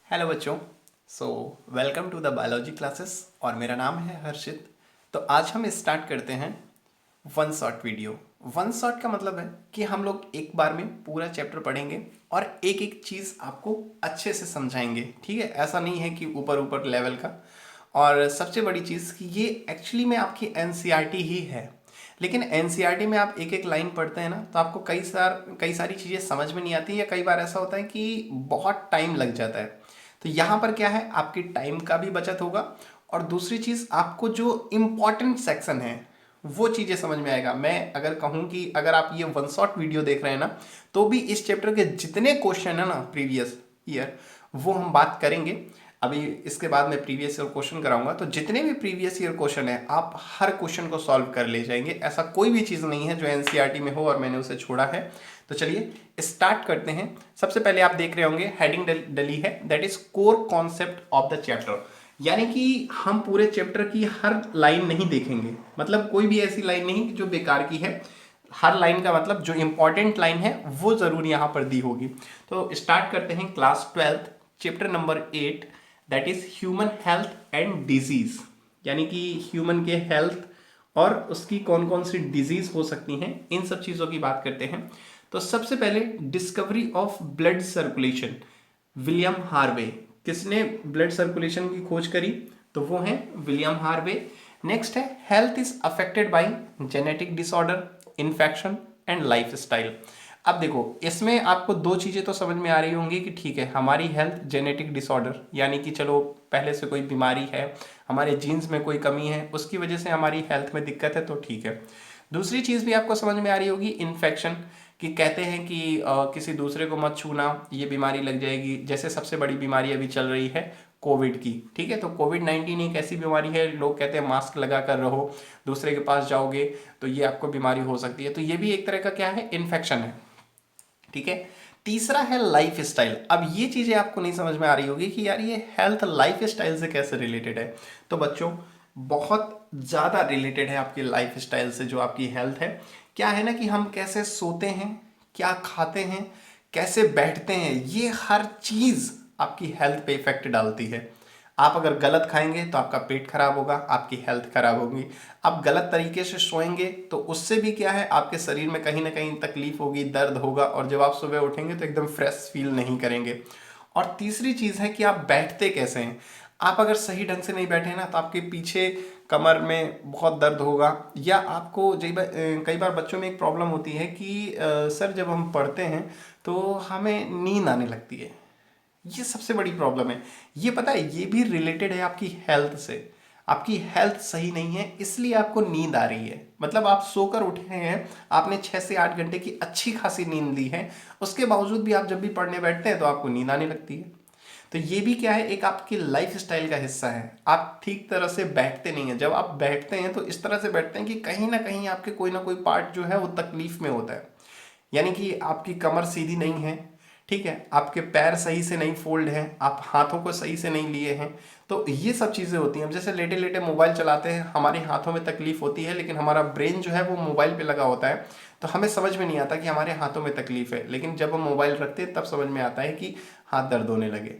Hello बच्चों। Welcome to the biology classes और मेरा नाम है हर्षित। तो आज हम स्टार्ट करते हैं one shot video. One shot का मतलब है कि हम लोग एक बार में पूरा चैप्टर पढ़ेंगे और एक एक चीज़ आपको अच्छे से समझाएंगे। ठीक है, ऐसा नहीं है कि ऊपर ऊपर लेवल का। और सबसे बड़ी चीज़ कि ये एक्चुअली में आपकी एनसीईआरटी ही है, लेकिन एनसीईआरटी में आप एक एक लाइन पढ़ते हैं ना तो आपको कई सारी चीज़ें समझ में नहीं आती, या कई बार ऐसा होता है कि बहुत टाइम लग जाता है। तो यहाँ पर क्या है, आपकी टाइम का भी बचत होगा और दूसरी चीज़ आपको जो इम्पॉर्टेंट सेक्शन है वो चीज़ें समझ में आएगा। मैं अगर कहूँ कि अगर आप ये वन शॉट वीडियो देख रहे हैं ना तो भी इस चैप्टर के जितने क्वेश्चन है ना प्रीवियस ईयर वो हम बात करेंगे। अभी इसके बाद मैं प्रीवियस ईयर क्वेश्चन कराऊंगा, तो जितने भी प्रीवियस ईयर क्वेश्चन है आप हर क्वेश्चन को सॉल्व कर ले जाएंगे। ऐसा कोई भी चीज़ नहीं है जो एनसीईआरटी में हो और मैंने उसे छोड़ा है। तो चलिए स्टार्ट करते हैं। सबसे पहले आप देख रहे होंगे हेडिंग डली है, that is core concept of the chapter. यानी कि हम पूरे चैप्टर की हर लाइन नहीं देखेंगे, मतलब कोई भी ऐसी लाइन नहीं जो बेकार की है। हर लाइन का मतलब जो इंपॉर्टेंट लाइन है वो जरूर यहाँ पर दी होगी। तो स्टार्ट करते हैं class 12 chapter number 8, that is human health and disease. यानी कि ह्यूमन के हेल्थ और उसकी कौन कौन सी डिजीज हो सकती हैं, इन सब चीज़ों की बात करते हैं। तो सबसे पहले discovery of blood circulation, William Harvey. किसने ब्लड सर्कुलेशन की खोज करी? तो वो है विलियम हार्वे। नेक्स्ट है health is affected by genetic disorder, infection and life style. अब देखो इसमें आपको दो चीज़ें तो समझ में आ रही होंगी कि ठीक है, हमारी हेल्थ जेनेटिक डिसऑर्डर यानी कि चलो पहले से कोई बीमारी है, हमारे जीन्स में कोई कमी है, उसकी वजह से हमारी हेल्थ में दिक्कत है, तो ठीक है। दूसरी चीज़ भी आपको समझ में आ रही होगी, इन्फेक्शन, कि कहते हैं कि किसी दूसरे को मत छूना, ये बीमारी लग जाएगी। जैसे सबसे बड़ी बीमारी अभी चल रही है कोविड की, ठीक है। तो कोविड-19 एक ऐसी बीमारी है, लोग कहते हैं मास्क लगा कर रहो, दूसरे के पास जाओगे तो ये आपको बीमारी हो सकती है। तो ये भी एक तरह का क्या है, इन्फेक्शन है, ठीक है। तीसरा है लाइफ स्टाइल। अब ये चीजें आपको नहीं समझ में आ रही होगी कि यार ये हेल्थ लाइफ स्टाइल से कैसे रिलेटेड है। तो बच्चों बहुत ज़्यादा रिलेटेड है आपकी लाइफ स्टाइल से, जो आपकी हेल्थ है। क्या है ना कि हम कैसे सोते हैं, क्या खाते हैं, कैसे बैठते हैं, ये हर चीज़ आपकी हेल्थ पे इफेक्ट डालती है। आप अगर गलत खाएंगे तो आपका पेट खराब होगा, आपकी हेल्थ खराब होगी। आप गलत तरीके से सोएंगे तो उससे भी क्या है, आपके शरीर में कहीं ना कहीं तकलीफ होगी, दर्द होगा, और जब आप सुबह उठेंगे तो एकदम फ्रेश फील नहीं करेंगे। और तीसरी चीज़ है कि आप बैठते कैसे हैं। आप अगर सही ढंग से नहीं बैठे ना तो आपके पीछे कमर में बहुत दर्द होगा, या आपको कई बार बच्चों में एक प्रॉब्लम होती है कि सर जब हम पढ़ते हैं तो हमें नींद आने लगती है। ये सबसे बड़ी प्रॉब्लम है। ये पता है, ये भी रिलेटेड है आपकी हेल्थ से। आपकी हेल्थ सही नहीं है इसलिए आपको नींद आ रही है। मतलब आप सोकर उठे हैं, आपने 6 से 8 घंटे की अच्छी खासी नींद ली है, उसके बावजूद भी आप जब भी पढ़ने बैठते हैं तो आपको नींद आने लगती है। तो ये भी क्या है, एक आपकी लाइफ स्टाइल का हिस्सा है। आप ठीक तरह से बैठते नहीं हैं। जब आप बैठते हैं तो इस तरह से बैठते हैं कि कहीं ना कहीं आपके कोई ना कोई पार्ट जो है वो तकलीफ में होता है। यानी कि आपकी कमर सीधी नहीं है, ठीक है, आपके पैर सही से नहीं फोल्ड हैं, आप हाथों को सही से नहीं लिए हैं। तो ये सब चीज़ें होती हैं। अब जैसे लेटे लेटे मोबाइल चलाते हैं, हमारे हाथों में तकलीफ होती है, लेकिन हमारा ब्रेन जो है वो मोबाइल पे लगा होता है, तो हमें समझ में नहीं आता कि हमारे हाथों में तकलीफ है। लेकिन जब हम मोबाइल रखते हैं तब समझ में आता है कि हाथ दर्द होने लगे।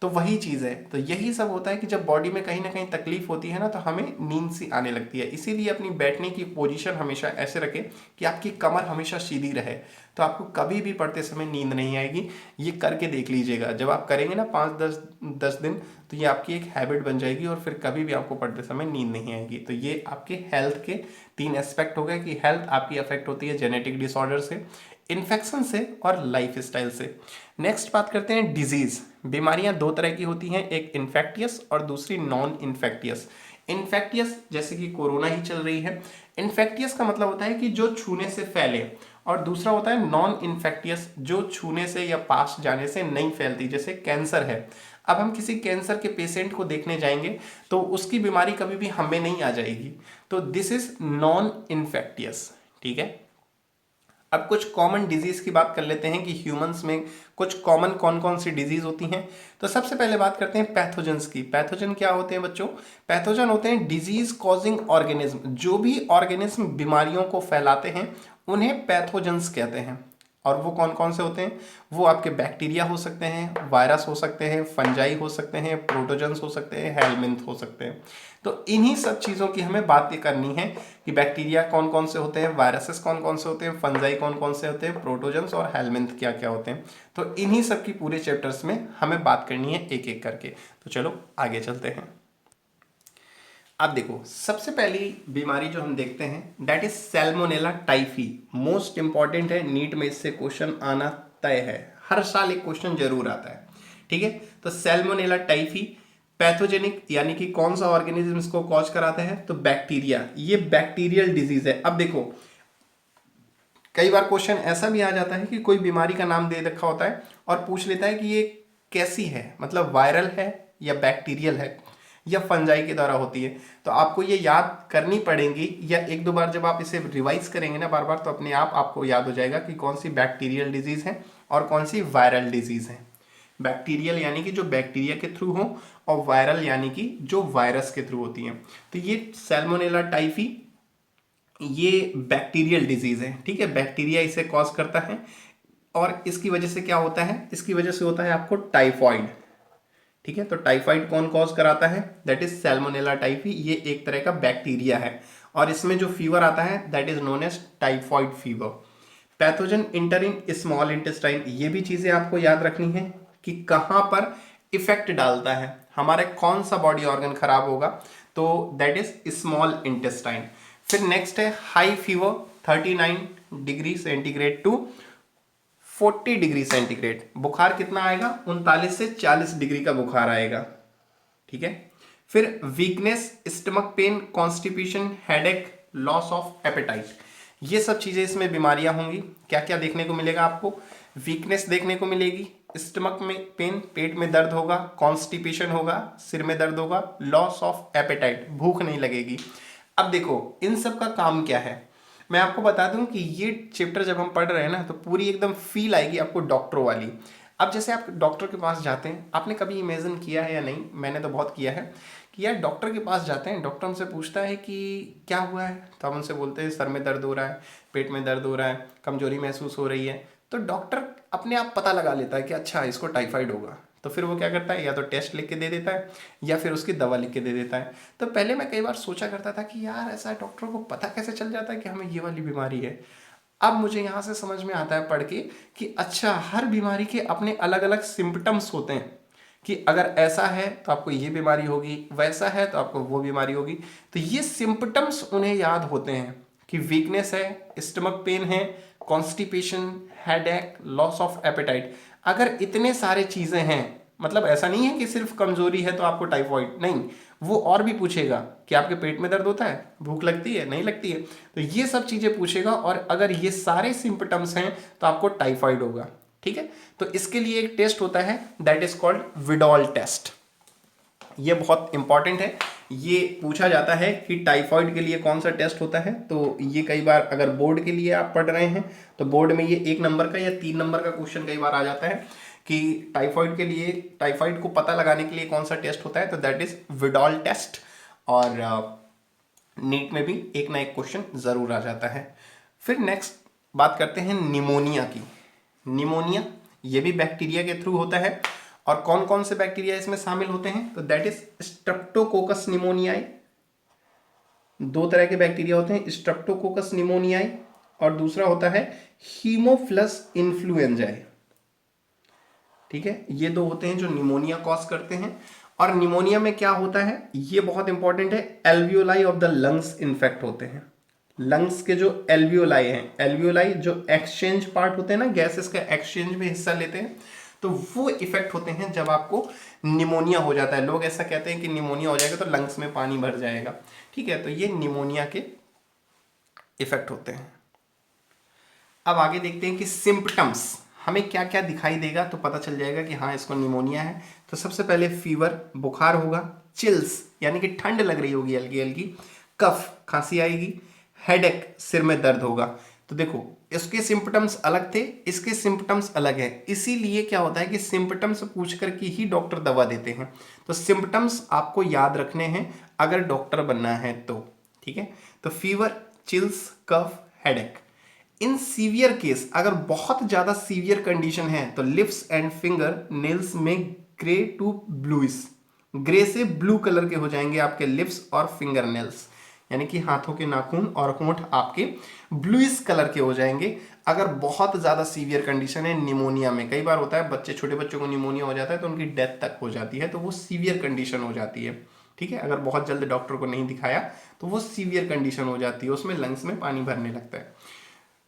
तो वही चीज़ है। तो यही सब होता है कि जब बॉडी में कहीं ना कहीं तकलीफ होती है ना तो हमें नींद सी आने लगती है। इसीलिए अपनी बैठने की पोजीशन हमेशा ऐसे रखें कि आपकी कमर हमेशा सीधी रहे, तो आपको कभी भी पढ़ते समय नींद नहीं आएगी। ये करके देख लीजिएगा, जब आप करेंगे ना 5-10 दिन तो ये आपकी एक हैबिट बन जाएगी और फिर कभी भी आपको पढ़ते समय नींद नहीं आएगी। तो ये आपके हेल्थ के 3 एस्पेक्ट हो गए कि हेल्थ आपकी अफेक्ट होती है जेनेटिक डिसऑर्डर से, इन्फेक्शन से और लाइफ स्टाइल से। नेक्स्ट बात करते हैं डिजीज। बीमारियां दो तरह की होती हैं, एक इन्फेक्टियस और दूसरी नॉन इन्फेक्टियस। इन्फेक्टियस जैसे कि कोरोना ही चल रही है। इन्फेक्टियस का मतलब होता है कि जो छूने से फैले, और दूसरा होता है नॉन इन्फेक्टियस, जो छूने से या पास जाने से नहीं फैलती, जैसे कैंसर है। अब हम किसी कैंसर के पेशेंट को देखने जाएंगे तो उसकी बीमारी कभी भी हमें नहीं आ जाएगी। तो दिस इज नॉन इन्फेक्टियस, ठीक है। अब कुछ कॉमन डिजीज की बात कर लेते हैं कि ह्यूमंस में कुछ कॉमन कौन कौन सी डिजीज होती हैं। तो सबसे पहले बात करते हैं पैथोजेंस की। पैथोजन क्या होते हैं बच्चों? पैथोजन होते हैं डिजीज कॉजिंग ऑर्गेनिज्म। जो भी ऑर्गेनिज्म बीमारियों को फैलाते हैं उन्हें पैथोजेंस कहते हैं। और वो कौन कौन से होते हैं? वो आपके बैक्टीरिया हो सकते हैं, वायरस हो सकते हैं, फंजाई हो सकते हैं, प्रोटोजन्स हो सकते हैं, हेलमिंथ हो सकते हैं। तो इन्हीं सब चीज़ों की हमें बात ये करनी है कि बैक्टीरिया कौन कौन से होते हैं, वायरसेस कौन कौन से होते हैं, फंजाई कौन कौन से होते हैं, प्रोटोजन्स और हेलमिंथ क्या क्या होते हैं। तो इन्हीं सब की पूरे चैप्टर्स में हमें बात करनी है एक एक करके। तो चलो आगे चलते हैं। अब देखो, सबसे पहली बीमारी जो हम देखते हैं that is Salmonella typhi. Most important है, नीट में इससे क्वेश्चन आना तय है, हर साल एक क्वेश्चन जरूर आता है। ठीक है, तो सैल्मोनेला टाइफी पैथोजेनिक यानी कि कौन सा ऑर्गेनिज्म इसको कॉज कराता है? तो बैक्टीरिया। ये बैक्टीरियल डिजीज है। अब देखो, कई बार क्वेश्चन ऐसा भी आ जाता है कि कोई बीमारी का नाम दे रखा होता है और पूछ लेता है कि ये कैसी है, मतलब वायरल है या बैक्टीरियल है या फंजाई के द्वारा होती है। तो आपको ये याद करनी पड़ेगी, या एक दो बार जब आप इसे रिवाइज करेंगे ना बार बार, तो अपने आप आपको याद हो जाएगा कि कौन सी बैक्टीरियल डिजीज है और कौन सी वायरल डिजीज है। बैक्टीरियल यानी कि जो बैक्टीरिया के थ्रू हो, और वायरल यानी कि जो वायरस के थ्रू होती है। तो ये सैल्मोनेला टाइफी ये बैक्टीरियल डिजीज है। ठीक है, बैक्टीरिया इसे कॉज करता है, और इसकी वजह से क्या होता है? इसकी वजह से होता है आपको टाइफॉइड। ठीक है, तो टाइफाइड कौन कॉज कराता है? That is Salmonella typhi. ये एक तरह का बैक्टीरिया है, और इसमें जो फीवर आता है that is known as typhoid fever. Pathogen enter in small intestine. ये भी चीजें आपको याद रखनी है कि कहां पर इफेक्ट डालता है, हमारे कौन सा बॉडी ऑर्गन खराब होगा, तो दैट इज स्मॉल इंटेस्टाइन। फिर नेक्स्ट है high fever 39 degree centigrade to 40 degree centigrade. बुखार कितना आएगा? 39 से 40 डिग्री का बुखार आएगा। ठीक है, फिर weakness, stomach pain, constipation, headache, loss of appetite. ये सब चीजें इसमें बीमारियां होंगी। क्या क्या देखने को मिलेगा आपको? वीकनेस देखने को मिलेगी, स्टमक में पेन, पेट में दर्द होगा, कॉन्स्टिपेशन होगा, सिर में दर्द होगा, लॉस ऑफ एपेटाइट, भूख नहीं लगेगी। अब देखो, इन सब का काम क्या है, मैं आपको बता दूं कि ये चैप्टर जब हम पढ़ रहे हैं ना, तो पूरी एकदम फील आएगी आपको डॉक्टरों वाली। अब जैसे आप डॉक्टर के पास जाते हैं, आपने कभी इमेजिन किया है या नहीं, मैंने तो बहुत किया है कि यार डॉक्टर के पास जाते हैं, डॉक्टर हमसे पूछता है कि क्या हुआ है, तो हम उनसे बोलते हैं सर में दर्द हो रहा है, पेट में दर्द हो रहा है, कमजोरी महसूस हो रही है। तो डॉक्टर अपने आप पता लगा लेता है कि अच्छा इसको टाइफाइड होगा। तो फिर वो क्या करता है, या तो टेस्ट लिख के दे देता है या फिर उसकी दवा लिख के दे देता है। तो पहले मैं कई बार सोचा करता था कि यार ऐसा डॉक्टरों को पता कैसे चल जाता है कि हमें ये वाली बीमारी है। अब मुझे यहाँ से समझ में आता है पढ़ के कि अच्छा, हर बीमारी के अपने अलग अलग सिम्पटम्स होते हैं, कि अगर ऐसा है तो आपको ये बीमारी होगी, वैसा है तो आपको वो बीमारी होगी। तो ये सिम्पटम्स उन्हें याद होते हैं कि वीकनेस है, स्टमक पेन है, constipation, headache, loss of appetite. अगर इतने सारे चीजें हैं, मतलब ऐसा नहीं है कि सिर्फ कमजोरी है तो आपको टाइफॉइड, नहीं, वो और भी पूछेगा कि आपके पेट में दर्द होता है, भूख लगती है, नहीं लगती है। तो ये सब चीजें पूछेगा, और अगर ये सारे सिम्पटम्स हैं तो आपको टाइफाइड होगा। ठीक है, तो इसके लिए एक टेस्ट होता है दैट इज कॉल्ड विडॉल टेस्ट। ये बहुत इंपॉर्टेंट है, ये पूछा जाता है कि टाइफाइड के लिए कौन सा टेस्ट होता है। तो ये कई बार अगर बोर्ड के लिए आप पढ़ रहे हैं तो बोर्ड में ये 1 नंबर का या 3 नंबर का क्वेश्चन कई बार आ जाता है कि टाइफाइड के लिए, टाइफाइड को पता लगाने के लिए कौन सा टेस्ट होता है, तो दैट इज विडॉल टेस्ट। और नीट में भी एक ना एक क्वेश्चन जरूर आ जाता है। फिर नेक्स्ट बात करते हैं निमोनिया की। निमोनिया ये भी बैक्टीरिया के थ्रू होता है, और कौन कौन से बैक्टीरिया इसमें शामिल होते हैं, तो दैट इज स्ट्रेप्टोकोकस निमोनियाई। 2 तरह के बैक्टीरिया होते हैं, स्ट्रेप्टोकोकस निमोनियाई और दूसरा होता है हीमोफिलस इन्फ्लुएंजाई। ठीक है, ये 2 होते हैं जो निमोनिया कॉज करते हैं। और निमोनिया में क्या होता है, ये बहुत इंपॉर्टेंट है, alveoli of the lungs infect होते हैं। लंग्स के जो एल्वियोलाई हैं, एल्वियोलाई जो एक्सचेंज पार्ट होते हैं ना, गैसेस का एक्सचेंज में हिस्सा लेते हैं, तो वो इफेक्ट होते हैं जब आपको निमोनिया हो जाता है। लोग ऐसा कहते हैं कि निमोनिया हो जाएगा तो लंग्स में पानी भर जाएगा। ठीक है, तो ये निमोनिया के इफेक्ट होते हैं। अब आगे देखते हैं कि सिम्पटम्स हमें क्या क्या दिखाई देगा, तो पता चल जाएगा कि हाँ इसको निमोनिया है। तो सबसे पहले फीवर, बुखार होगा, चिल्स यानी कि ठंड लग रही होगी हल्की हल्की, कफ खांसी आएगी, हेडेक सिर में दर्द होगा। तो देखो इसके सिम्पटम्स अलग थे, इसके सिम्पटम्स अलग है, इसीलिए क्या होता है कि सिम्पटम्स पूछ कर के ही डॉक्टर दवा देते हैं। तो सिम्पटम्स आपको याद रखने हैं अगर डॉक्टर बनना है तो। ठीक है, तो fever, chills, cough, headache. In severe case, अगर बहुत ज्यादा सीवियर कंडीशन है तो लिप्स एंड फिंगर नेल्स में ग्रे टू ब्लूइश, ग्रे से ब्लू कलर के हो जाएंगे आपके लिप्स और फिंगर नेल्स, यानी कि हाथों के नाखून और होंठ आपके ब्लूइश कलर के हो जाएंगे अगर बहुत ज्यादा सीवियर कंडीशन है। निमोनिया में कई बार होता है बच्चे, छोटे बच्चों को निमोनिया हो जाता है तो उनकी डेथ तक हो जाती है, तो वो सीवियर कंडीशन हो जाती है। ठीक है, अगर बहुत जल्द डॉक्टर को नहीं दिखाया तो वो सीवियर कंडीशन हो जाती है, उसमें लंग्स में पानी भरने लगता है।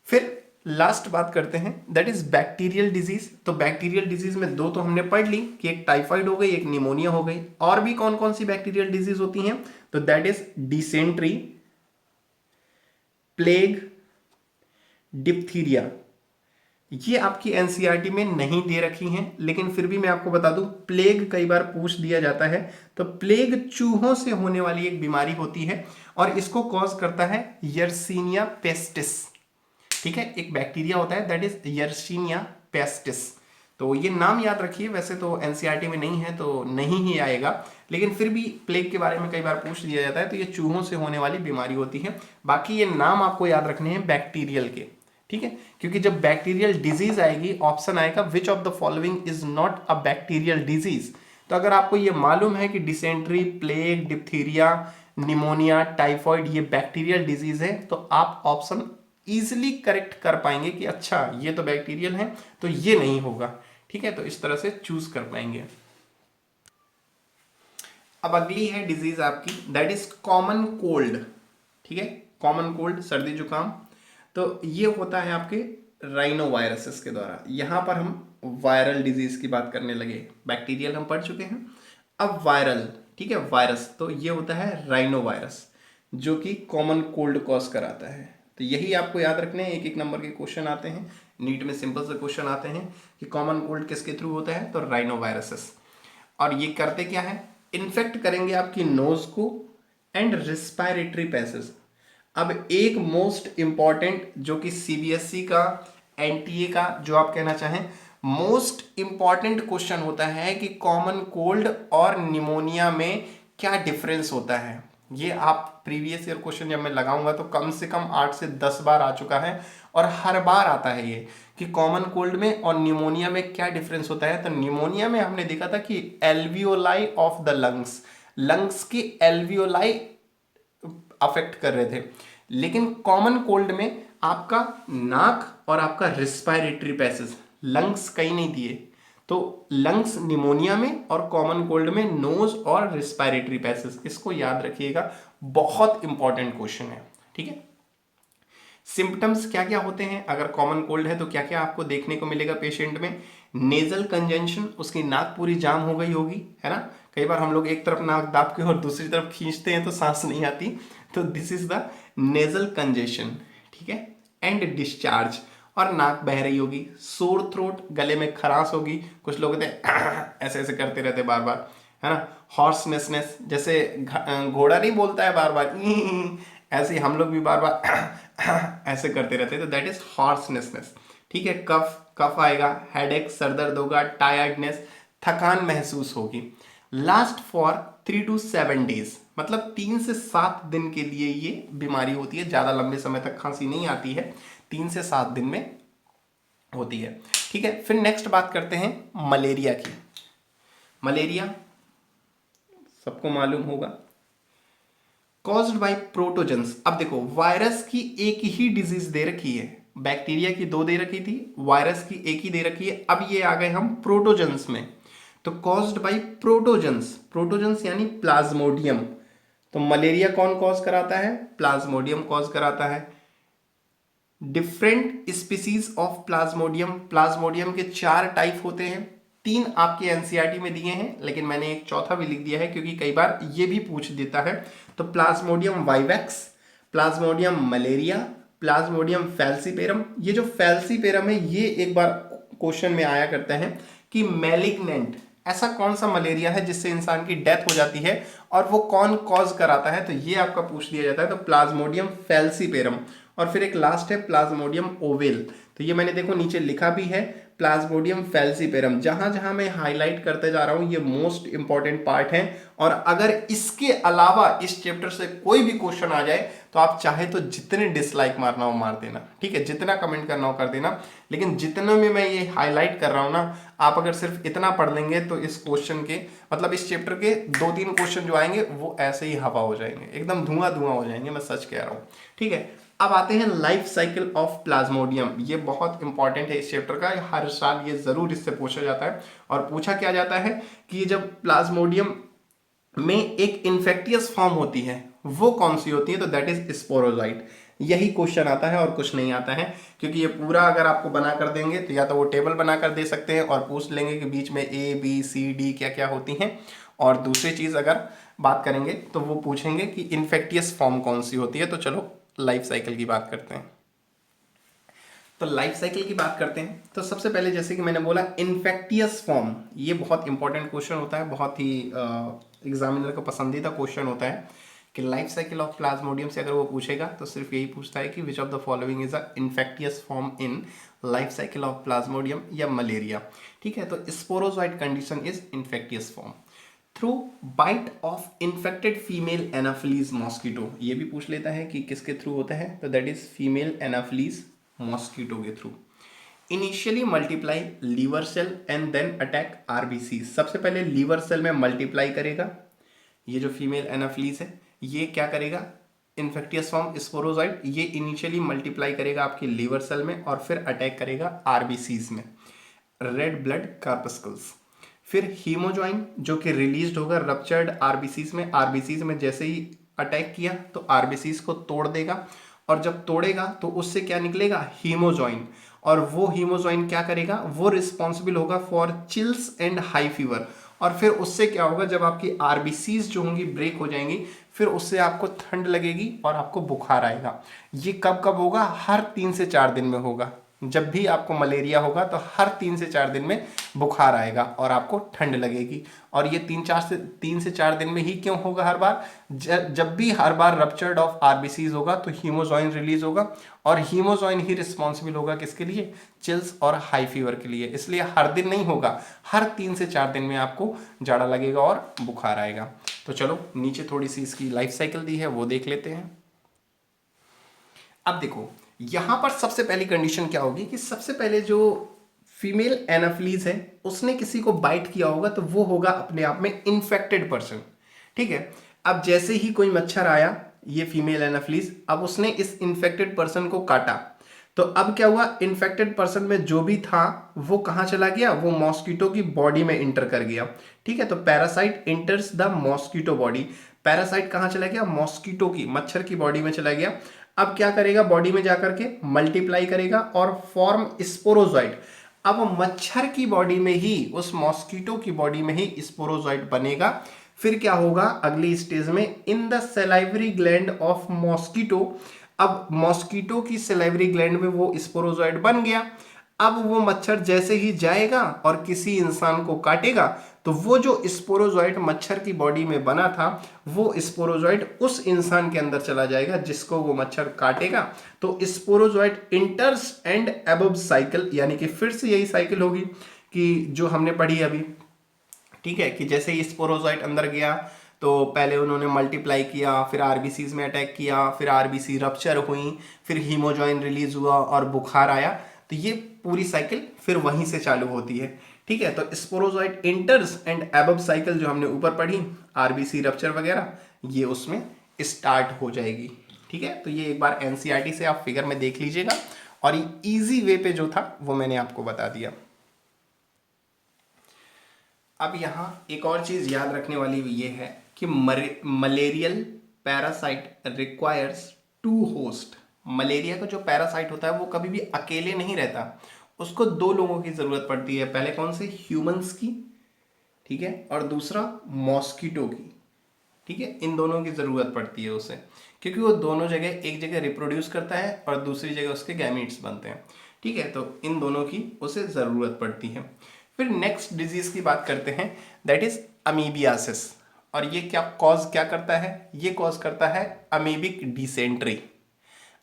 फिर लास्ट बात करते हैं, दैट इज बैक्टीरियल डिजीज। तो बैक्टीरियल डिजीज में दो तो हमने पढ़ ली कि एक टाइफाइड हो गई, एक निमोनिया हो गई। और भी कौन कौन सी बैक्टीरियल डिजीज होती हैं? तो that is dysentery, plague, diphtheria. ये आपकी एनसीईआरटी में नहीं दे रखी हैं, लेकिन फिर भी मैं आपको बता दूं, प्लेग कई बार पूछ दिया जाता है। तो प्लेग चूहों से होने वाली एक बीमारी होती है और इसको कॉज करता है यर्सीनिया पेस्टिस। ठीक है, एक बैक्टीरिया होता है दैट इज यर्सीनिया पेस्टिस। तो ये नाम याद रखिए, वैसे तो एनसीईआरटी में नहीं है तो नहीं ही आएगा, लेकिन फिर भी प्लेग के बारे में कई बार पूछ दिया जाता है। तो ये चूहों से होने वाली बीमारी होती है। बाकी ये नाम आपको याद रखने हैं बैक्टीरियल के, ठीक है, क्योंकि जब बैक्टीरियल डिजीज आएगी ऑप्शन आएगा विच of the following is not a bacterial disease. तो अगर आपको ये मालूम है कि dysentery, plague, diphtheria, pneumonia, typhoid ये बैक्टीरियल डिजीज है, तो आप ऑप्शन इजिली करेक्ट कर पाएंगे कि अच्छा ये तो बैक्टीरियल है तो ये नहीं होगा। ठीक है, तो इस तरह से चूज कर पाएंगे। अब अगली है डिजीज आपकी, दैट इज कॉमन कोल्ड। ठीक है, कॉमन कोल्ड, सर्दी जुकाम। तो ये होता है आपके राइनो वायरसेस के द्वारा। यहां पर हम वायरल डिजीज की बात करने लगे, बैक्टीरियल हम पढ़ चुके हैं, अब वायरल। ठीक है, वायरस, तो ये होता है राइनो वायरस जो कि कॉमन कोल्ड कॉज कराता है। तो यही आपको याद रखने हैं, एक एक नंबर के क्वेश्चन आते हैं नीट में, सिंपल से क्वेश्चन आते हैं कि कॉमन कोल्ड किसके थ्रू होता है, तो राइनो वायरसेस। और ये करते क्या है, इन्फेक्ट करेंगे आपकी नोज को एंड रिस्पायरेटरी पैसेज। अब एक मोस्ट इंपॉर्टेंट जो कि सीबीएसई का, एनटीए का, जो आप कहना चाहें, मोस्ट इंपॉर्टेंट क्वेश्चन होता है कि कॉमन कोल्ड और निमोनिया में क्या डिफरेंस होता है। ये आप प्रीवियस ईयर क्वेश्चन जब मैं लगाऊंगा तो कम से कम 8 से 10 बार आ चुका है और हर बार आता है ये कि कॉमन कोल्ड में और निमोनिया में क्या डिफरेंस होता है। तो निमोनिया में हमने देखा था कि alveoli of the lungs, lungs की एल्वियोलाई अफेक्ट कर रहे थे, लेकिन कॉमन कोल्ड में आपका नाक और आपका रिस्पायरेटरी पैसेज, लंग्स कहीं नहीं दिए। तो लंग्स निमोनिया में और कॉमन कोल्ड में नोज और रिस्पायरेटरी पैसेज, इसको याद रखिएगा, बहुत इंपॉर्टेंट क्वेश्चन है। ठीक है, सिम्टम्स क्या क्या होते हैं अगर कॉमन कोल्ड है तो क्या क्या आपको देखने को मिलेगा पेशेंट में? नेजल कंजेंशन, उसकी नाक पूरी जाम हो गई होगी, है ना। कई बार हम लोग एक तरफ नाक दाब के और दूसरी तरफ खींचते हैं तो सांस नहीं आती, तो this is the nasal congestion. ठीक है, एंड डिस्चार्ज, और नाक बह रही होगी। सोर थ्रोट, गले में खराश होगी, कुछ लोग होते हैं ऐसे ऐसे करते रहते बार बार, है ना। हॉर्सनेसनेस, जैसे घोड़ा नहीं बोलता है बार बार ऐसे ही हम लोग भी बार बार ऐसे करते रहते हैं, तो दैट इज हॉर्सनेसनेस। ठीक है, कफ, कफ आएगा, हेडेक, सर दर्द होगा, टायर्डनेस, थकान महसूस होगी। लास्ट फॉर 3 to 7 डेज, मतलब 3 से 7 दिन के लिए ये बीमारी होती है, ज्यादा लंबे समय तक खांसी नहीं आती है, 3 से 7 दिन में होती है। ठीक है, फिर नेक्स्ट बात करते हैं मलेरिया की। मलेरिया सबको मालूम होगा, कॉज्ड बाय प्रोटोजन्स। अब देखो, वायरस की एक ही डिजीज दे रखी है, बैक्टीरिया की 2 दे रखी थी, वायरस की एक ही दे रखी है। अब ये आ गए हम प्रोटोजन्स में, तो कॉज्ड बाय प्रोटोजन्स, प्रोटोजन्स यानी प्लाज्मोडियम। तो मलेरिया कौन कॉज कराता है? प्लाज्मोडियम कॉज कराता है। Different species of Plasmodium, Plasmodium के 4 टाइप होते हैं, 3 आपके एनसीईआरटी में दिए हैं, लेकिन मैंने एक चौथा भी लिख दिया है क्योंकि कई बार ये भी पूछ देता है। तो Plasmodium vivax, Plasmodium malaria, Plasmodium falciparum. ये जो फैल्सीपेरम है ये एक बार क्वेश्चन में आया करता है कि मैलिग्नेंट, ऐसा कौन सा मलेरिया है जिससे इंसान की डेथ हो जाती है और वो कौन कॉज कराता है, तो ये आपका पूछ दिया जाता है। तो प्लाज्मोडियम फैल्सीपेरम। और फिर एक लास्ट है प्लाज्मोडियम ओवेल। तो ये मैंने देखो नीचे लिखा भी है, प्लाज्मोडियम फैल्सीपेरम। जहां जहां मैं हाईलाइट करते जा रहा हूं ये मोस्ट इंपॉर्टेंट पार्ट है। और अगर इसके अलावा इस चैप्टर से कोई भी क्वेश्चन आ जाए तो आप चाहे तो जितने डिसलाइक मारना हो मार देना, ठीक है, जितना कमेंट करना हो कर देना, लेकिन जितने में मैं ये हाईलाइट कर रहा हूं ना, आप अगर सिर्फ इतना पढ़ लेंगे तो इस क्वेश्चन के मतलब इस चैप्टर के 2-3 क्वेश्चन जो आएंगे वो ऐसे ही हवा हो जाएंगे, एकदम धुआं धुआं हो जाएंगे, मैं सच कह रहा हूं। ठीक है, अब आते हैं लाइफ साइकिल ऑफ प्लाज्मोडियम। ये बहुत इंपॉर्टेंट है इस चैप्टर का, हर साल ये जरूर इससे पूछा जाता है। और पूछा क्या जाता है कि जब प्लाज्मोडियम में एक इन्फेक्टियस फॉर्म होती है वो कौन सी होती है, तो दैट इज स्पोरोजाइट। यही क्वेश्चन आता है और कुछ नहीं आता है, क्योंकि ये पूरा अगर आपको बना कर देंगे तो या तो वो टेबल बना कर दे सकते हैं और पूछ लेंगे कि बीच में ए बी सी डी क्या क्या होती हैं, और दूसरी चीज अगर बात करेंगे तो वो पूछेंगे कि इन्फेक्टियस फॉर्म कौन सी होती है। तो चलो लाइफ साइकिल की बात करते हैं। तो लाइफ साइकिल की बात करते हैं तो सबसे पहले जैसे कि मैंने बोला इन्फेक्टियस फॉर्म, ये बहुत इंपॉर्टेंट क्वेश्चन होता है, बहुत ही एग्जामिनर का पसंदीदा क्वेश्चन होता है कि लाइफ साइकिल ऑफ प्लाज्मोडियम से अगर वो पूछेगा तो सिर्फ यही पूछता है कि which of the following is a infectious form in life cycle of plasmodium या मलेरिया। ठीक है, तो sporozoite condition is infectious form through bite of infected female anopheles mosquito. ये भी पूछ लेता है कि किसके थ्रू होता है, तो that is female anopheles mosquito के through. Initially multiply liver cell and then attack RBC. सबसे पहले लीवर सेल में मल्टीप्लाई करेगा, ये जो फीमेल एनाफिलीज है ये क्या करेगा, इन्फेक्टियस फॉर्म स्पोरोजोइट, ये इनिशियली मल्टीप्लाई करेगा आपके लीवर सेल में और फिर अटैक करेगा आरबीसीज में, रेड ब्लड कार्पस्कल्स। फिर हीमोजॉइन जो कि रिलीज होगा रप्चर्ड आरबीसीज में, आरबीसीज में जैसे ही अटैक किया तो आरबीसीज को तोड़ देगा, और जब तोड़ेगा तो उससे क्या निकलेगा, हीमोजॉइन। और वो हीमोजॉइन क्या करेगा, वो रिस्पॉन्सिबल होगा for chills and high fever. और फिर उससे क्या होगा, जब आपकी आरबीसीज जो होंगी ब्रेक हो जाएंगी, फिर उससे आपको ठंड लगेगी और आपको बुखार आएगा। ये कब कब होगा, हर 3 से 4 दिन में होगा। जब भी आपको मलेरिया होगा तो हर 3 से 4 दिन में बुखार आएगा और आपको ठंड लगेगी। और ये 3 से 4 दिन में ही क्यों होगा हर बार, जब भी हर बार रप्चर्ड ऑफ आरबीसीज होगा तो हीमोजॉइन रिलीज होगा, और हीमोजॉइन ही रिस्पॉन्सिबल होगा किसके लिए, चिल्स और हाई फीवर के लिए। इसलिए हर दिन नहीं होगा, हर 3 से 4 दिन में आपको जाड़ा लगेगा और बुखार आएगा। तो चलो नीचे थोड़ी सी इसकी लाइफ साइकिल दी है वो देख लेते हैं। अब देखो यहां पर सबसे पहली कंडीशन क्या होगी कि सबसे पहले जो फीमेल एनाफिलीज है उसने किसी को बाइट किया होगा तो वो होगा अपने आप में इन्फेक्टेड पर्सन। ठीक है, अब जैसे ही कोई मच्छर आया, ये फीमेल एनाफिलीज, अब उसने इस इन्फेक्टेड पर्सन को काटा, तो अब क्या हुआ, इन्फेक्टेड पर्सन में जो भी था वो कहां चला गया, वो मॉस्किटो की बॉडी में इंटर कर गया। ठीक है, तो parasite इंटर्स the mosquito body. Parasite कहां चला गया, मॉस्किटो की, मच्छर की बॉडी में चला गया। अब क्या करेगा, बॉडी में जाकर के मल्टीप्लाई करेगा और फॉर्म स्पोरोजोइट। अब मच्छर की बॉडी में ही, उस मॉस्किटो की बॉडी में ही स्पोरोजोइट बनेगा। फिर क्या होगा अगली स्टेज में, in the salivary gland of mosquito. अब मॉस्किटो की सेलाइवरी ग्लैंड में वो स्पोरोजोइट बन गया। अब वो मच्छर जैसे ही जाएगा और किसी इंसान को काटेगा तो वो जो स्पोरोजोइट मच्छर की बॉडी में बना था वो स्पोरोजोइट उस इंसान के अंदर चला जाएगा जिसको वो मच्छर काटेगा। तो स्पोरोजोइट इंटर्स एंड एबव साइकिल, यानी कि फिर से यही साइकिल होगी कि जो हमने पढ़ी अभी। ठीक है, कि जैसे ही स्पोरोजोइट अंदर गया तो पहले उन्होंने मल्टीप्लाई किया, फिर आरबीसीज में अटैक किया, फिर आरबीसी रप्चर हुई, फिर हीमोजॉइन रिलीज हुआ और बुखार आया। तो ये पूरी साइकिल फिर वहीं से चालू होती है। ठीक है, तो स्पोरोजोइट इंटर्स एंड एबव साइकिल जो हमने ऊपर पढ़ी, आरबीसी रप्चर वगैरह, ये उसमें स्टार्ट हो जाएगी। ठीक है, तो ये एक बार एनसीईआरटी से आप फिगर में देख लीजिएगा, और ये इजी वे पे जो था वो मैंने आपको बता दिया। अब यहां एक और चीज याद रखने वाली ये है कि malarial parasite requires 2 host. Malaria का जो पैरासाइट होता है वो कभी भी अकेले नहीं रहता, उसको 2 लोगों की जरूरत पड़ती है। पहले कौन से, ह्यूमंस की, ठीक है, और दूसरा मॉस्किटो की। ठीक है, इन दोनों की जरूरत पड़ती है उसे, क्योंकि वो दोनों जगह, एक जगह रिप्रोड्यूस करता है और दूसरी जगह उसके गैमीट्स बनते हैं। ठीक है, तो इन दोनों की उसे जरूरत पड़ती है। फिर नेक्स्ट डिजीज की बात करते हैं, दैट इज अमीबियासिस। और ये क्या कॉज क्या करता है, ये कॉज करता है अमीबिक डिसेंट्री।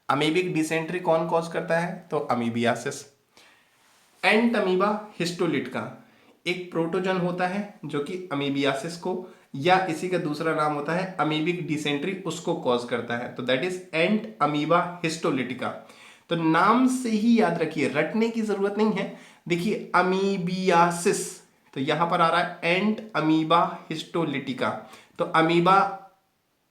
अमीबिक डिसेंट्री कौन कॉज करता है? तो अमीबियासिस। एंट अमीबा हिस्टोलिटिका एक प्रोटोजन होता है जो कि अमीबियासिस को या इसी का दूसरा नाम होता है अमीबिक डिसेंट्री उसको कॉज करता है, तो that is ant amoeba histolytica. तो नाम से ही याद रखिए, रटने की जरूरत नहीं है। देखिए अमीबियासिस, तो यहां पर आ रहा है एंट अमीबा हिस्टोलिटिका, तो अमीबा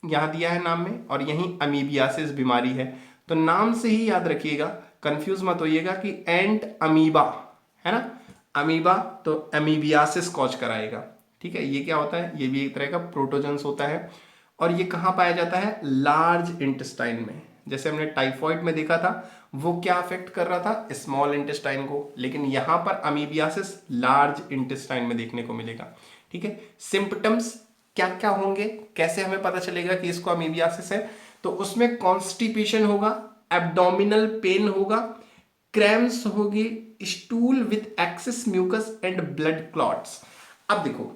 यहां दिया है नाम में और यही अमीबियासिस बीमारी है। तो नाम से ही याद रखिएगा, कंफ्यूज मत होइएगा कि एंट अमीबा है ना, अमीबा तो अमीबियासिस कॉज कराएगा। ठीक है, ये क्या होता है? ये भी एक तरह का प्रोटोजन्स होता है और ये कहां पाया जाता है? लार्ज इंटेस्टाइन में। जैसे हमने टाइफॉइड में देखा था, वो क्या अफेक्ट कर रहा था? स्मॉल इंटेस्टाइन को, लेकिन यहां पर अमीबियासिस लार्ज इंटेस्टाइन में देखने को मिलेगा। ठीक है, सिम्पटम्स क्या क्या होंगे, कैसे हमें पता चलेगा कि इसको अमीबियासिस है? तो उसमें कॉन्स्टिपेशन होगा, एब्डोमिनल पेन होगा, क्रैम्स होगी, stool with excess mucus and blood clots. अब देखो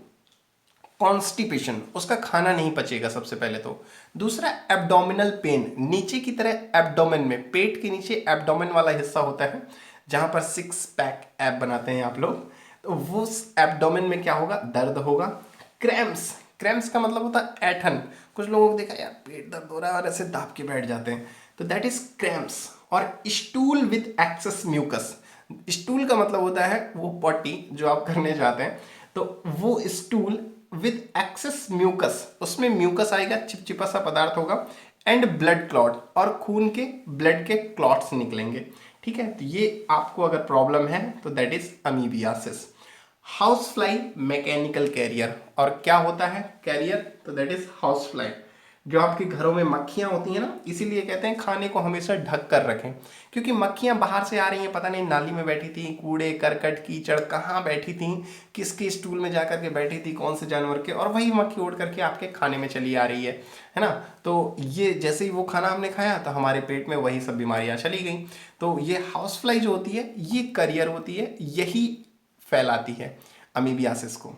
कॉन्स्टिपेशन, उसका खाना नहीं पचेगा सबसे पहले तो। दूसरा एब्डोमिनल पेन, नीचे की तरह एब्डोमेन में, पेट के नीचे एब्डोमेन वाला हिस्सा होता है जहां पर सिक्स पैक एब बनाते हैं आप लोग, तो वो एब्डोमेन में क्या होगा? दर्द होगा। क्रैम्स, क्रैम्स का मतलब होता है ऐठन। कुछ लोगों को देखा यार पेट दर्द हो रहा है और ऐसे दाब के बैठ जाते हैं, तो दैट इज क्रैम्स। और stool with excess mucus, stool का मतलब होता है वो पॉटी जो आप करने जाते हैं, तो वो स्टूल विथ एक्सेस म्यूकस, उसमें म्यूकस आएगा, चिपचिपा सा पदार्थ होगा, एंड ब्लड क्लॉट, और खून के ब्लड के क्लॉट्स निकलेंगे। ठीक है, तो ये आपको अगर प्रॉब्लम है तो that is amoebiasis. House fly mechanical carrier, और क्या होता है कैरियर? तो दैट इज हाउस फ्लाई, जो आपके घरों में मक्खियां होती हैं ना, इसीलिए कहते हैं खाने को हमेशा ढक कर रखें, क्योंकि मक्खियां बाहर से आ रही हैं, पता नहीं नाली में बैठी थी, कूड़े करकट कीचड़ कहाँ बैठी थी, किसके स्टूल में जाकर के बैठी थी, कौन से जानवर के, और वही मक्खी उड़ करके आपके खाने में चली आ रही है ना। तो ये जैसे ही वो खाना हमने खाया तो हमारे पेट में वही सब बीमारियां चली गई। तो ये हाउस फ्लाई जो होती है ये करियर होती है, यही फैलाती है अमीबियासिस को।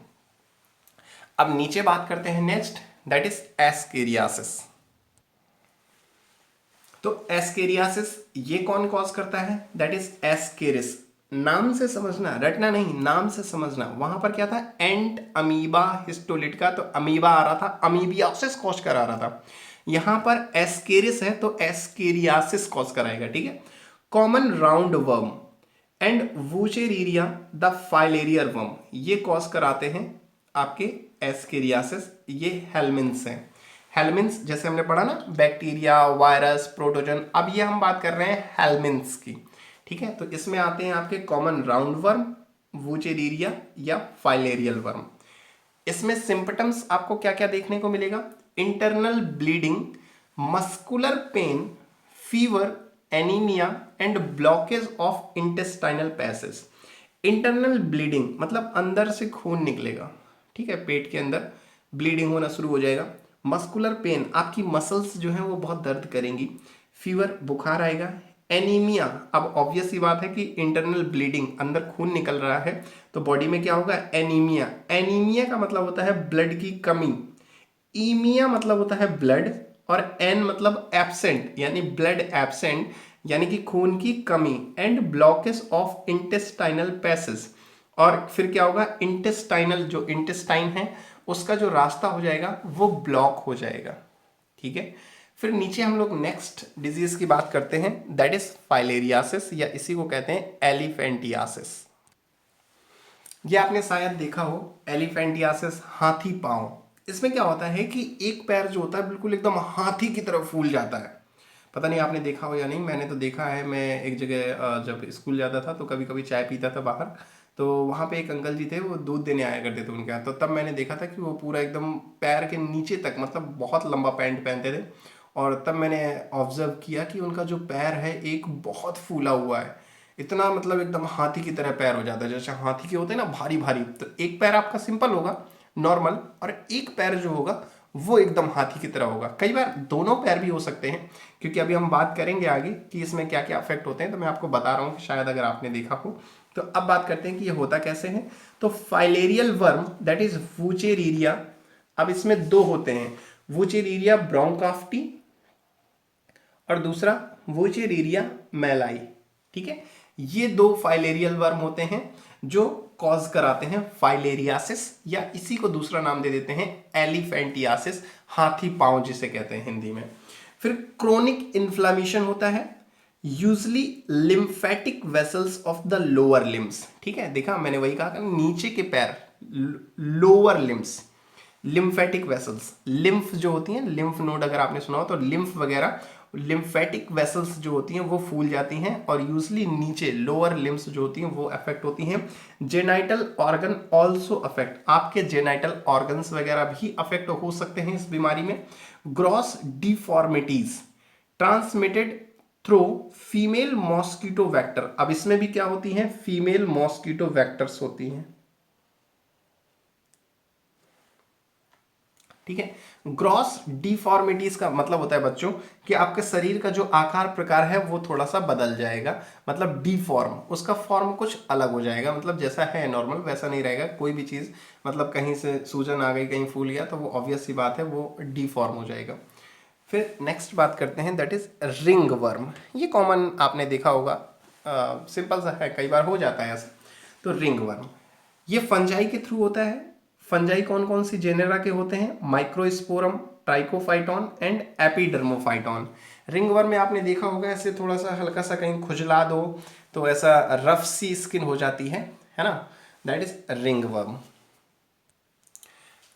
अब नीचे बात करते हैं नेक्स्ट, दैट इज एस्केरियासिस। तो एस्केरियासिस ये कौन कॉज करता है? That is Ascaris. नाम से समझना, रटना नहीं, नाम से समझना। वहां पर क्या था? एंट अमीबा हिस्टोलिटिका, तो अमीबा आ रहा था, अमीबियासिस कॉज करा रहा था। यहां पर एस्केरिस है तो एस्केरियासिस कॉज कराएगा। ठीक है, common round worm and wuchereria the filarial worm, ये कॉज कराते हैं आपके एस्केरियासिस। ये हेलमिन्स हैं, हेलमिन्स जैसे हमने पढ़ा ना, बैक्टीरिया, वायरस, प्रोटोजन, अब ये हम बात कर रहे हैं हेलमिन्स की। ठीक है, तो इसमें आते हैं आपके कॉमन राउंड वर्म, वूचेरिया या फाइलेरियल वर्म। इसमें सिम्पटम्स आपको क्या क्या देखने को मिलेगा? Internal bleeding, muscular pain, fever, anaemia and blockage of intestinal passage. Internal bleeding मतलब अंदर से खून निकलेगा। ठीक है, पेट के अंदर ब्लीडिंग होना शुरू हो जाएगा। मस्कुलर पेन, आपकी मसल्स जो हैं वो बहुत दर्द करेंगी। फीवर, बुखार आएगा। एनीमिया, अब ऑब्वियस सी बात है कि इंटरनल ब्लीडिंग, अंदर खून निकल रहा है तो बॉडी में क्या होगा? एनीमिया। एनीमिया का मतलब होता है ब्लड की कमी। ईमिया मतलब होता है ब्लड, और एन मतलब एब्सेंट, यानी ब्लड एब्सेंट, यानी कि खून की कमी। And blockage of intestinal passage, और फिर क्या होगा? इंटेस्टाइनल, जो इंटेस्टाइन है उसका जो रास्ता हो जाएगा वो ब्लॉक हो जाएगा। ठीक है, फिर नीचे हम लोग नेक्स्ट डिजीज की बात करते हैं, दैट इज फाइलेरियासिस, या इसी को कहते हैं एलिफेंटियासिस। ये आपने शायद देखा हो, एलिफेंटियासिस, हाथी पांव। इसमें क्या होता है कि एक पैर जो होता है बिल्कुल एकदम हाथी की तरफ फूल जाता है। पता नहीं आपने देखा हो या नहीं, मैंने तो देखा है। मैं एक जगह जब स्कूल जाता था तो कभी कभी चाय पीता था बाहर, तो वहाँ पे एक अंकल जी थे, वो दूध देने आया करते थे उनके यहाँ, तो तब मैंने देखा था कि वो पूरा एकदम पैर के नीचे तक, मतलब बहुत लंबा पैंट पहनते थे, और तब मैंने ऑब्जर्व किया कि उनका जो पैर है एक बहुत फूला हुआ है, इतना मतलब एकदम हाथी की तरह पैर हो जाता है, जैसे हाथी के होते हैं ना भारी भारी। तो एक पैर आपका सिंपल होगा, नॉर्मल, और एक पैर जो होगा वो एकदम हाथी की तरह होगा। कई बार दोनों पैर भी हो सकते हैं, क्योंकि अभी हम बात करेंगे आगे कि इसमें क्या क्या अफेक्ट होते हैं, तो मैं आपको बता रहा हूँ कि शायद अगर आपने देखा हो। तो अब बात करते हैं कि ये होता कैसे है। तो फाइलेरियल वर्म दैट इज वूचेरिया, अब इसमें दो होते हैं, वूचेरिया ब्रोंकाफ्टी और दूसरा वोचेरेरिया मैलाई। ठीक है, ये 2 फाइलेरियल वर्म होते हैं जो कॉज कराते हैं फाइलेरियासिस, या इसी को दूसरा नाम दे देते हैं एलिफेंटियासिस, हाथी पांव जिसे कहते हैं हिंदी में। फिर क्रोनिक इन्फ्लामेशन होता है, usually lymphatic vessels of the lower limbs. ठीक है, देखा मैंने वही कहा, नीचे के पैर, lower limbs, lymphatic vessels, lymph जो होती हैं, लिम्फ नोड अगर आपने सुना हो तो लिम्फ वगैरह, लिम्फेटिक वेसल्स जो होती हैं वो फूल जाती हैं और यूजली नीचे लोअर लिम्स जो होती हैं वो अफेक्ट होती हैं। जेनाइटल ऑर्गन ऑल्सो अफेक्ट, आपके जेनाइटल ऑर्गन्स वगैरह भी अफेक्ट हो सकते हैं इस बीमारी में। Gross deformities transmitted through female mosquito vector, अब इसमें भी क्या होती हैं, फीमेल मॉस्किटो वेक्टर्स होती हैं। ठीक है, ग्रॉस डिफॉर्मिटीज का मतलब होता है बच्चों कि आपके शरीर का जो आकार प्रकार है वो थोड़ा सा बदल जाएगा, मतलब डिफॉर्म, उसका फॉर्म कुछ अलग हो जाएगा, मतलब जैसा है नॉर्मल वैसा नहीं रहेगा। कोई भी चीज मतलब कहीं से सूजन आ गई, कहीं फूल गया, तो वो ऑब्वियस सी बात है वो डिफॉर्म हो जाएगा। फिर नेक्स्ट बात करते हैं, दैट इज रिंग वर्म। ये कॉमन आपने देखा होगा, सिंपल सा है, कई बार हो जाता है ऐसा। तो रिंग वर्म ये फंजाई के थ्रू होता है। फंजाई कौन कौन सी जेनेरा के होते हैं, microsporum, Trichophyton and Epidermophyton. Ring worm में आपने देखा होगा ऐसे थोड़ा सा हल्का सा कहीं खुजला दो तो ऐसा रफ सी स्किन हो जाती है ना, दैट इज रिंग वर्म।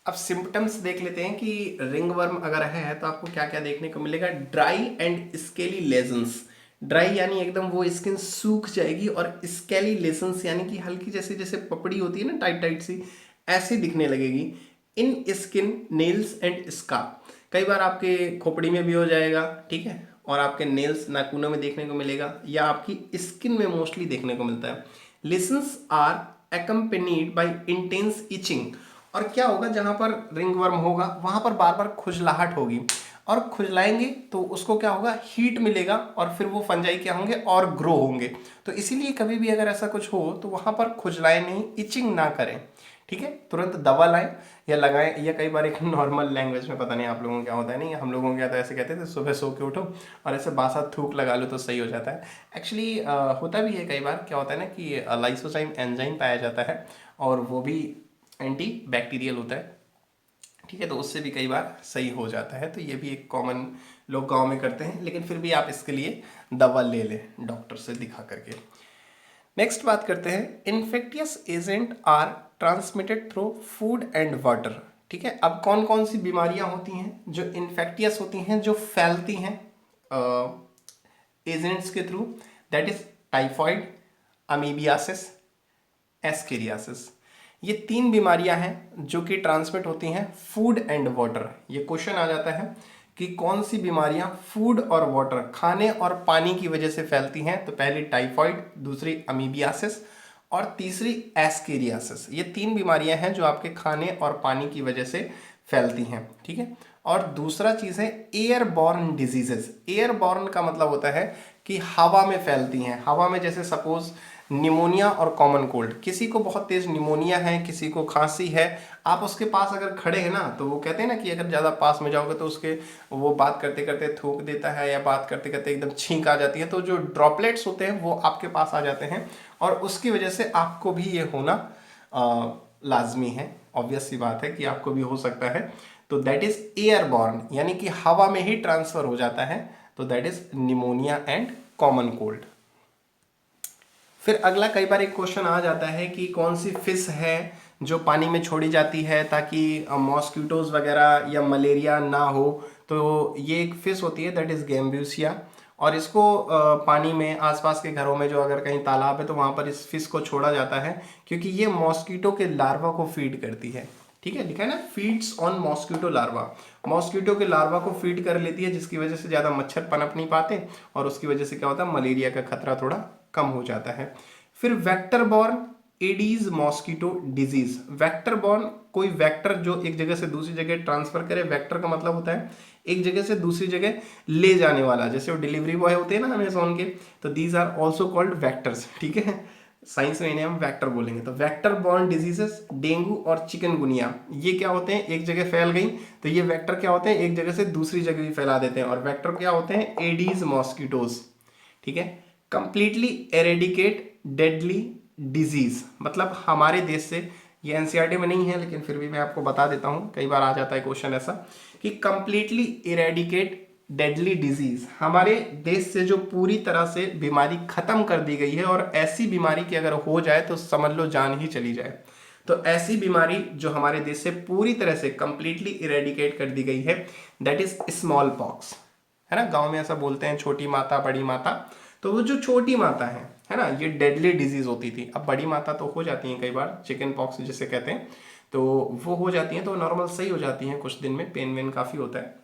अब सिम्टम्स देख लेते हैं कि रिंग वर्म अगर है तो आपको क्या क्या देखने को मिलेगा। Dry and scaly lesions, dry यानी एकदम वो स्किन सूख जाएगी, और स्केली लेजन्स यानी कि हल्की जैसे जैसे पपड़ी होती है ना, टाइट टाइट सी, ऐसी दिखने लगेगी। इन स्किन नेल्स एंड स्कार्फ, कई बार आपके खोपड़ी में भी हो जाएगा, ठीक है, और आपके नेल्स नाखूनों में देखने को मिलेगा, या आपकी स्किन में मोस्टली देखने को मिलता है। Lesions are accompanied by intense itching, और क्या होगा, जहां पर रिंग वर्म होगा वहां पर बार बार खुजलाहट होगी, और खुजलाएंगे तो उसको क्या होगा, हीट मिलेगा, और फिर वो फंजाई क्या होंगे और ग्रो होंगे। तो इसीलिए कभी भी अगर ऐसा कुछ हो तो वहां पर खुजलाएं नहीं, इचिंग ना करें। ठीक है, तुरंत दवा लाएं या लगाएं, या कई बार एक नॉर्मल लैंग्वेज में, पता नहीं आप लोगों को क्या होता है, नहीं हम लोगों के तो ऐसे कहते थे, सुबह सो के उठो और ऐसे बासा थूक लगा लो तो सही हो जाता है। एक्चुअली होता भी है, कई बार क्या होता है ना कि लाइसोजाइम एंजाइम पाया जाता है, और वो भी एंटी बैक्टीरियल होता है। ठीक है, तो उससे भी कई बार सही हो जाता है। तो ये भी एक कॉमन लोग गांव में करते हैं, लेकिन फिर भी आप इसके लिए दवा ले लें डॉक्टर से दिखा करके। नेक्स्ट बात करते हैं, infectious agent are transmitted through food and water. ठीक है, अब कौन कौन सी बीमारियां होती हैं जो इन्फेक्टियस होती हैं, जो फैलती हैं एजेंट्स के through, that is typhoid, amoebiasis, ascariasis. ये 3 बीमारियां हैं जो कि ट्रांसमिट होती हैं फूड एंड वाटर। ये क्वेश्चन आ जाता है कि कौन सी बीमारियां फूड और वाटर, खाने और पानी की वजह से फैलती हैं। तो पहली टाइफॉइड, दूसरी अमीबियासिस, और तीसरी एस्केरियासिस। ये 3 बीमारियां हैं जो आपके खाने और पानी की वजह से फैलती हैं। ठीक है, और दूसरा चीज है एयरबॉर्न डिजीजेस। एयरबॉर्न का मतलब होता है कि हवा में फैलती हैं। हवा में, जैसे सपोज निमोनिया और कॉमन कोल्ड, किसी को बहुत तेज निमोनिया है, किसी को खांसी है, आप उसके पास अगर खड़े हैं ना, तो वो कहते हैं ना कि अगर ज़्यादा पास में जाओगे तो उसके वो बात करते करते थूक देता है, या बात करते करते एकदम छींक आ जाती है, तो जो ड्रॉपलेट्स होते हैं वो आपके पास आ जाते हैं, और उसकी वजह से आपको भी ये होना लाजमी है। ऑब्वियस सी बात है कि आपको भी हो सकता है। तो दैट इज एयरबॉर्न, यानी कि हवा में ही ट्रांसफर हो जाता है। तो that is pneumonia and common cold. फिर अगला, कई बार एक क्वेश्चन आ जाता है कि कौन सी फिश है जो पानी में छोड़ी जाती है ताकि मॉस्किटोज वगैरह या मलेरिया ना हो। तो ये एक फिश होती है, दैट इज गैम्ब्यूसिया, और इसको पानी में, आसपास के घरों में जो अगर कहीं तालाब है तो वहाँ पर इस फिश को छोड़ा जाता है, क्योंकि ये मॉस्किटो के लार्वा को फीड करती है। ठीक है, लिखा है ना, feeds on mosquito larva, mosquito के लार्वा को फीड कर लेती है, जिसकी वजह से ज़्यादा मच्छर पनप नहीं पाते, और उसकी वजह से क्या होता है, मलेरिया का खतरा थोड़ा कम हो जाता है। फिर vector borne aedes mosquito disease. Vector borne, कोई वेक्टर जो एक जगह से दूसरी जगह ट्रांसफर करे। वेक्टर का मतलब होता है एक जगह से दूसरी जगह ले जाने वाला, जैसे वो डिलीवरी बॉय होते हैं ना अमेज़न के, तो these are also called vectors. ठीक है, साइंस में इन्हें हम वेक्टर बोलेंगे। तो वेक्टर बॉर्न डिजीजेस, डेंगू और चिकनगुनिया, ये क्या होते हैं, एक जगह फैल गई तो ये वेक्टर क्या होते हैं, एक जगह से दूसरी जगह भी फैला देते हैं। और वेक्टर क्या होते हैं, एडीज मॉस्किटोज। ठीक है। कंप्लीटली एरेडिकेट डेडली डिजीज, मतलब हमारे देश से, ये एनसीईआरटी में नहीं है लेकिन फिर भी मैं आपको बता देता हूं, कई बार आ जाता है क्वेश्चन ऐसा कि कंप्लीटली इरेडिकेट डेडली डिजीज, हमारे देश से जो पूरी तरह से बीमारी खत्म कर दी गई है, और ऐसी बीमारी की अगर हो जाए तो समझ लो जान ही चली जाए। तो ऐसी बीमारी जो हमारे देश से पूरी तरह से कंप्लीटली इरेडिकेट कर दी गई है, दैट इज स्मॉल पॉक्स। है ना, गांव में ऐसा बोलते हैं, छोटी माता बड़ी माता। तो वो जो छोटी माता है ना, ये डेडली डिजीज होती थी। अब बड़ी माता तो हो जाती है कई बार, चिकन पॉक्स जिसे कहते हैं, तो वो हो जाती हैं तो नॉर्मल सही हो जाती हैं कुछ दिन में, पेन वेन काफ़ी होता है।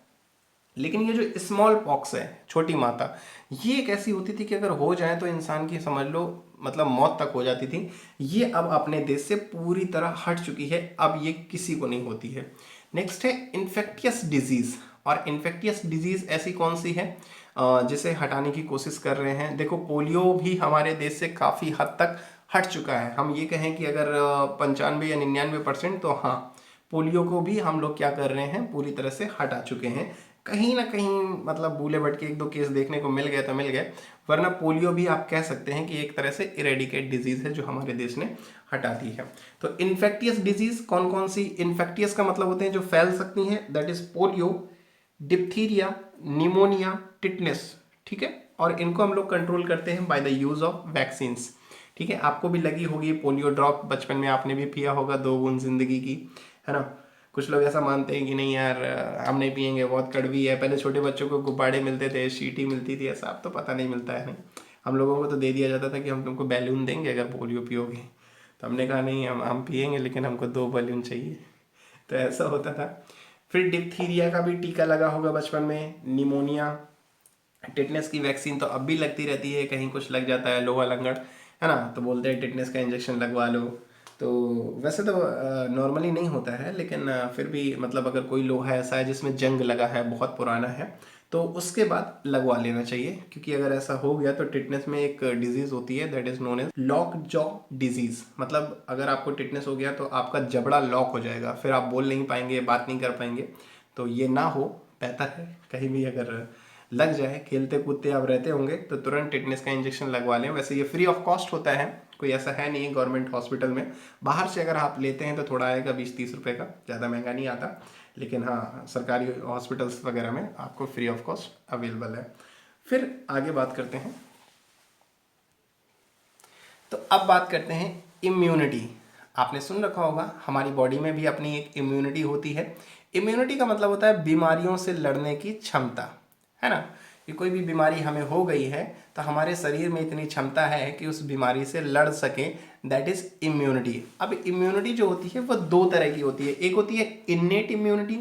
लेकिन ये जो स्मॉल पॉक्स है, छोटी माता, ये एक ऐसी होती थी कि अगर हो जाए तो इंसान की समझ लो मतलब मौत तक हो जाती थी। ये अब अपने देश से पूरी तरह हट चुकी है, अब ये किसी को नहीं होती है। नेक्स्ट है इन्फेक्टियस डिजीज। और इन्फेक्टियस डिजीज ऐसी कौन सी है जिसे हटाने की कोशिश कर रहे हैं। देखो, पोलियो भी हमारे देश से काफ़ी हद तक हट चुका है। हम ये कहें कि अगर 95 या 99%, तो हाँ, पोलियो को भी हम लोग क्या कर रहे हैं, पूरी तरह से हटा चुके हैं। कहीं ना कहीं मतलब बूले भटके एक दो केस देखने को मिल गए तो मिल गए, वरना पोलियो भी आप कह सकते हैं कि एक तरह से इरेडिकेट डिजीज है जो हमारे देश ने हटा दी है। तो इन्फेक्टियस डिजीज कौन कौन सी, इन्फेक्टियस का मतलब होते हैं जो फैल सकती हैं, that is polio, diphtheria, pneumonia, tetanus. ठीक है। और इनको हम लोग कंट्रोल करते हैं by the use of vaccines. ठीक है, आपको भी लगी होगी पोलियो ड्रॉप, बचपन में आपने भी पिया होगा, 2 बूंद जिंदगी की, है ना। कुछ लोग ऐसा मानते हैं कि नहीं यार हम नहीं पियेंगे, बहुत कड़वी है। पहले छोटे बच्चों को गुब्बारे मिलते थे, शीटी मिलती थी, ऐसा अब तो पता नहीं मिलता है। नहीं, हम लोगों को तो दे दिया जाता था कि हम तुमको बैलून देंगे अगर पोलियो पियोगे। तो हमने कहा नहीं, हम पियेंगे लेकिन हमको 2 बैलून चाहिए। तो ऐसा होता था। फिर डिप्थीरिया का भी टीका लगा होगा बचपन में, निमोनिया, टिटनेस की वैक्सीन तो अब भी लगती रहती है, कहीं कुछ लग जाता है लोहा लंगड़, है ना, तो बोलते हैं टिटनेस का इंजेक्शन लगवा लो। तो वैसे तो नॉर्मली नहीं होता है, लेकिन फिर भी मतलब अगर कोई लोहा ऐसा है जिसमें जंग लगा है, बहुत पुराना है, तो उसके बाद लगवा लेना चाहिए। क्योंकि अगर ऐसा हो गया तो टिटनेस में एक डिजीज होती है that is known as lock jaw disease. मतलब अगर आपको टिटनेस हो गया तो आपका जबड़ा लॉक हो जाएगा, फिर आप बोल नहीं पाएंगे, बात नहीं कर पाएंगे। तो ये ना हो, बेहतर है कहीं भी अगर लग जाए, खेलते कूदते आप रहते होंगे तो तुरंत टिटनेस का इंजेक्शन लगवा लें। वैसे ये फ्री ऑफ कॉस्ट होता है, कोई ऐसा है नहीं गवर्नमेंट हॉस्पिटल में। बाहर से अगर आप लेते हैं तो थोड़ा आएगा 20-30 रुपए का, ज़्यादा महंगा नहीं आता। लेकिन हाँ, सरकारी हॉस्पिटल्स वगैरह में आपको फ्री ऑफ कॉस्ट अवेलेबल है। फिर आगे बात करते हैं। तो अब बात करते हैं इम्यूनिटी। आपने सुन रखा होगा हमारी बॉडी में भी अपनी एक इम्यूनिटी होती है। इम्यूनिटी का मतलब होता है बीमारियों से लड़ने की क्षमता, है ना। कि कोई भी बीमारी हमें हो गई है तो हमारे शरीर में इतनी क्षमता है कि उस बीमारी से लड़ सके, दैट इज इम्यूनिटी। अब इम्यूनिटी जो होती है वो 2 तरह की होती है, एक होती है इन्नेट इम्यूनिटी,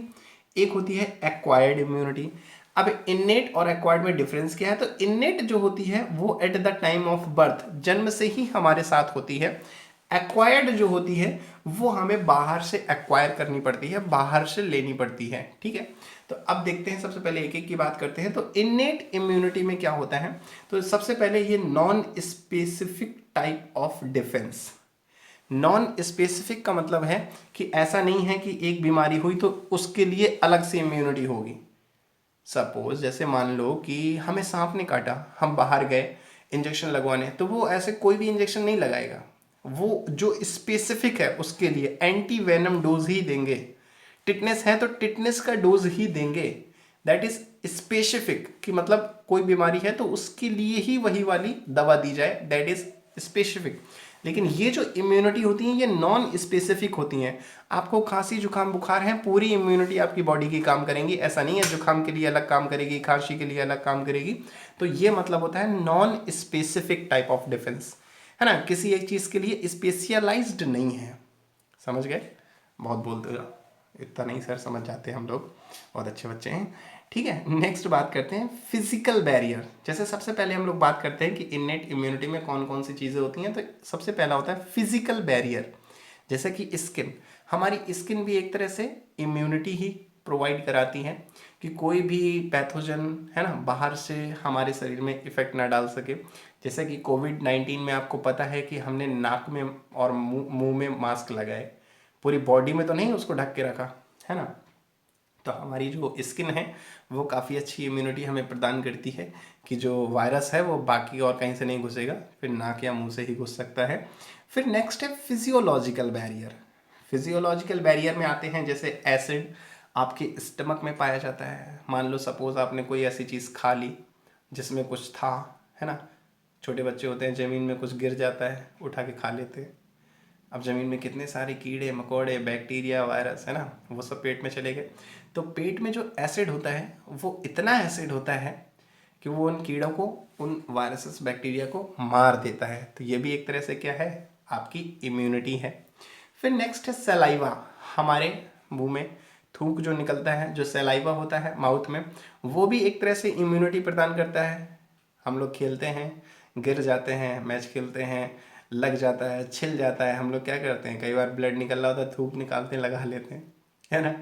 एक होती है एक्वायर्ड इम्यूनिटी। अब इन्नेट और एक्वायर्ड में डिफरेंस क्या है, तो इन्नेट जो होती है वो at the time of birth, जन्म से ही हमारे साथ होती है। एक्वायर्ड जो होती है वो हमें बाहर से एक्वायर करनी पड़ती है, बाहर से लेनी पड़ती है। ठीक है। तो अब देखते हैं, सबसे पहले एक एक की बात करते हैं। तो इन्नेट इम्यूनिटी में क्या होता है, तो सबसे पहले ये non specific type of defence. Non specific का मतलब है कि ऐसा नहीं है कि एक बीमारी हुई तो उसके लिए अलग से इम्यूनिटी होगी। सपोज जैसे मान लो कि हमें सांप ने काटा, हम बाहर गए इंजेक्शन लगवाने, तो वो ऐसे कोई भी इंजेक्शन नहीं लगाएगा, वो जो स्पेसिफिक है उसके लिए एंटी वेनम डोज ही देंगे। टिटनेस है तो टिटनेस का डोज ही देंगे, दैट इज स्पेसिफिक। कि मतलब कोई बीमारी है तो उसके लिए ही वही वाली दवा दी जाए, दैट इज स्पेसिफिक। लेकिन ये जो इम्यूनिटी होती है ये नॉन स्पेसिफिक होती हैं। आपको खांसी जुकाम बुखार है, पूरी इम्यूनिटी आपकी बॉडी की काम करेंगी, ऐसा नहीं है जुकाम के लिए अलग काम करेगी, खांसी के लिए अलग काम करेगी। तो ये मतलब होता है non specific type of defence, है ना, किसी एक चीज़ के लिए स्पेशलाइज्ड नहीं है। समझ गए, बहुत बोलते हो, इतना नहीं सर, समझ जाते हैं हम लोग, बहुत अच्छे बच्चे हैं। ठीक है, नेक्स्ट बात करते हैं फिजिकल बैरियर। जैसे सबसे पहले हम लोग बात करते हैं कि इन्नेट इम्यूनिटी में कौन कौन सी चीज़ें होती हैं, तो सबसे पहला होता है फिजिकल बैरियर। जैसे कि स्किन, हमारी स्किन भी एक तरह से इम्यूनिटी ही प्रोवाइड कराती है कि कोई भी पैथोजन, है ना, बाहर से हमारे शरीर में इफेक्ट ना डाल सके। जैसे कि कोविड-19 में आपको पता है कि हमने नाक में और मुंह में मास्क लगाए, पूरी बॉडी में तो नहीं उसको ढक के रखा, है ना। तो हमारी जो स्किन है वो काफ़ी अच्छी इम्यूनिटी हमें प्रदान करती है कि जो वायरस है वो बाकी और कहीं से नहीं घुसेगा, फिर नाक या मुंह से ही घुस सकता है। फिर नेक्स्ट है फिजियोलॉजिकल बैरियर। फिजियोलॉजिकल बैरियर में आते हैं जैसे एसिड आपके स्टमक में पाया जाता है। मान लो सपोज आपने कोई ऐसी चीज़ खा ली जिसमें कुछ था, है ना। छोटे बच्चे होते हैं, ज़मीन में कुछ गिर जाता है, उठा के खा लेते हैं। अब ज़मीन में कितने सारे कीड़े मकोड़े बैक्टीरिया वायरस, है ना, वो सब पेट में चले गए। तो पेट में जो एसिड होता है वो इतना एसिड होता है कि वो उन कीड़ों को, उन वायरसेस बैक्टीरिया को मार देता है। तो ये भी एक तरह से क्या है, आपकी इम्यूनिटी है। फिर नेक्स्ट है सलाइवा। हमारे मुंह में थूक जो निकलता है, जो सलाइवा होता है माउथ में, वो भी एक तरह से इम्यूनिटी प्रदान करता है। हम लोग खेलते हैं, गिर जाते हैं, मैच खेलते हैं, लग जाता है, छिल जाता है, हम लोग क्या करते हैं, कई बार ब्लड निकल रहा होता है, थूक निकालते हैं, लगा लेते हैं, है ना।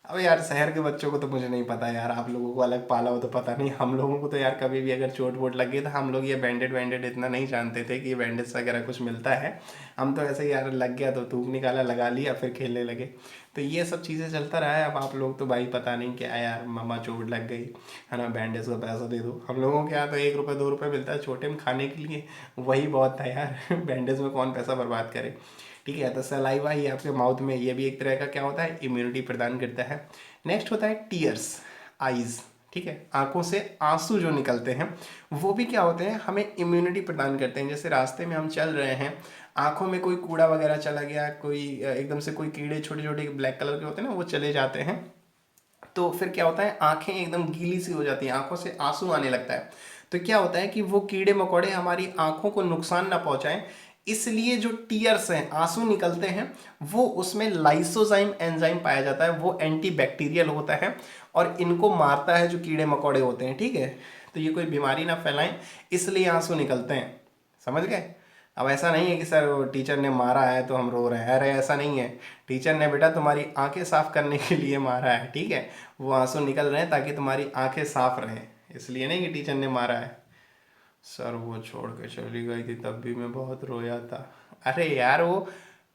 अब यार शहर के बच्चों को तो मुझे नहीं पता यार, आप लोगों को अलग पाला हो तो पता नहीं, हम लोगों को तो यार कभी भी अगर चोट वोट लग गई तो हम लोग ये बैंडेड वैंडेड इतना नहीं जानते थे कि ये बैंडेज वगैरह कुछ मिलता है। हम तो ऐसे ही यार लग गया तो थूक निकाला, लगा लिया, फिर खेलने लगे। तो ये सब चीज़ें चलता रहा है। अब आप लोग तो भाई पता नहीं क्या यार, मम्मा चोट लग गई, है ना, बैंडेज का पैसा दे दो। हम लोगों के यहाँ तो 1 रुपये 2 रुपये मिलता है छोटे में खाने के लिए, वही बहुत था यार। बैंडेज में कौन पैसा बर्बाद करे। ठीक है, तो सलाइवा ही आपके माउथ में, ये भी एक तरह का क्या होता है, इम्यूनिटी प्रदान करता है। नेक्स्ट होता है टीयर्स, आईज। ठीक है, आंखों से आंसू जो निकलते हैं वो भी क्या होते हैं, हमें इम्यूनिटी प्रदान करते हैं। जैसे रास्ते में हम चल रहे हैं, आंखों में कोई कूड़ा वगैरह चला गया, कोई एकदम से कोई कीड़े छोटे छोटे ब्लैक कलर के होते हैं ना, वो चले जाते हैं, तो फिर क्या होता है, आंखें एकदम गीली सी हो जाती हैं, आंखों से आंसू आने लगता है। तो क्या होता है कि वो कीड़े मकोड़े हमारी आंखों को नुकसान ना पहुंचाएं, इसलिए जो टीयर्स हैं, आंसू निकलते हैं, वो उसमें लाइसोजाइम एंजाइम पाया जाता है, वो एंटीबैक्टीरियल होता है और इनको मारता है जो कीड़े मकोड़े होते हैं। ठीक है, तो ये कोई बीमारी ना फैलाएं, इसलिए आंसू निकलते हैं। समझ गए। अब ऐसा नहीं है कि सर वो टीचर ने मारा है तो हम रो रहे हैं, अरे ऐसा नहीं है। टीचर ने बेटा तुम्हारी आंखें साफ करने के लिए मारा है, ठीक है, वो आंसू निकल रहे हैं ताकि तुम्हारी आंखें साफ रहें, इसलिए नहीं कि टीचर ने मारा है। सर वो छोड़ के चली गई थी तब भी मैं बहुत रोया था। अरे यार वो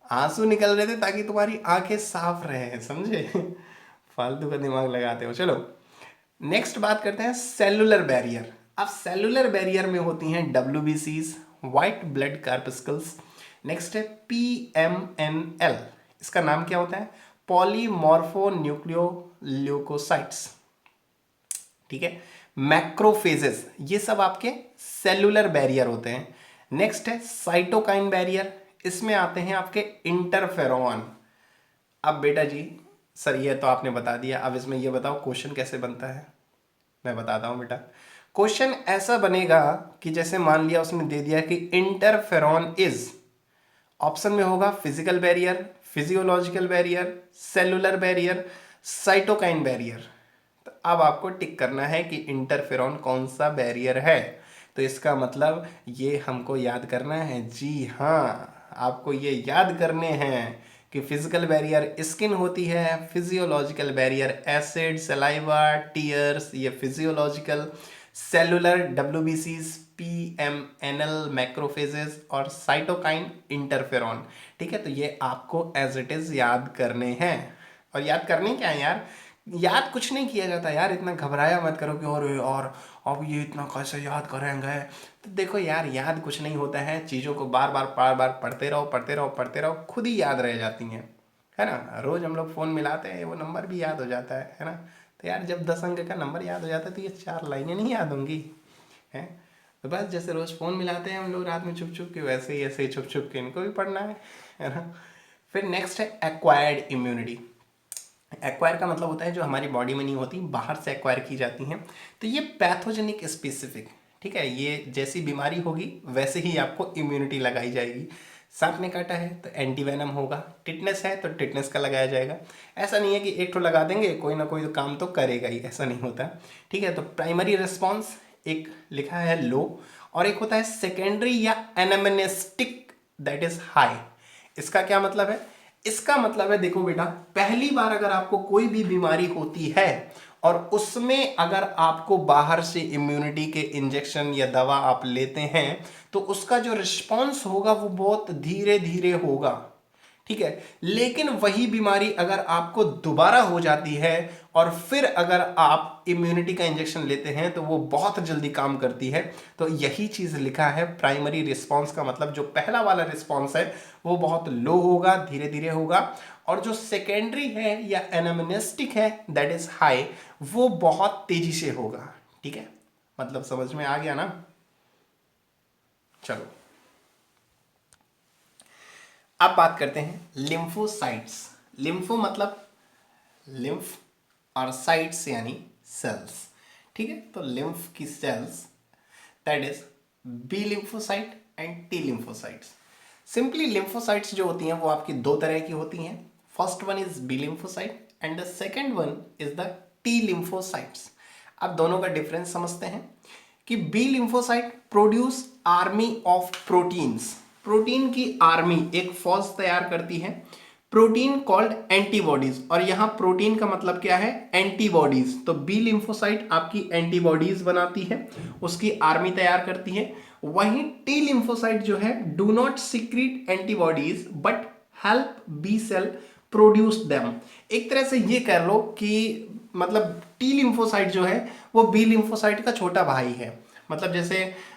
आंसू निकल रहे थे ताकि तुम्हारी आंखें साफ रहें, समझे। फालतू का दिमाग लगाते हो। चलो नेक्स्ट बात करते हैं सेलुलर बैरियर। अब सेलुलर बैरियर में होती हैं WBCs, white blood corpuscles. Next है PMNL, इसका नाम क्या होता है, पॉलीमॉर्फो न्यूक्लियो ल्यूकोसाइट्स। ठीक है, मैक्रोफेजेस, ये सब आपके सेलुलर बैरियर होते हैं। नेक्स्ट है साइटोकाइन बैरियर, इसमें आते हैं आपके इंटरफेरॉन। अब बेटा जी, सर ये तो आपने बता दिया, अब इसमें ये बताओ क्वेश्चन कैसे बनता है। मैं बताता हूं बेटा, क्वेश्चन ऐसा बनेगा कि जैसे मान लिया उसने दे दिया कि इंटरफेरॉन इज, ऑप्शन में होगा physical barrier, physiological barrier, cellular barrier, cytokine barrier. तो अब आपको टिक करना है कि इंटरफेरॉन कौन सा बैरियर है। तो इसका मतलब ये हमको याद करना है, जी हाँ, आपको ये याद करने हैं कि फिजिकल बैरियर स्किन होती है, physiological barrier acid, saliva, tears, ये physiological, cellular WBCs, PMNL macrophages और साइटोकाइन इंटरफेरॉन। ठीक है, तो ये आपको एज इट इज याद करने हैं। और याद करने क्या है यार, याद कुछ नहीं किया जाता यार, इतना घबराया मत करो कि और अब ये इतना कैसे याद करेंगे। तो देखो यार, याद कुछ नहीं होता है, चीज़ों को बार बार पढ़ते रहो पढ़ते रहो पढ़ते रहो, खुद ही याद रह जाती हैं, है ना। रोज़ हम लोग फ़ोन मिलाते हैं, वो नंबर भी याद हो जाता है ना। तो यार जब 10 अंक का नंबर याद हो जाता है तो ये 4 लाइनें नहीं याद होंगी, हैं। तो बस जैसे रोज़ फ़ोन मिलाते हैं हम लोग रात में छुप छुप के, वैसे ही ऐसे ही छुप छुप के इनको भी पढ़ना है ना। फिर नेक्स्ट है एक्वायर्ड इम्यूनिटी। एक्वायर का मतलब होता है जो हमारी बॉडी में नहीं होती, बाहर से एक्वायर की जाती हैं। तो ये पैथोजेनिक स्पेसिफिक, ठीक है, ये जैसी बीमारी होगी वैसे ही आपको इम्यूनिटी लगाई जाएगी। सांप ने काटा है तो एंटीवेनम होगा, टिटनेस है तो टिटनेस का लगाया जाएगा। ऐसा नहीं है कि एक तो लगा देंगे, कोई ना कोई तो काम तो करेगा ही, ऐसा नहीं होता। ठीक है, तो प्राइमरी रिस्पॉन्स एक लिखा है लो, और एक होता है सेकेंडरी या एनामेनेस्टिक, दैट इज हाई। इसका क्या मतलब है, इसका मतलब है देखो बेटा, पहली बार अगर आपको कोई भी बीमारी होती है और उसमें अगर आपको बाहर से इम्यूनिटी के इंजेक्शन या दवा आप लेते हैं तो उसका जो रिस्पॉन्स होगा वो बहुत धीरे धीरे होगा, ठीक है। लेकिन वही बीमारी अगर आपको दोबारा हो जाती है और फिर अगर आप इम्यूनिटी का इंजेक्शन लेते हैं तो वो बहुत जल्दी काम करती है। तो यही चीज लिखा है, प्राइमरी रिस्पांस का मतलब जो पहला वाला रिस्पांस है वो बहुत लो होगा, धीरे धीरे होगा, और जो सेकेंडरी है या एनामनेस्टिक है दैट इज हाई, वो बहुत तेजी से होगा, ठीक है। मतलब समझ में आ गया ना। चलो अब बात करते हैं लिम्फोसाइट्स। लिम्फो मतलब लिम्फ और साइट्स यानी सेल्स, ठीक है। तो लिम्फ की cells that is B lymphocyte and T lymphocytes. Simply lymphocytes जो होती हैं वो आपकी दो तरह की होती हैं। First one is B lymphocyte and the second one is the T lymphocytes. अब दोनों का डिफरेंस समझते हैं कि B lymphocyte produce army of proteins. Protein की आर्मी, एक फौज तैयार करती है, प्रोटीन कॉल्ड एंटीबॉडीज। और यहां प्रोटीन का मतलब क्या है, एंटीबॉडीज। तो बी लिम्फोसाइट आपकी एंटीबॉडीज बनाती है, उसकी आर्मी तैयार करती है। वहीं टी लिम्फोसाइट जो है do not secrete antibodies but help B cell produce them. एक तरह से ये कह लो कि मतलब टी लिम्फोसाइट जो है वो बी लिम्फोसाइट का छोटा भाई है। मतलब जैसे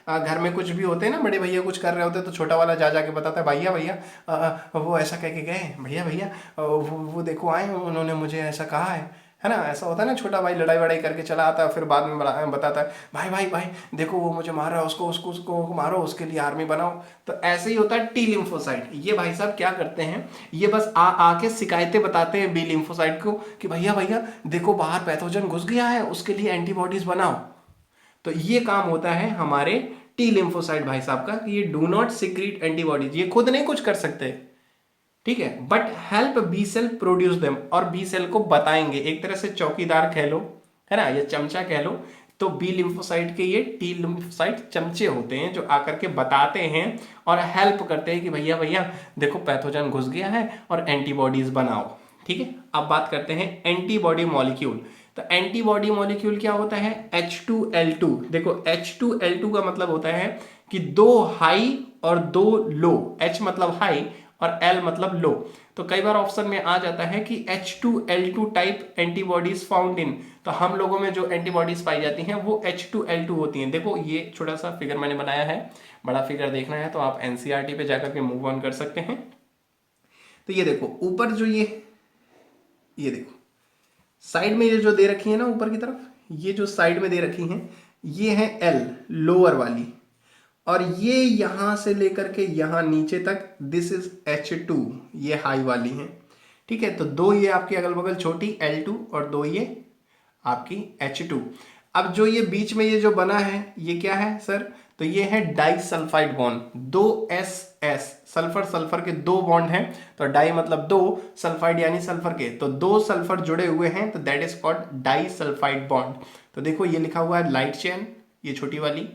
घर में कुछ भी होते हैं ना, बड़े भैया कुछ कर रहे होते हैं तो छोटा वाला जा जाके बताता है, भैया भैया वो ऐसा कह के गए, भैया भैया वो देखो आए, उन्होंने मुझे ऐसा कहा है ना। ऐसा होता है ना, छोटा भाई लड़ाई वड़ाई करके चला आता है, फिर बाद में बताता है, भाई भाई भाई देखो वो मुझे मार रहा है, उसको मारो, उसके लिए आर्मी बनाओ। तो ऐसे ही होता है टी लिम्फोसाइट। ये भाई साहब क्या करते हैं, ये बस आके शिकायतें बताते हैं बी लिम्फोसाइट को कि भैया भैया देखो बाहर पैथोजन घुस गया है, उसके लिए एंटीबॉडीज बनाओ। तो ये काम होता है हमारे टी लिम्फोसाइट भाई साहब का कि ये डू नॉट सीक्रेट एंटीबॉडीज, ये खुद नहीं कुछ कर सकते, ठीक है, but help B cell produce them, और बी सेल को बताएंगे। एक तरह से चौकीदार कह लो, है ना, या चमचा कह लो। तो बी लिम्फोसाइट के ये टी लिम्फोसाइट चमचे होते हैं जो आकर के बताते हैं और हेल्प करते हैं कि भैया भैया देखो पैथोजन घुस गया है और एंटीबॉडीज बनाओ, ठीक है। अब बात करते हैं एंटीबॉडी मॉलिक्यूल। तो एंटीबॉडी मॉलिक्यूल क्या होता है, H2L2। देखो H2L2 का मतलब होता है कि दो हाई और दो लो। H मतलब हाई और L मतलब लो। तो कई बार ऑप्शन में आ जाता है कि H2L2 type antibodies found in. तो हम लोगों में जो एंटीबॉडीज पाई जाती हैं वो H2L2 होती हैं। देखो ये छोटा सा फिगर मैंने बनाया है, बड़ा फिगर देखना है तो आप एनसीईआरटी पे जाकर के मूव ऑन कर सकते हैं। तो ये देखो ऊपर जो ये देखो साइड में ये जो दे रखी है ना ऊपर की तरफ, ये जो साइड में दे रखी हैं ये है L लोअर वाली, और ये यहां से लेकर के यहां नीचे तक दिस इज H2, ये हाई वाली है, ठीक है। तो दो ये आपकी अगल बगल छोटी L2 और दो ये आपकी H2। अब जो ये बीच में ये जो बना है ये क्या है सर, तो ये है डाई सल्फाइड बॉन्ड। दो एस एस, सल्फर सल्फर के दो बॉन्ड हैं, तो डाई मतलब दो, सल्फाइड यानी सल्फर के, तो दो सल्फर जुड़े हुए हैं तो that is called disulphide bond. तो देखो ये लिखा हुआ है लाइट चेन, ये छोटी वाली,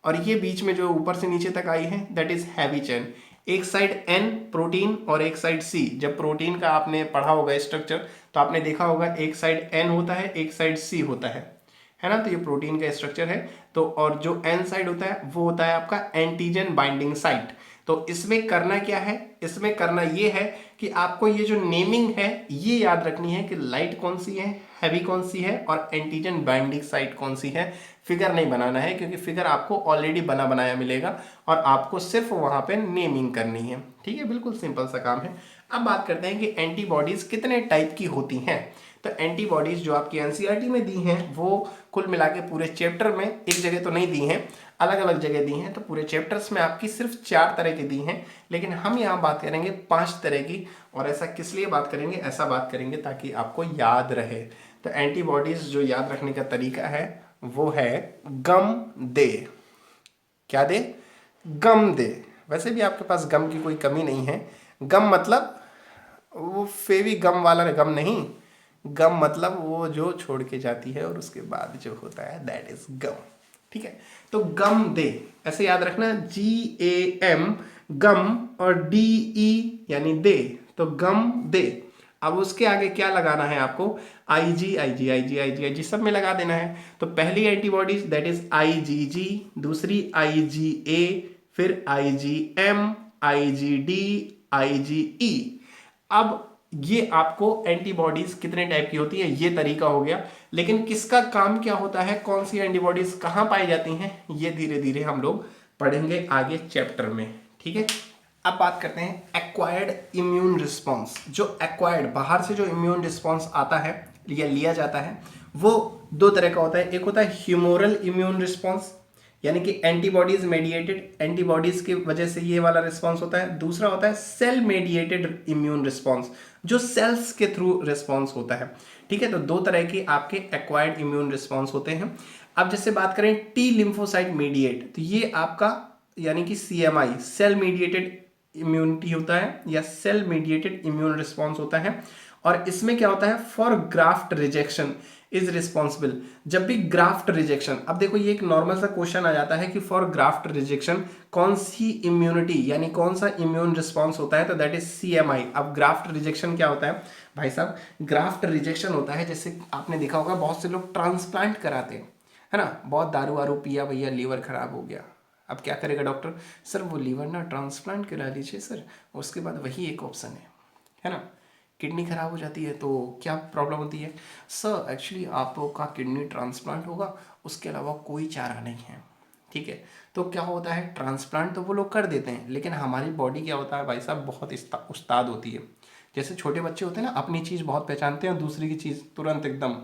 और ये बीच में जो ऊपर से नीचे तक आई है दैट इज हैवी चेन। एक साइड N प्रोटीन और एक साइड C। जब प्रोटीन का आपने पढ़ा होगा स्ट्रक्चर तो आपने देखा होगा एक साइड N होता है, एक साइड C होता है ना। तो ये प्रोटीन का स्ट्रक्चर है। तो और जो N साइड होता है वो होता है आपका एंटीजन बाइंडिंग साइट। तो इसमें करना क्या है, इसमें करना ये है कि आपको ये जो नेमिंग है ये याद रखनी है कि लाइट कौन सी है, हैवी कौन सी है और एंटीजन बाइंडिंग साइट कौन सी है। फिगर नहीं बनाना है क्योंकि फिगर आपको ऑलरेडी बना बनाया मिलेगा और आपको सिर्फ वहां पे नेमिंग करनी है, ठीक है। बिल्कुल सिंपल सा काम है। अब बात करते हैं कि एंटीबॉडीज कितने टाइप की होती हैं। तो एंटीबॉडीज जो आपकी एनसीईआरटी में दी हैं वो कुल मिला के पूरे चैप्टर में, एक जगह तो नहीं दी हैं, अलग अलग जगह दी हैं, तो पूरे चैप्टर्स में आपकी सिर्फ 4 तरह की दी हैं, लेकिन हम यहाँ बात करेंगे 5 तरह की। और ऐसा किस लिए बात करेंगे, ऐसा बात करेंगे ताकि आपको याद रहे। तो एंटीबॉडीज जो याद रखने का तरीका है वो है गम दे। क्या दे, गम दे। वैसे भी आपके पास गम की कोई कमी नहीं है। गम मतलब वो फेवी गम वाला गम नहीं, गम मतलब वो जो छोड़ के जाती है और उसके बाद जो होता है दैट इज गम, ठीक है। तो गम दे ऐसे याद रखना, GAM गम और DE यानी दे, तो गम दे। अब उसके आगे क्या लगाना है आपको, IG IG IG IG IG सब में लगा देना है। तो पहली एंटीबॉडीज दैट इज आईजीजी, दूसरी आईजीए, फिर आईजीएम, आईजीडी, आईजीई। अब ये आपको एंटीबॉडीज कितने टाइप की होती है ये तरीका हो गया, लेकिन किसका काम क्या होता है, कौन सी एंटीबॉडीज कहां पाई जाती हैं, ये धीरे धीरे हम लोग पढ़ेंगे आगे चैप्टर में, ठीक है। अब बात करते हैं एक्वायर्ड इम्यून रिस्पॉन्स। जो एक्वायर्ड बाहर से जो इम्यून रिस्पॉन्स आता है या लिया जाता है वो दो तरह का होता है। एक होता है ह्यूमोरल इम्यून रिस्पॉन्स, यानी कि एंटीबॉडीज मेडिएटेड, एंटीबॉडीज की वजह से ये वाला रिस्पॉन्स होता है। दूसरा होता है सेल मेडिएटेड इम्यून रिस्पॉन्स, जो सेल्स के थ्रू रिस्पॉन्स होता है, ठीक है। तो दो तरह के आपके एक्वायर्ड इम्यून रिस्पॉन्स होते हैं। अब जैसे बात करें टी लिम्फोसाइट मीडिएट, तो ये आपका यानी कि सीएमआई सेल मीडिएटेड इम्यूनिटी होता है या सेल मीडिएटेड इम्यून रिस्पॉन्स होता है। और इसमें क्या होता है, for graft rejection is responsible. जब भी ग्राफ्ट रिजेक्शन, अब देखो ये एक नॉर्मल सा क्वेश्चन आ जाता है कि फॉर ग्राफ्ट रिजेक्शन कौन सी इम्यूनिटी यानी कौन सा इम्यून रिस्पॉन्स होता है, तो दैट इज सीएमआई। अब ग्राफ्ट रिजेक्शन क्या होता है भाई साहब, ग्राफ्ट रिजेक्शन होता है जैसे आपने देखा होगा बहुत से लोग ट्रांसप्लांट कराते हैं, है ना, बहुत दारू वारू पिया भैया लीवर खराब हो गया, अब क्या करेगा डॉक्टर, सर वो लीवर ना ट्रांसप्लांट करा लीजिए सर। उसके बाद वही एक ऑप्शन है ना। किडनी खराब हो जाती है तो क्या प्रॉब्लम होती है, सर एक्चुअली आपका किडनी ट्रांसप्लांट होगा, उसके अलावा कोई चारा नहीं है, ठीक है। तो क्या होता है, ट्रांसप्लांट तो वो लोग कर देते हैं, लेकिन हमारी बॉडी क्या होता है भाई साहब, बहुत उस्ताद होती है। जैसे छोटे बच्चे होते हैं ना, अपनी चीज़ बहुत पहचानते हैं, दूसरी की चीज़ तुरंत एकदम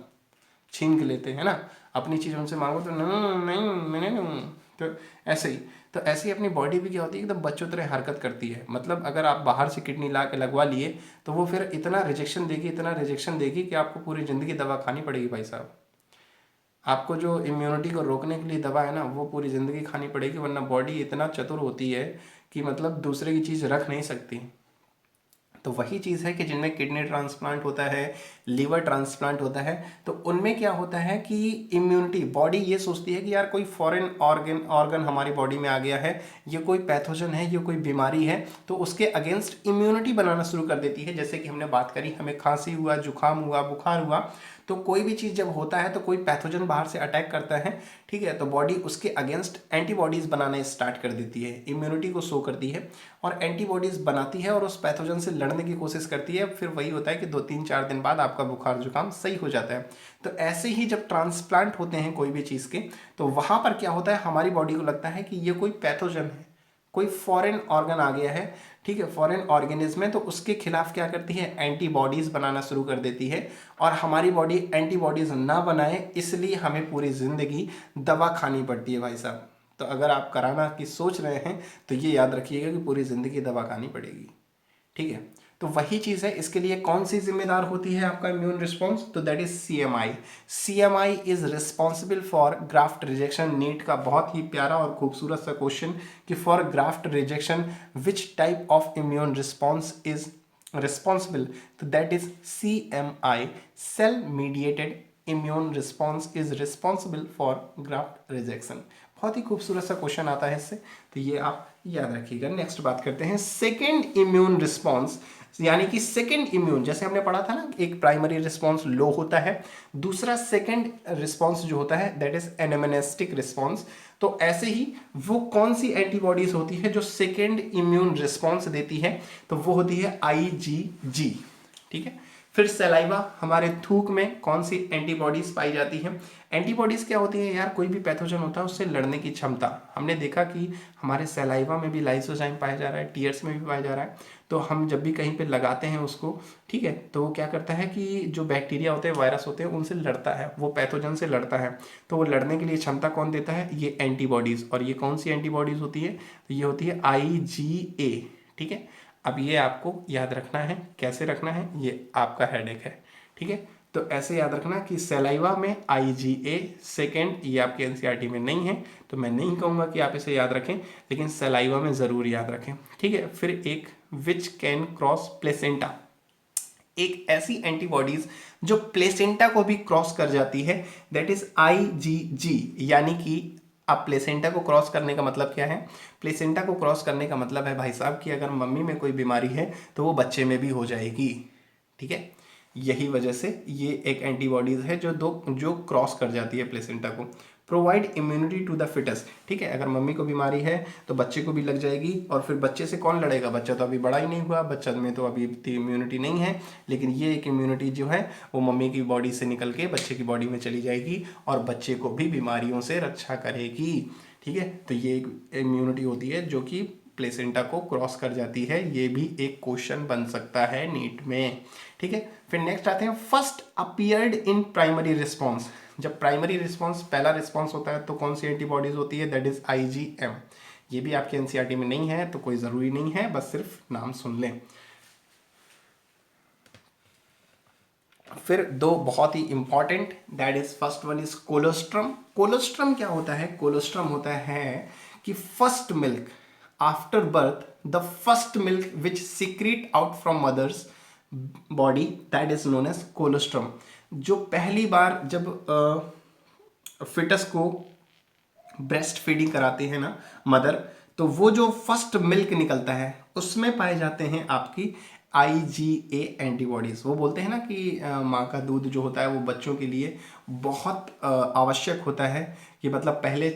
छीन के लेते हैं ना। अपनी चीज़ उनसे मांगो तो नहीं मैंने नहीं, तो ऐसे ही अपनी बॉडी भी क्या होती है एकदम बच्चों तरह हरकत करती है। मतलब अगर आप बाहर से किडनी ला के लगवा लिए तो वो फिर इतना रिजेक्शन देगी कि आपको पूरी ज़िंदगी दवा खानी पड़ेगी भाई साहब। आपको जो इम्यूनिटी को रोकने के लिए दवा है ना वो पूरी ज़िंदगी खानी पड़ेगी, वरना बॉडी इतना चतुर होती है कि मतलब दूसरे की चीज़ रख नहीं सकती। तो वही चीज़ है कि जिनमें किडनी ट्रांसप्लांट होता है, लीवर ट्रांसप्लांट होता है, तो उनमें क्या होता है कि इम्यूनिटी, बॉडी ये सोचती है कि यार कोई फॉरेन ऑर्गन हमारी बॉडी में आ गया है, ये कोई पैथोजन है, ये कोई बीमारी है, तो उसके अगेंस्ट इम्यूनिटी बनाना शुरू कर देती है। जैसे कि हमने बात करी, हमें खांसी हुआ, जुकाम हुआ, बुखार हुआ, तो कोई भी चीज़ जब होता है तो कोई पैथोजन बाहर से अटैक करता है, ठीक है, तो बॉडी उसके अगेंस्ट एंटीबॉडीज़ बनाना स्टार्ट कर देती है, इम्यूनिटी को शो करती है और एंटीबॉडीज़ बनाती है और उस पैथोजन से लड़ने की कोशिश करती है। फिर वही होता है कि 2-3-4 दिन बाद आपका बुखार जुकाम सही हो जाता है। तो ऐसे ही जब ट्रांसप्लांट होते हैं कोई भी चीज़ के, तो वहाँ पर क्या होता है, हमारी बॉडी को लगता है कि ये कोई पैथोजन है, कोई फॉरेन ऑर्गन आ गया है, ठीक है, फॉरेन ऑर्गेनिज्म है, तो उसके खिलाफ क्या करती है, एंटीबॉडीज बनाना शुरू कर देती है। और हमारी बॉडी एंटीबॉडीज ना बनाए इसलिए हमें पूरी जिंदगी दवा खानी पड़ती है भाई साहब। तो अगर आप कराना की सोच रहे हैं तो ये याद रखिएगा कि पूरी जिंदगी दवा खानी पड़ेगी, ठीक है। तो वही चीज़ है, इसके लिए कौन सी जिम्मेदार होती है आपका इम्यून रिस्पॉन्स, तो that is CMI. CMI is responsible for graft rejection. NEET का बहुत ही प्यारा और खूबसूरत सा क्वेश्चन कि for graft rejection which type of immune response is responsible, तो that is CMI, cell mediated immune response is responsible for graft rejection. बहुत ही खूबसूरत सा क्वेश्चन आता है इससे, तो ये आप याद रखिएगा। नेक्स्ट बात करते हैं सेकेंड इम्यून रिस्पॉन्स, यानी कि सेकेंड इम्यून, जैसे हमने पढ़ा था ना, एक प्राइमरी रिस्पॉन्स लो होता है, दूसरा सेकेंड रिस्पॉन्स जो होता है दैट इज एनामेनेस्टिक रिस्पॉन्स। तो ऐसे ही वो कौन सी एंटीबॉडीज होती है जो सेकेंड इम्यून रिस्पॉन्स देती है, तो वो होती है आईजीजी, ठीक है। फिर सलाइवा, हमारे थूक में कौन सी एंटीबॉडीज पाई जाती हैं। एंटीबॉडीज क्या होती है यार, कोई भी पैथोजन होता है उससे लड़ने की क्षमता। हमने देखा कि हमारे सलाइवा में भी लाइसोजाइम पाया जा रहा है, टीयर्स में भी पाया जा रहा है। तो हम जब भी कहीं पे लगाते हैं उसको, ठीक है, तो वो क्या करता है कि जो बैक्टीरिया होते हैं, वायरस होते हैं, उनसे लड़ता है, वो पैथोजन से लड़ता है। तो वो लड़ने के लिए क्षमता कौन देता है, ये एंटीबॉडीज। और ये कौन सी एंटीबॉडीज होती है, तो ये होती है IgA, ठीक है। अब ये आपको याद रखना है, कैसे रखना है, ये आपका हेडेक है, ठीक है। तो ऐसे याद रखना कि सलाइवा में IgA सेकेंड, ये आपके एनसीईआरटी में नहीं है, तो मैं नहीं कहूँगा कि आप इसे याद रखें, लेकिन सलाइवा में ज़रूर याद रखें, ठीक है। फिर एक विच कैन क्रॉस प्लेसेंटा, एक ऐसी एंटीबॉडीज जो प्लेसेंटा को भी क्रॉस कर जाती है, दैट इज IgG। यानी कि अब प्लेसेंटा को क्रॉस करने का मतलब क्या है, प्लेसेंटा को क्रॉस करने का मतलब है भाई साहब कि अगर मम्मी में कोई बीमारी है तो वो बच्चे में भी हो जाएगी, ठीक है, यही वजह से ये एक एंटीबॉडीज है जो क्रॉस कर जाती है प्लेसेंटा को। Provide immunity to the foetus, ठीक है, अगर मम्मी को बीमारी है तो बच्चे को भी लग जाएगी, और फिर बच्चे से कौन लड़ेगा, बच्चा तो अभी बड़ा ही नहीं हुआ, बच्चा में तो अभी इतनी इम्यूनिटी नहीं है, लेकिन ये एक इम्यूनिटी जो है वो मम्मी की बॉडी से निकल के बच्चे की बॉडी में चली जाएगी और बच्चे को भी बीमारियों से रक्षा करेगी। ठीक है, तो ये एक इम्यूनिटी होती है जो कि प्लेसेंटा को क्रॉस कर जाती है। ये भी एक क्वेश्चन बन सकता है नीट में। ठीक है, फिर नेक्स्ट आते हैं, first appeared in primary response. जब प्राइमरी रिस्पॉन्स पहला रिस्पॉन्स होता है तो कौन सी एंटीबॉडीज होती है, दैट इज IgM। ये भी आपके एनसीईआरटी में नहीं है तो कोई ज़रूरी नहीं है, बस सिर्फ नाम सुन लें। फिर दो बहुत ही important, that is first one is colostrum. Colostrum क्या होता है, कोलोस्ट्रम होता है कि first milk after birth, the first milk which secrete out from mother's body, that is known as colostrum. जो पहली बार जब फिटस को ब्रेस्ट फीडिंग कराते हैं ना मदर, तो वो जो फर्स्ट मिल्क निकलता है उसमें पाए जाते हैं आपकी IgA एंटीबॉडीज। वो बोलते हैं ना कि माँ का दूध जो होता है वो बच्चों के लिए बहुत आवश्यक होता है, कि मतलब पहले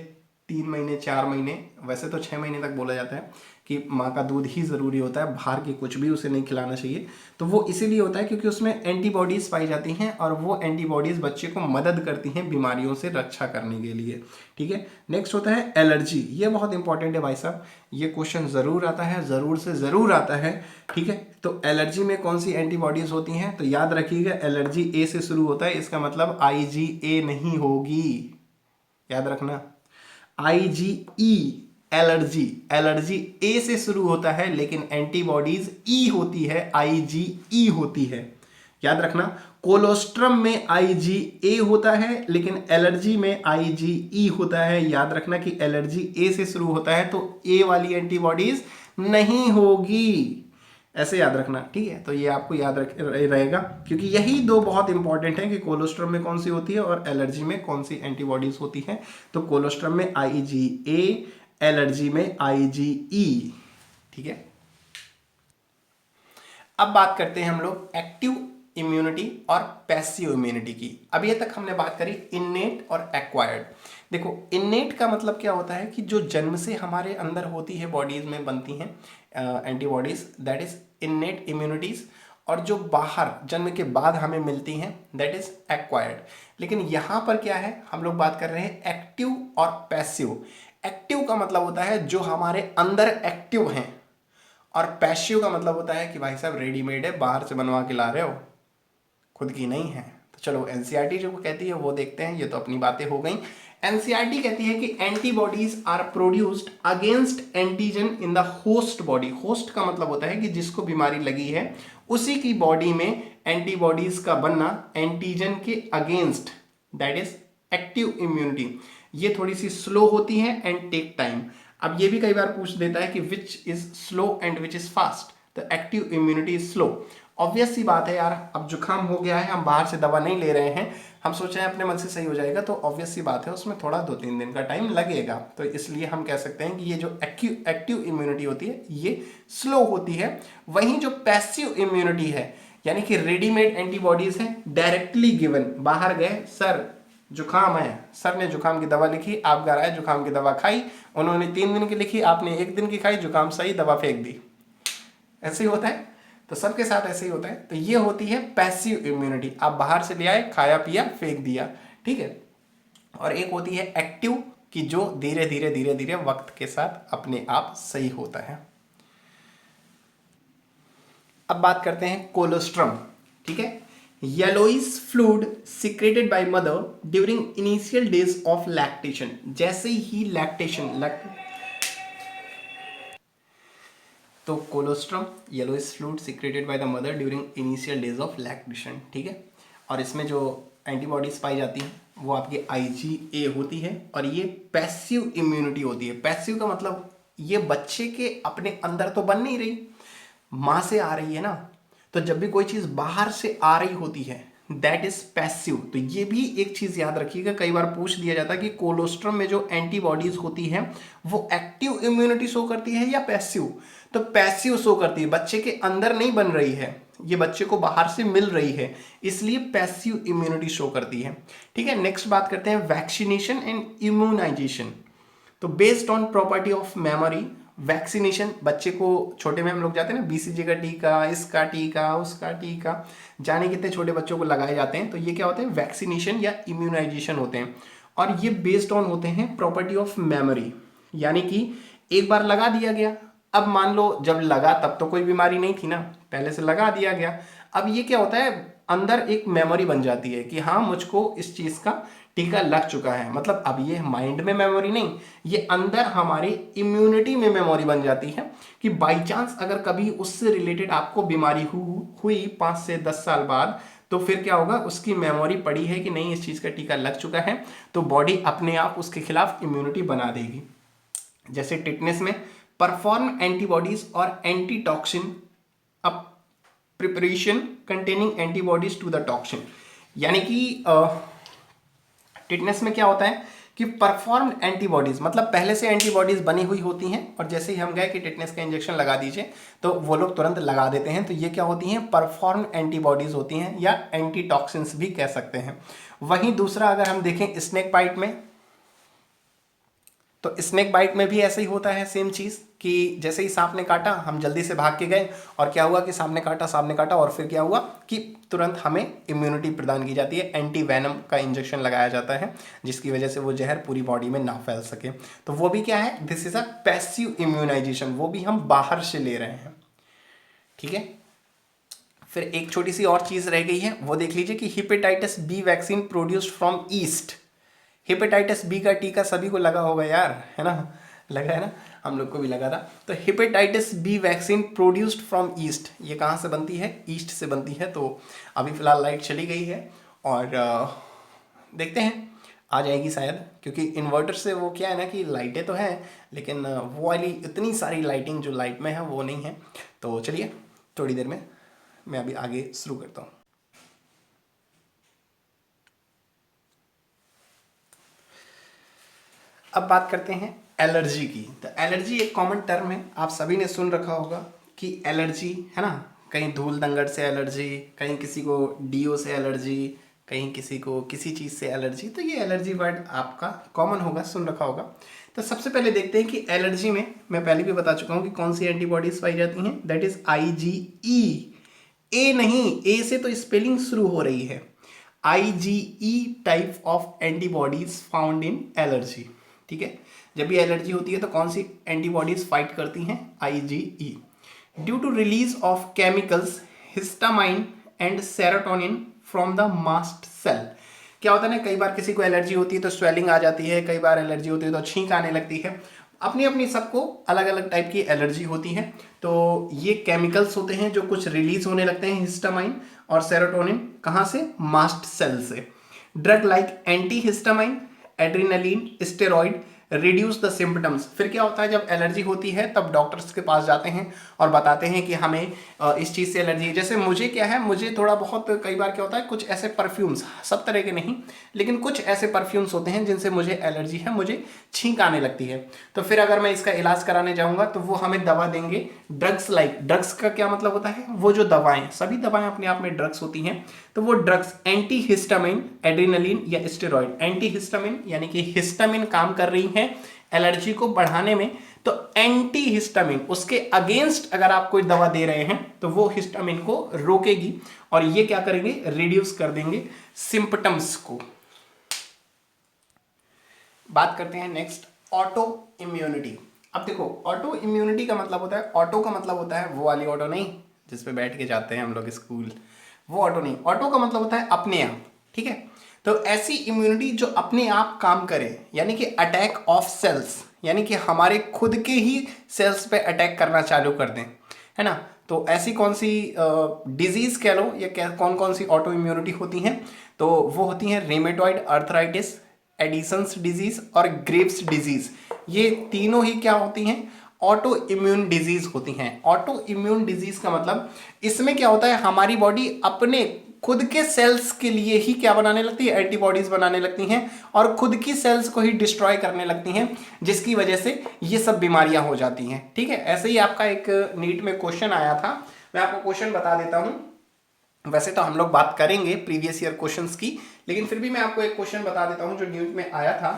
3 महीने 4 महीने, वैसे तो 6 महीने तक बोला जाता है कि माँ का दूध ही ज़रूरी होता है, बाहर की कुछ भी उसे नहीं खिलाना चाहिए। तो वो इसीलिए होता है क्योंकि उसमें एंटीबॉडीज़ पाई जाती हैं और वो एंटीबॉडीज़ बच्चे को मदद करती हैं बीमारियों से रक्षा करने के लिए। ठीक है, नेक्स्ट होता है एलर्जी। ये बहुत इंपॉर्टेंट है भाई साहब, ये क्वेश्चन ज़रूर आता है, ज़रूर से ज़रूर आता है। ठीक है, तो एलर्जी में कौन सी एंटीबॉडीज़ होती हैं, तो याद रखिएगा एलर्जी A से शुरू होता है, इसका मतलब IgA नहीं होगी, याद रखना। IgE एलर्जी, एलर्जी A से शुरू होता है लेकिन एंटीबॉडीज E होती है, IgE होती है, याद रखना। कोलोस्ट्रम में IgA होता है लेकिन एलर्जी में IgE होता है, याद रखना कि एलर्जी A से शुरू होता है तो A वाली एंटीबॉडीज नहीं होगी, ऐसे याद रखना। ठीक है, तो ये आपको याद रहेगा क्योंकि यही दो बहुत इंपॉर्टेंट है कि कोलोस्ट्रम में कौन सी होती है और एलर्जी में कौन सी एंटीबॉडीज होती है। तो कोलोस्ट्रम में IgA, एलर्जी में IgE। ठीक है, अब बात करते हैं हम लोग एक्टिव इम्यूनिटी और पैसिव इम्यूनिटी की। अभी तक हमने बात करी इन्नेट और एक्वायर्ड। देखो, इन्नेट का मतलब क्या होता है कि जो जन्म से हमारे अंदर होती है, बॉडीज में बनती हैं antibodies, that is innate immunities, और जो बाहर जन्म के बाद हमें मिलती हैं दैट इज एक्वायर्ड। लेकिन यहाँ पर क्या है, हम लोग बात कर रहे हैं एक्टिव और पैसिव। एक्टिव का मतलब होता है जो हमारे अंदर एक्टिव हैं, और पैसिव का मतलब होता है कि भाई साहब रेडीमेड है, बाहर से बनवा के ला रहे हो, खुद की नहीं है। तो चलो एनसीईआरटी जो कहती है वो देखते हैं, ये तो अपनी बातें हो गई। एनसीईआरटी कहती है कि antibodies are produced against antigen in the host body. Host का मतलब होता है कि जिसको बीमारी लगी है उसी की बॉडी में एंटीबॉडीज का बनना एंटीजन के against, that is active immunity. ये थोड़ी सी स्लो होती है एंड टेक टाइम। अब ये भी कई बार पूछ देता है कि which is slow and which is fast, तो active immunity is slow. Obvious सी बात है यार, अब जुकाम हो गया है, हम बाहर से दवा नहीं ले रहे हैं, हम सोच रहे हैं अपने मन से सही हो जाएगा, तो ऑब्वियस सी बात है उसमें थोड़ा 2-3 दिन का टाइम लगेगा। तो इसलिए हम कह सकते हैं कि ये जो एक्टिव इम्यूनिटी होती है ये स्लो होती है। वहीं जो पैसिव इम्यूनिटी है, यानी कि रेडीमेड एंटीबॉडीज है, डायरेक्टली गिवन, बाहर गए, सर जुकाम है, सर ने जुकाम की दवा लिखी, आप घर आए, जुकाम की दवा खाई, उन्होंने 3 दिन की लिखी, आपने 1 दिन की खाई, जुकाम सही, दवा फेंक दी। ऐसे ही होता है, तो सबके साथ ऐसे ही होता है। तो ये होती है पैसिव इम्यूनिटी, आप बाहर से ले आए, खाया पिया, फेंक दिया। ठीक है, और एक होती है एक्टिव कि जो धीरे धीरे धीरे धीरे वक्त के साथ अपने आप सही होता है। अब बात करते हैं कोलोस्ट्रम। ठीक है, yellowish fluid secreted by mother during initial days of lactation. जैसे ही लैक्टेशन तो colostrum yellowish fluid secreted by the mother during initial days of lactation. ठीक है, और इसमें जो एंटीबॉडीज पाई जाती हैं वो आपकी IgA होती है, और ये पैसिव इम्यूनिटी होती है। पैसिव का मतलब ये बच्चे के अपने अंदर तो बन नहीं रही, माँ से आ रही है ना, तो जब भी कोई चीज़ बाहर से आ रही होती है दैट इज पैसिव। तो ये भी एक चीज याद रखिएगा, कई बार पूछ दिया जाता है कि कोलोस्ट्रम में जो एंटीबॉडीज होती हैं वो एक्टिव इम्यूनिटी शो करती है या पैसिव। तो पैसिव शो करती है, बच्चे के अंदर नहीं बन रही है, ये बच्चे को बाहर से मिल रही है, इसलिए पैसिव इम्यूनिटी शो करती है। ठीक है, नेक्स्ट बात करते हैं वैक्सीनेशन एंड इम्यूनाइजेशन। तो based on property of memory, vaccination, बच्चे को छोटे में हम लोग जाते हैं ना, बीसीजी का टीका, इसका टीका, उसका टीका, जाने कितने छोटे बच्चों को लगाए जाते हैं। तो ये क्या होते हैं, वैक्सीनेशन या इम्यूनाइजेशन होते हैं, और ये बेस्ड ऑन होते हैं प्रॉपर्टी ऑफ मेमोरी। यानी कि एक बार लगा दिया गया, अब मान लो जब लगा तब तो कोई बीमारी नहीं थी ना, पहले से लगा दिया गया, अब ये क्या होता है, अंदर एक मेमोरी बन जाती है कि हाँ मुझको इस चीज का टीका लग चुका है। मतलब अब ये माइंड में मेमोरी नहीं, ये अंदर हमारी इम्यूनिटी में मेमोरी बन जाती है कि बाई चांस अगर कभी उससे रिलेटेड आपको बीमारी हुई 5 से 10 साल बाद, तो फिर क्या होगा, उसकी मेमोरी पड़ी है कि नहीं इस चीज का टीका लग चुका है, तो बॉडी अपने आप उसके खिलाफ इम्यूनिटी बना देगी। जैसे टिटनेस में परफॉर्म एंटीबॉडीज और antitoxin a preparation containing antibodies to the toxin. यानी कि टिटनेस में क्या होता है कि परफॉर्म एंटीबॉडीज, मतलब पहले से एंटीबॉडीज बनी हुई होती हैं, और जैसे ही हम गए कि टिटनेस का इंजेक्शन लगा दीजिए तो वो लोग तुरंत लगा देते हैं। तो ये क्या होती हैं, परफॉर्म एंटीबॉडीज होती हैं, या एंटीटॉक्सिन्स भी कह सकते हैं। वहीं दूसरा अगर हम देखें स्नेक बाइट में, तो स्नेक बाइट में भी ऐसा ही होता है, सेम चीज कि जैसे ही सांप ने काटा हम जल्दी से भाग के गए, और क्या हुआ कि सांप ने काटा, और फिर क्या हुआ कि तुरंत हमें इम्यूनिटी प्रदान की जाती है, एंटी वेनम का इंजेक्शन लगाया जाता है, जिसकी वजह से वो जहर पूरी बॉडी में ना फैल सके। तो वो भी क्या है, this is a passive immunisation, वो भी हम बाहर से ले रहे हैं। ठीक है, फिर एक छोटी सी और चीज रह गई है, वो देख लीजिए कि hepatitis B vaccine produced from yeast. Hepatitis B का टीका सभी को लगा होगा यार, है ना, लगा है ना, हम लोग को भी लगा था। तो hepatitis B vaccine produced from yeast, ये कहाँ से बनती है, ईस्ट से बनती है। तो अभी फिलहाल लाइट चली गई है, और देखते हैं आ जाएगी शायद, क्योंकि इन्वर्टर से वो क्या है ना कि लाइटें तो हैं, लेकिन वो वाली इतनी सारी लाइटिंग जो लाइट में है वो नहीं है। तो चलिए थोड़ी देर में मैं अभी आगे शुरू करता हूँ। अब बात करते हैं एलर्जी की। तो एलर्जी एक कॉमन टर्म है, आप सभी ने सुन रखा होगा कि एलर्जी है ना, कहीं धूल दंगड़ से एलर्जी, कहीं किसी को डीओ से एलर्जी, कहीं किसी को किसी चीज़ से एलर्जी। तो ये एलर्जी वर्ड आपका कॉमन होगा, सुन रखा होगा। तो सबसे पहले देखते हैं कि एलर्जी में मैं पहले भी बता चुका हूँ कि कौन सी एंटीबॉडीज पाई जाती हैं, दैट इज IgE। ए नहीं, ए से तो स्पेलिंग शुरू हो रही है। IgE type of antibodies found in allergy. ठीक है, जब भी एलर्जी होती है तो कौन सी एंटीबॉडीज फाइट करती हैं, IgE। Due to release of chemicals histamine and serotonin from the mast cell. क्या होता है ना, कई बार किसी को एलर्जी होती है तो स्वेलिंग आ जाती है, कई बार एलर्जी होती है तो छींक आने लगती है, अपनी अपनी सबको अलग अलग टाइप की एलर्जी होती है। तो ये केमिकल्स होते हैं जो कुछ रिलीज होने लगते हैं, हिस्टामाइन और सेरोटोनिन, कहाँ से, मास्ट सेल से। Drug like anti histamine, adrenaline, steroid reduce the symptoms. फिर क्या होता है, जब एलर्जी होती है तब डॉक्टर्स के पास जाते हैं और बताते हैं कि हमें इस चीज़ से एलर्जी है। जैसे मुझे क्या है, मुझे थोड़ा बहुत कई बार क्या होता है, कुछ ऐसे परफ्यूम्स, सब तरह के नहीं लेकिन कुछ ऐसे परफ्यूम्स होते हैं जिनसे मुझे एलर्जी है, मुझे छींक आने लगती है। तो फिर अगर मैं इसका इलाज कराने जाऊँगा तो वो हमें दवा देंगे, ड्रग्स लाइक। ड्रग्स का क्या मतलब होता है, वो जो दवाएं, सभी दवाएं अपने आप में ड्रग्स होती हैं। तो वो ड्रग्स एंटी हिस्टामिन, एड्रेनलिन या स्टेरॉइड। एंटी हिस्टामिन यानी कि हिस्टामिन काम कर रही है एलर्जी को बढ़ाने में, तो एंटी हिस्टामिन उसके अगेंस्ट अगर आप कोई दवा दे रहे हैं तो वो हिस्टामिन को रोकेगी, और ये क्या करेंगे, रिड्यूस कर देंगे सिम्पटम्स को। बात करते हैं नेक्स्ट, ऑटो इम्यूनिटी। अब देखो, ऑटो इम्यूनिटी का मतलब होता है, ऑटो का मतलब होता है वो वाली ऑटो नहीं जिसपे बैठ के जाते हैं हम लोग स्कूल, वो ऑटो नहीं। ऑटो का मतलब होता है अपने आप। ठीक है, तो ऐसी इम्यूनिटी जो अपने आप काम करे, यानी कि अटैक ऑफ सेल्स, यानी कि हमारे खुद के ही सेल्स पे अटैक करना चालू कर दें, है ना। तो ऐसी कौन सी डिजीज कह लो, या कौन कौन सी ऑटो इम्यूनिटी होती हैं, तो वो होती हैं रेमेटॉइड आर्थराइटिस, एडिसन्स डिजीज और ग्रेव्स डिजीज। ये तीनों ही क्या होती हैं, ऑटो इम्यून डिजीज होती हैं। ऑटो इम्यून डिजीज का मतलब, इसमें क्या होता है, हमारी बॉडी अपने खुद के सेल्स के लिए ही क्या बनाने लगती है, एंटीबॉडीज बनाने लगती हैं और खुद की सेल्स को ही डिस्ट्रॉय करने लगती हैं, जिसकी वजह से ये सब बीमारियां हो जाती हैं। ठीक है, ऐसे ही आपका एक नीट में क्वेश्चन आया था, मैं आपको क्वेश्चन बता देता हूं। वैसे तो हम लोग बात करेंगे प्रीवियस ईयर क्वेश्चंस की, लेकिन फिर भी मैं आपको एक क्वेश्चन बता देता हूं जो न्यूज में आया था।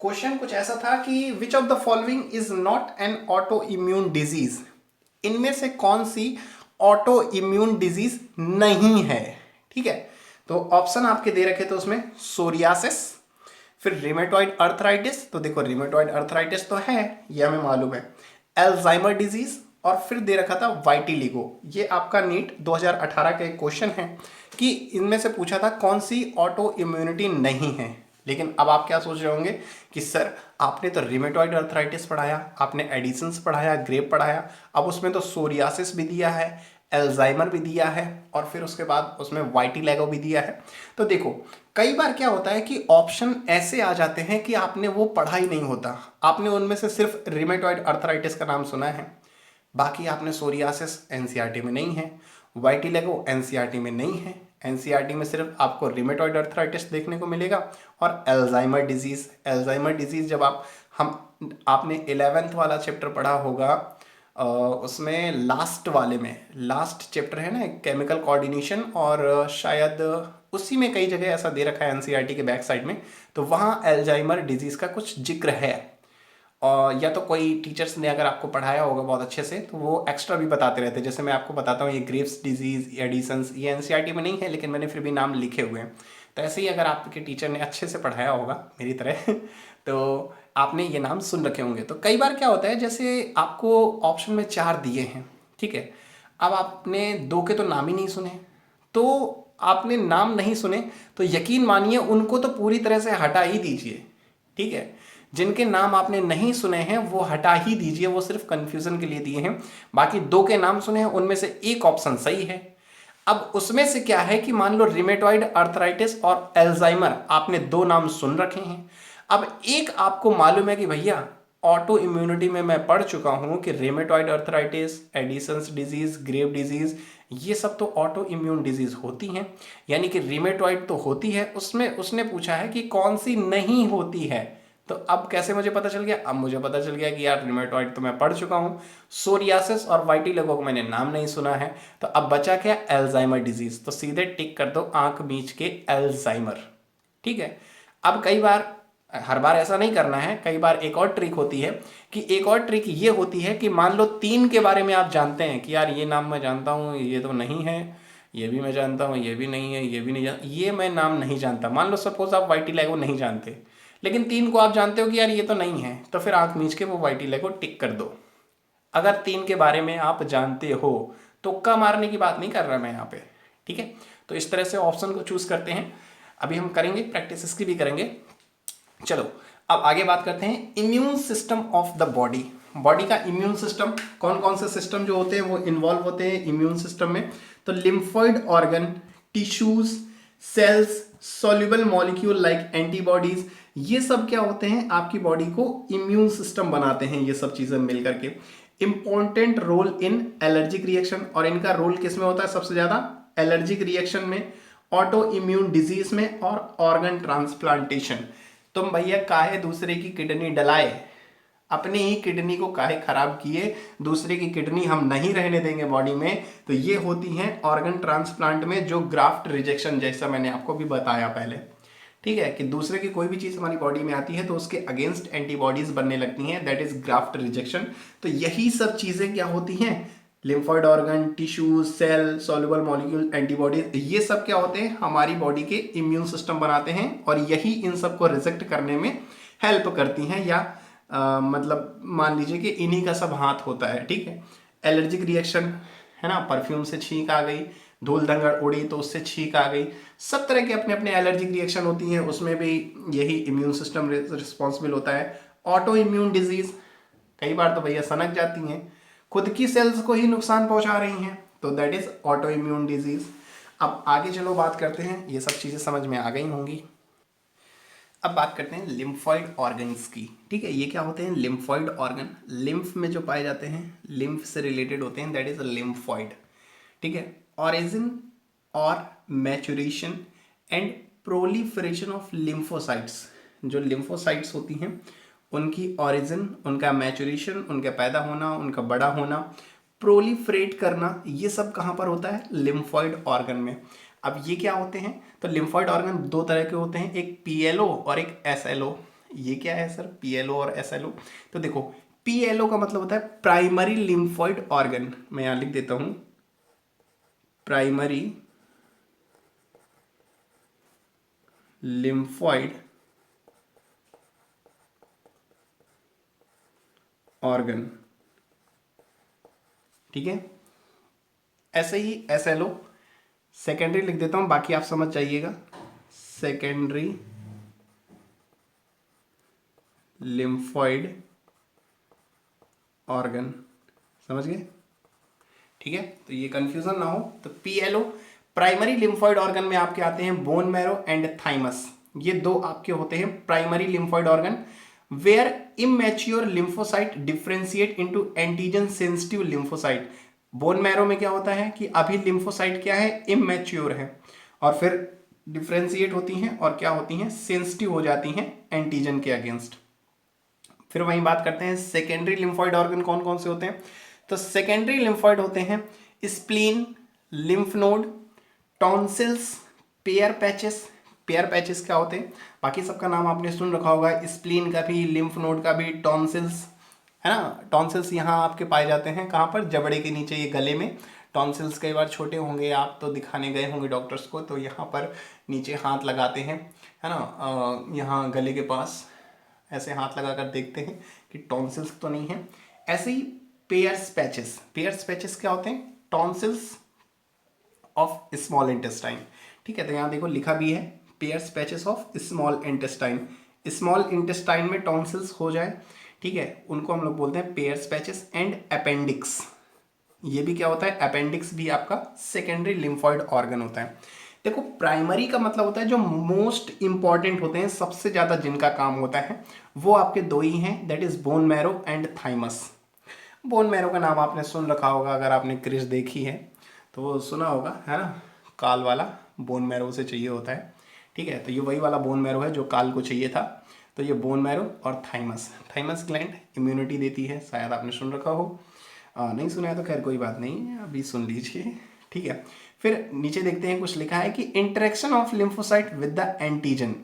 क्वेश्चन कुछ ऐसा था कि which of the following is not an auto immune disease, इनमें से कौन सी ऑटो इम्यून डिजीज नहीं है। ठीक है, तो ऑप्शन आपके दे रखे थे उसमें सोरियासिस, फिर रिमेटॉइड अर्थराइटिस, तो देखो रिमेटॉइड अर्थराइटिस तो है, ये हमें मालूम है, एल्जाइमर डिजीज, और फिर दे रखा था वाइटिलिगो। ये आपका नीट 2018 का एक क्वेश्चन है कि इनमें से पूछा था कौन सी ऑटो इम्यूनिटी नहीं है। लेकिन अब आप क्या सोच रहे होंगे कि सर आपने तो रिमेटॉइड अर्थराइटिस पढ़ाया, आपने एडिसन्स पढ़ाया, ग्रेप पढ़ाया, अब उसमें तो सोरियासिस भी दिया है, एल्जाइमर भी दिया है, और फिर उसके बाद उसमें वाइटिलिगो भी दिया है। तो देखो कई बार क्या होता है कि ऑप्शन ऐसे आ जाते हैं कि आपने वो पढ़ा ही नहीं होता, आपने उनमें से सिर्फ रिमेटॉइड अर्थराइटिस का नाम सुना है, बाकी आपने सोरियासिस एनसीईआरटी में नहीं है, वाइटिलिगो एनसीईआरटी में नहीं है, एनसीईआरटी में सिर्फ आपको रिमेटॉइड अर्थराइटिस देखने को मिलेगा और एल्जाइमर डिजीज। एल्जाइमर डिजीज जब आपने 11th वाला चैप्टर पढ़ा होगा, उसमें लास्ट वाले में लास्ट चैप्टर है ना केमिकल कोऑर्डिनेशन, और शायद उसी में कई जगह ऐसा दे रखा है एनसीईआरटी के बैक साइड में, तो वहाँ एल्जाइमर डिजीज का कुछ जिक्र है। और या तो कोई टीचर्स ने अगर आपको पढ़ाया होगा बहुत अच्छे से तो वो एक्स्ट्रा भी बताते रहते हैं, जैसे मैं आपको बताता हूँ ये ग्रेव्स डिजीज, एडिसन्स, ये एनसीईआरटी में नहीं है लेकिन मैंने फिर भी नाम लिखे हुए हैं। तो ऐसे ही अगर आपके टीचर ने अच्छे से पढ़ाया होगा मेरी तरह तो आपने ये नाम सुन रखे होंगे। तो कई बार क्या होता है, जैसे आपको ऑप्शन में 4 दिए हैं, ठीक है, अब आपने 2 के तो नाम ही नहीं सुने, तो आपने नाम नहीं सुने तो यकीन मानिए उनको तो पूरी तरह से हटा ही दीजिए। ठीक है, जिनके नाम आपने नहीं सुने हैं वो हटा ही दीजिए, वो सिर्फ कंफ्यूजन के लिए दिए हैं। बाकी 2 के नाम सुने हैं, उनमें से एक ऑप्शन सही है। अब उसमें से क्या है कि मान लो रिमेटॉइड अर्थराइटिस और एल्जाइमर आपने 2 नाम सुन रखे हैं, अब एक आपको मालूम है कि भैया ऑटो इम्यूनिटी में मैं पढ़ चुका हूं कि rheumatoid arthritis, Addison's disease, Grave disease, ये सब तो ऑटो इम्यून डिजीज होती हैं, यानी कि रिमेटॉइड तो होती है, उसमें उसने पूछा है कि कौन सी नहीं होती है। तो अब कैसे मुझे पता चल गया, अब मुझे पता चल गया कि यार रिमेटॉइड तो मैं पढ़ चुका हूँ, सोरियासिस और वाइटिलिगो को मैंने नाम नहीं सुना है, तो अब बचा क्या, एल्जाइमर डिजीज। तो सीधे टिक कर दो आंख बीच के एल्जाइमर। ठीक है, अब कई बार, हर बार ऐसा नहीं करना है, कई बार एक और ट्रिक होती है कि एक और ट्रिक ये होती है कि मान लो 3 के बारे में आप जानते हैं कि यार ये नाम मैं जानता हूँ, ये तो नहीं है, ये भी मैं जानता हूँ, ये भी नहीं है, ये भी नहीं जानता, ये मैं नाम नहीं जानता। मान लो सपोज आप वाइटिलिगो नहीं जानते लेकिन 3 को आप जानते हो कि यार ये तो नहीं है, तो फिर आंख मीच के वो वाइटिलिगो टिक कर दो। अगर 3 के बारे में आप जानते हो, तुक्का मारने की बात नहीं कर रहा मैं यहाँ पे। ठीक है, तो इस तरह से ऑप्शन को चूज करते हैं। अभी हम करेंगे प्रैक्टिस, इसकी भी करेंगे। चलो अब आगे बात करते हैं immune system of the body. Body का इम्यून सिस्टम, कौन कौन से सिस्टम जो होते हैं वो इन्वॉल्व होते हैं इम्यून सिस्टम में, तो lymphoid organ, tissues, cells, soluble molecule like antibodies, ये सब क्या होते हैं, आपकी बॉडी को इम्यून सिस्टम बनाते हैं, ये सब चीजें मिल करके। Important role in allergic reaction, और इनका रोल किस में होता है सबसे ज्यादा, एलर्जिक रिएक्शन में, ऑटो इम्यून डिजीज में, और ऑर्गन ट्रांसप्लांटेशन। तुम भैया काहे दूसरे की किडनी डलाए, अपनी ही किडनी को काहे खराब किए, दूसरे की किडनी हम नहीं रहने देंगे बॉडी में। तो ये होती हैं ऑर्गन ट्रांसप्लांट में जो ग्राफ्ट रिजेक्शन, जैसा मैंने आपको भी बताया पहले। ठीक है, कि दूसरे की कोई भी चीज हमारी बॉडी में आती है तो उसके अगेंस्ट एंटीबॉडीज बनने लगती हैं, दैट इज ग्राफ्ट रिजेक्शन। तो यही सब चीजें क्या होती हैं, lymphoid organ, tissues, cell, soluble molecule, antibodies, ये सब क्या होते हैं, हमारी बॉडी के इम्यून सिस्टम बनाते हैं, और यही इन सबको रिजेक्ट करने में हेल्प करती हैं, या मतलब मान लीजिए कि इन्हीं का सब हाथ होता है। ठीक है, एलर्जिक रिएक्शन है ना, परफ्यूम से छींक आ गई, धूल धंगड़ उड़ी तो उससे छींक आ गई, सब तरह के अपने अपने एलर्जिक रिएक्शन होती हैं, उसमें भी यही इम्यून सिस्टम रिस्पॉन्सिबल होता है। ऑटो इम्यून डिजीज, कई बार तो भैया सनक जाती हैं, खुद की सेल्स को ही नुकसान पहुंचा रही हैं, तो that is auto immune disease. अब आगे चलो बात करते हैं, ये सब चीजें समझ में आ गई होंगी। अब बात करते हैं लिम्फॉइड ऑर्गन्स की। ठीक है, ये क्या होते हैं, लिम्फॉइड ऑर्गन, लिम्फ में जो पाए जाते हैं, लिम्फ से रिलेटेड होते हैं, दैट इज लिम्फॉइड। ठीक है, ऑरिजिन और maturation and proliferation of lymphocytes. जो लिम्फोसाइट्स होती हैं उनकी ऑरिजिन, उनका मैचुरेशन, उनका पैदा होना, उनका बड़ा होना, प्रोलिफरेट करना, ये सब कहाँ पर होता है? लिम्फॉइड ऑर्गन में। अब ये क्या होते हैं? तो लिम्फॉइड ऑर्गन दो तरह के होते हैं, एक पीएलओ और एक एसएलओ। ये क्या है सर, पीएलओ और एसएलओ? तो देखो, पीएलओ का मतलब होता है प्राइमरी लिम्फॉइड ऑर्गन। मैं यहां लिख देता हूं, प्राइमरी लिम्फॉइड ऑर्गन, ठीक है। ऐसे ही एसएलओ सेकेंडरी लिख देता हूं, बाकी आप समझ जाइएगा। सेकेंडरी लिम्फॉइड ऑर्गन, समझ गए? ठीक है, तो ये कंफ्यूजन ना हो। तो पीएलओ प्राइमरी लिम्फॉइड ऑर्गन में आपके आते हैं बोन मैरो एंड थाइमस। ये दो आपके होते हैं primary lymphoid organ, where immature lymphocyte differentiate into antigen sensitive lymphocyte. Bone marrow में क्या होता है कि अभी लिम्फोसाइट क्या है? इमेच्योर है, और फिर डिफरेंशिएट होती हैं और क्या होती हैं? सेंसिटिव हो जाती हैं एंटीजन के अगेंस्ट। फिर वहीं बात करते हैं सेकेंडरी लिम्फॉइड ऑर्गन कौन कौन से होते हैं। तो सेकेंडरी लिम्फॉइड होते हैं spleen, lymph node, tonsils, pair patches. Pair patches क्या होते हैं? बाकी सबका नाम आपने सुन रखा होगा, स्प्लीन का भी, लिम्फ नोड का भी, टॉन्सिल्स, है ना। टॉन्सिल्स यहाँ आपके पाए जाते हैं कहाँ पर? जबड़े के नीचे, ये गले में। टॉन्सिल्स कई बार छोटे होंगे, आप तो दिखाने गए होंगे डॉक्टर्स को, तो यहाँ पर नीचे हाथ लगाते हैं, है ना, यहाँ गले के पास ऐसे हाथ लगाकर देखते हैं कि टॉन्सिल्स तो नहीं है। ऐसे ही पेयर्स पैचेस। पेयर्स पैचेस क्या होते हैं? टॉन्सिल्स ऑफ स्मॉल इंटेस्टाइन, ठीक है। तो यहाँ देखो लिखा भी है pairs patches of small intestine. Small intestine में टॉन्सिल्स हो जाए, ठीक है, उनको हम लोग बोलते हैं पेयर्स पैचेस। एंड अपेंडिक्स, ये भी क्या होता है? अपेंडिक्स भी आपका सेकेंडरी लिम्फॉइड ऑर्गन होता है। देखो, प्राइमरी का मतलब होता है जो मोस्ट इंपॉर्टेंट होते हैं, सबसे ज्यादा जिनका काम होता है, वो आपके दो ही हैं, that is bone marrow and thymus. Bone marrow का नाम आपने सुन रखा होगा, अगर आपने क्रिश देखी है तो वो सुना होगा, है ना, काल वाला बोन मैरो से चाहिए होता है, ठीक है। तो ये वही वाला बोन मैरो है जो काल को चाहिए था। तो ये बोन मैरो और थाइमस। थाइमस ग्लैंड इम्यूनिटी देती है, शायद आपने सुन रखा हो। नहीं सुना है तो खैर कोई बात नहीं, अभी सुन लीजिए, ठीक है। फिर नीचे देखते हैं, कुछ लिखा है कि interaction of lymphocyte with the antigen.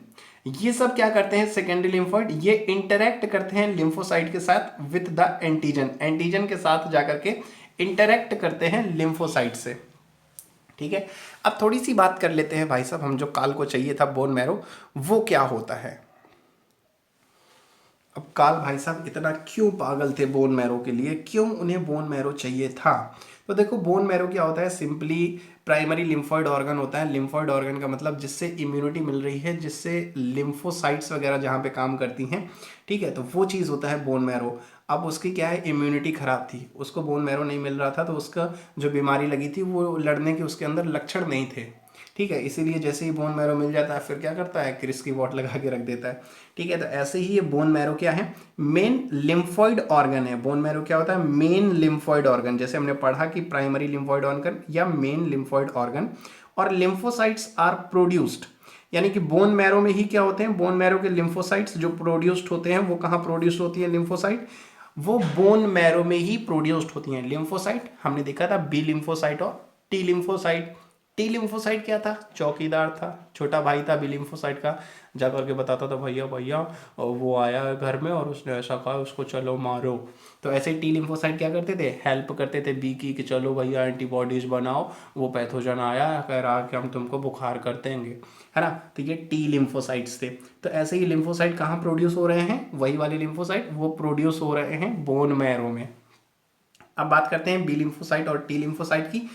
ये सब क्या करते हैं? सेकेंडरी लिम्फोइड ये इंटरेक्ट करते हैं लिम्फोसाइट के साथ विद द एंटीजन। एंटीजन के साथ जाकर के इंटरेक्ट करते हैं लिम्फोसाइट से, ठीक है। अब थोड़ी सी बात कर लेते हैं भाई साहब, हम जो काल को चाहिए था बोन मैरो, वो क्या होता है। अब काल भाई साहब इतना क्यों पागल थे बोन मैरो के लिए, क्यों उन्हें बोन मैरो चाहिए था? तो देखो, बोन मैरो क्या होता है? सिंपली प्राइमरी लिम्फॉइड ऑर्गन होता है। लिम्फॉइड ऑर्गन का मतलब जिससे इम्यूनिटी मिल रही है, जिससे लिम्फोसाइट्स वगैरह जहाँ पे काम करती हैं, ठीक है, तो वो चीज़ होता है बोन मैरो। अब उसकी क्या है, इम्यूनिटी खराब थी, उसको बोन मैरो नहीं मिल रहा था, तो उसका जो बीमारी लगी थी वो लड़ने के उसके अंदर लक्षण नहीं थे, ठीक है। इसीलिए जैसे ही बोन मैरो मिल जाता है, फिर क्या करता है, क्रिस की वॉट लगा के रख देता है, ठीक है। तो ऐसे ही ये बोन मैरो क्या है? मेन लिम्फॉइड ऑर्गन है। बोन मैरो क्या होता है? Main lymphoid organ. जैसे हमने पढ़ा कि प्राइमरी लिम्फॉइड ऑर्गन या मेन लिम्फॉइड ऑर्गन। और लिम्फोसाइट्स आर प्रोड्यूस्ड, यानी कि बोन मैरो में ही क्या होते हैं? बोन मैरो के लिम्फोसाइट्स जो प्रोड्यूस्ड होते हैं, वो कहाँ प्रोड्यूस होती है लिम्फोसाइट? वो बोन मैरो में ही प्रोड्यूस्ड होती हैं लिम्फोसाइट। हमने देखा था बी लिम्फोसाइट और टी लिम्फोसाइट। टी लिम्फोसाइट क्या था? चौकीदार था, छोटा भाई था बी लिम्फोसाइट का, जा करके बताता था भैया भैया वो आया घर में और उसने ऐसा कहा, उसको चलो मारो। तो ऐसे टी लिम्फोसाइट क्या करते थे? हेल्प करते थे बी की कि चलो भैया एंटीबॉडीज बनाओ, वो पैथोजन आया, कह रहा कि हम तुमको बुखार कर देंगे, है ना। तो ये टी लिम्फोसाइट्स थे। तो ऐसे ही लिम्फोसाइट कहाँ प्रोड्यूस हो रहे हैं? वही वाले लिम्फोसाइट वो प्रोड्यूस हो रहे हैं बोन मैरो में। अब बात करते हैं बी लिम्फोसाइट और टी लिम्फोसाइट की।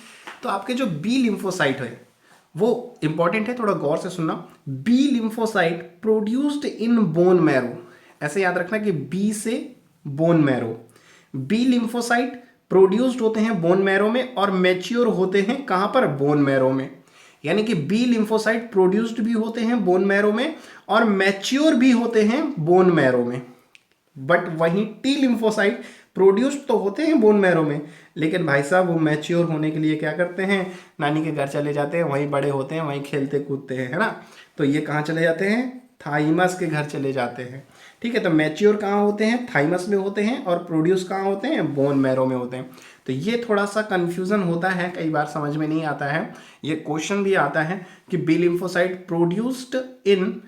तो आपके जो बी लिम्फोसाइट है वो इंपॉर्टेंट है, थोड़ा गौर से सुनना। B lymphocyte produced in bone marrow, ऐसे याद रखना कि बी से bone marrow. B lymphocyte produced होते हैं बोन मैरो में और मैच्योर होते हैं कहां पर? बोन मैरो में। यानी कि बी लिम्फोसाइट प्रोड्यूस्ड भी होते हैं बोन मैरो में और मैच्योर भी होते हैं बोन मैरो में। बट वहीं टी लिम्फोसाइट प्रोड्यूस्ड तो होते हैं बोन मैरो में, लेकिन भाई साहब वो मैच्योर होने के लिए क्या करते हैं, नानी के घर चले जाते हैं, वहीं बड़े होते हैं, वहीं खेलते कूदते हैं, है ना। तो ये कहाँ चले जाते हैं, थाइमस के घर चले जाते हैं। ठीक है, तो मैच्योर कहाँ होते हैं, थाइमस में होते हैं, और प्रोड्यूस कहाँ होते हैं, बोन मैरो में होते हैं। तो ये थोड़ा सा कंफ्यूजन होता है, कई बार समझ में नहीं आता है। ये क्वेश्चन भी आता है कि बी लिम्फोसाइट प्रोड्यूस्ड इन,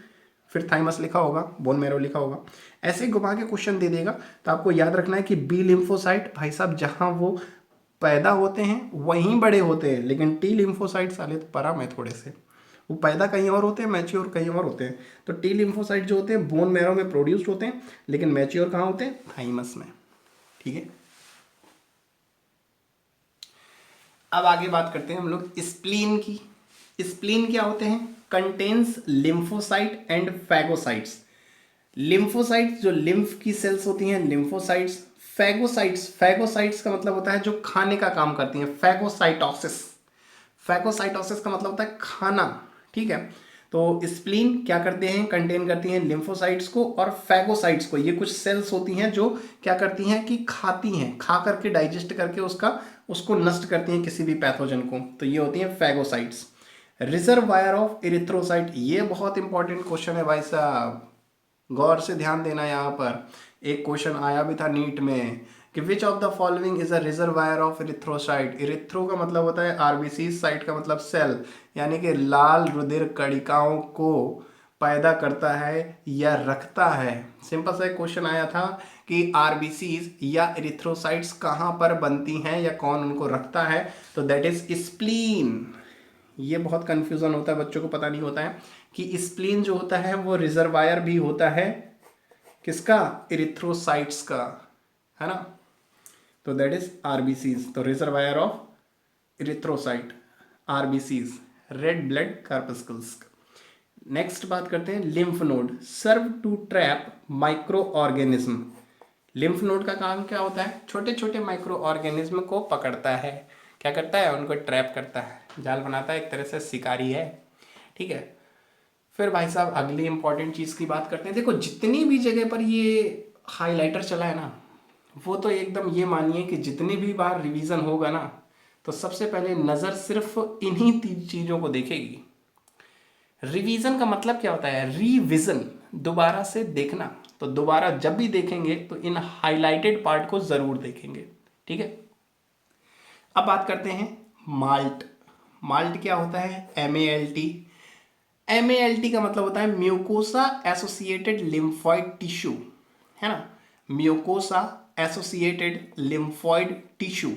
फिर थाइमस लिखा होगा, बोन मैरो लिखा होगा, ऐसे घुमा के क्वेश्चन दे देगा। तो आपको याद रखना है कि बी लिम्फोसाइट भाई साहब जहां वो पैदा होते हैं वहीं बड़े होते हैं, लेकिन टी लिम्फोसाइट साले तो परा में थोड़े से, वो पैदा कहीं और होते हैं, मैच्योर कहीं और होते हैं। तो टी लिम्फोसाइट जो होते हैं बोन मैरो में प्रोड्यूस्ड होते हैं, लेकिन मैच्योर कहाँ होते हैं, थाइमस में। ठीक है, अब आगे बात करते हैं हम लोग स्प्लीन की। स्प्लीन क्या होते हैं, contains lymphocyte and phagocytes. Lymphocytes जो लिम्फ की सेल्स होती हैं, लिम्फोसाइट्स। फैगोसाइट्स, फैगोसाइट्स का मतलब होता है जो खाने का काम करती हैं, फैगोसाइटोसिस। फैगोसाइटोसिस का मतलब होता है खाना। ठीक है, तो स्प्लीन क्या करते हैं, कंटेन करती हैं लिम्फोसाइट्स को और फैगोसाइट्स को। ये कुछ सेल्स होती हैं जो क्या करती हैं कि खाती हैं, खा करके डाइजेस्ट करके उसको नष्ट करती हैं किसी भी पैथोजन को। तो ये होती हैं फैगोसाइट्स। रिजर्वायर ऑफ इरिथ्रोसाइट, ये बहुत इंपॉर्टेंट क्वेश्चन है भाई साहब, गौर से ध्यान देना। यहाँ पर एक क्वेश्चन आया भी था नीट में कि which of the following is a reservoir of erythrocyte. Erythro का मतलब होता है आरबीसी, साइट का मतलब सेल, यानी कि लाल रुधिर कणिकाओं को पैदा करता है या रखता है। सिंपल सा एक क्वेश्चन आया था कि आरबीसीज या इरिथ्रोसाइट्स कहाँ पर बनती हैं या कौन उनको रखता है, तो दैट इज स्प्लीन। ये बहुत कंफ्यूजन होता है, बच्चों को पता नहीं होता है कि स्प्लीन जो होता है वो रिजर्वायर भी होता है किसका, इरिथ्रोसाइट्स का, है ना। तो दैट इज आरबीसीज, तो reservoir of erythrocyte, RBCs, red blood corpuscles. Next बात करते हैं lymph node, serve to trap micro organism. Lymph node का काम क्या होता है, छोटे छोटे माइक्रो ऑर्गेनिज्म को पकड़ता है, क्या करता है, उनको ट्रैप करता है, जाल बनाता है, एक तरह से शिकारी है। ठीक है, फिर भाई साहब अगली इंपॉर्टेंट चीज़ की बात करते हैं। देखो जितनी भी जगह पर ये हाइलाइटर चला है ना, वो तो एकदम ये मानिए कि जितनी भी बार रिवीजन होगा ना, तो सबसे पहले नज़र सिर्फ इन्हीं तीन चीज़ों को देखेगी। रिवीजन का मतलब क्या होता है, रिविजन, दोबारा से देखना। तो दोबारा जब भी देखेंगे तो इन हाइलाइटेड पार्ट को जरूर देखेंगे। ठीक है, अब बात करते हैं माल्ट। माल्ट क्या होता है, MALT। MALT का मतलब होता है म्यूकोसा एसोसिएटेड लिम्फॉइड टिश्यू, है ना, म्यूकोसा एसोसिएटेड लिम्फॉइड टिश्यू।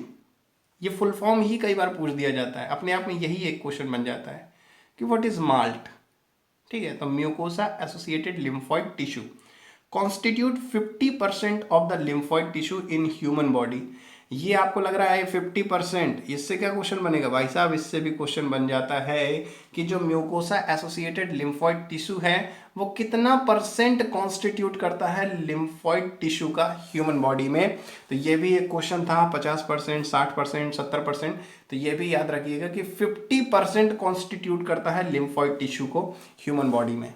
ये फुल फॉर्म ही कई बार पूछ दिया जाता है, अपने आप में यही एक क्वेश्चन बन जाता है कि व्हाट इज माल्ट। ठीक है, तो mucosa associated lymphoid tissue constitute 50% of the lymphoid tissue in human body. ये आपको लग रहा है 50%, इससे क्या क्वेश्चन बनेगा भाई साहब, इससे भी क्वेश्चन बन जाता है कि जो म्यूकोसा एसोसिएटेड लिम्फॉइड टिश्यू है वो कितना परसेंट कॉन्स्टिट्यूट करता है लिम्फॉइड टिश्यू का ह्यूमन बॉडी में। तो ये भी एक क्वेश्चन था, 50%, 60%, 70%। तो ये भी याद रखिएगा कि 50% कॉन्स्टिट्यूट करता है लिम्फॉइड टिश्यू को ह्यूमन बॉडी में।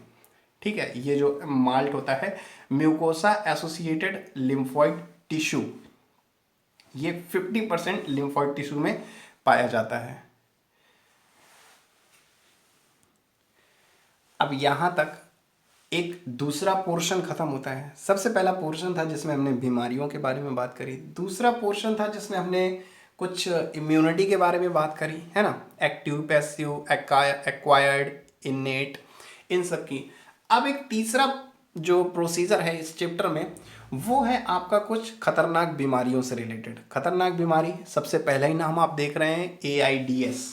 ठीक है, ये जो माल्ट होता है म्यूकोसा एसोसिएटेड लिम्फॉइड टिश्यू, ये 50% लिम्फॉइड टिश्यू में पाया जाता है। अब यहां तक एक दूसरा पोर्शन खत्म होता है। सबसे पहला पोर्शन था जिसमें हमने बीमारियों के बारे में बात करी, दूसरा पोर्शन था जिसमें हमने कुछ इम्यूनिटी के बारे में बात करी, है ना, एक्टिव, पैसिव, एक्वायर्ड, इनेट, इन सब की। अब एक तीसरा जो प्रोसीजर है इस चैप्टर में वो है आपका कुछ खतरनाक बीमारियों से रिलेटेड। खतरनाक बीमारी, सबसे पहला ही नाम आप देख रहे हैं AIDS।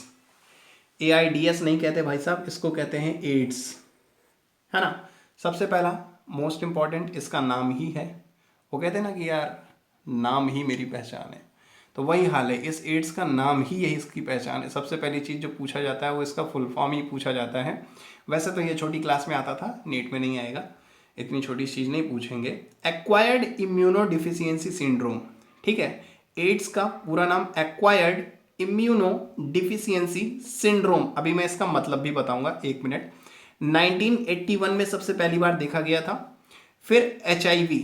AIDS नहीं कहते भाई साहब, इसको कहते हैं एड्स, है ना। सबसे पहला मोस्ट इंपॉर्टेंट इसका नाम ही है, वो कहते हैं ना कि यार नाम ही मेरी पहचान है, तो वही हाल है, इस एड्स का नाम ही यही इसकी पहचान है। सबसे पहली चीज़ जो पूछा जाता है वो इसका फुल फॉर्म ही पूछा जाता है। वैसे तो ये छोटी क्लास में आता था, नीट में नहीं आएगा, इतनी छोटी चीज़ नहीं पूछेंगे। एक्वायर्ड इम्यूनो डिफिशियंसी सिंड्रोम, ठीक है, एड्स का पूरा नाम एक्वायर्ड इम्यूनो डिफिशियंसी सिंड्रोम। अभी मैं इसका मतलब भी बताऊंगा, एक मिनट। 1981 में सबसे पहली बार देखा गया था। फिर HIV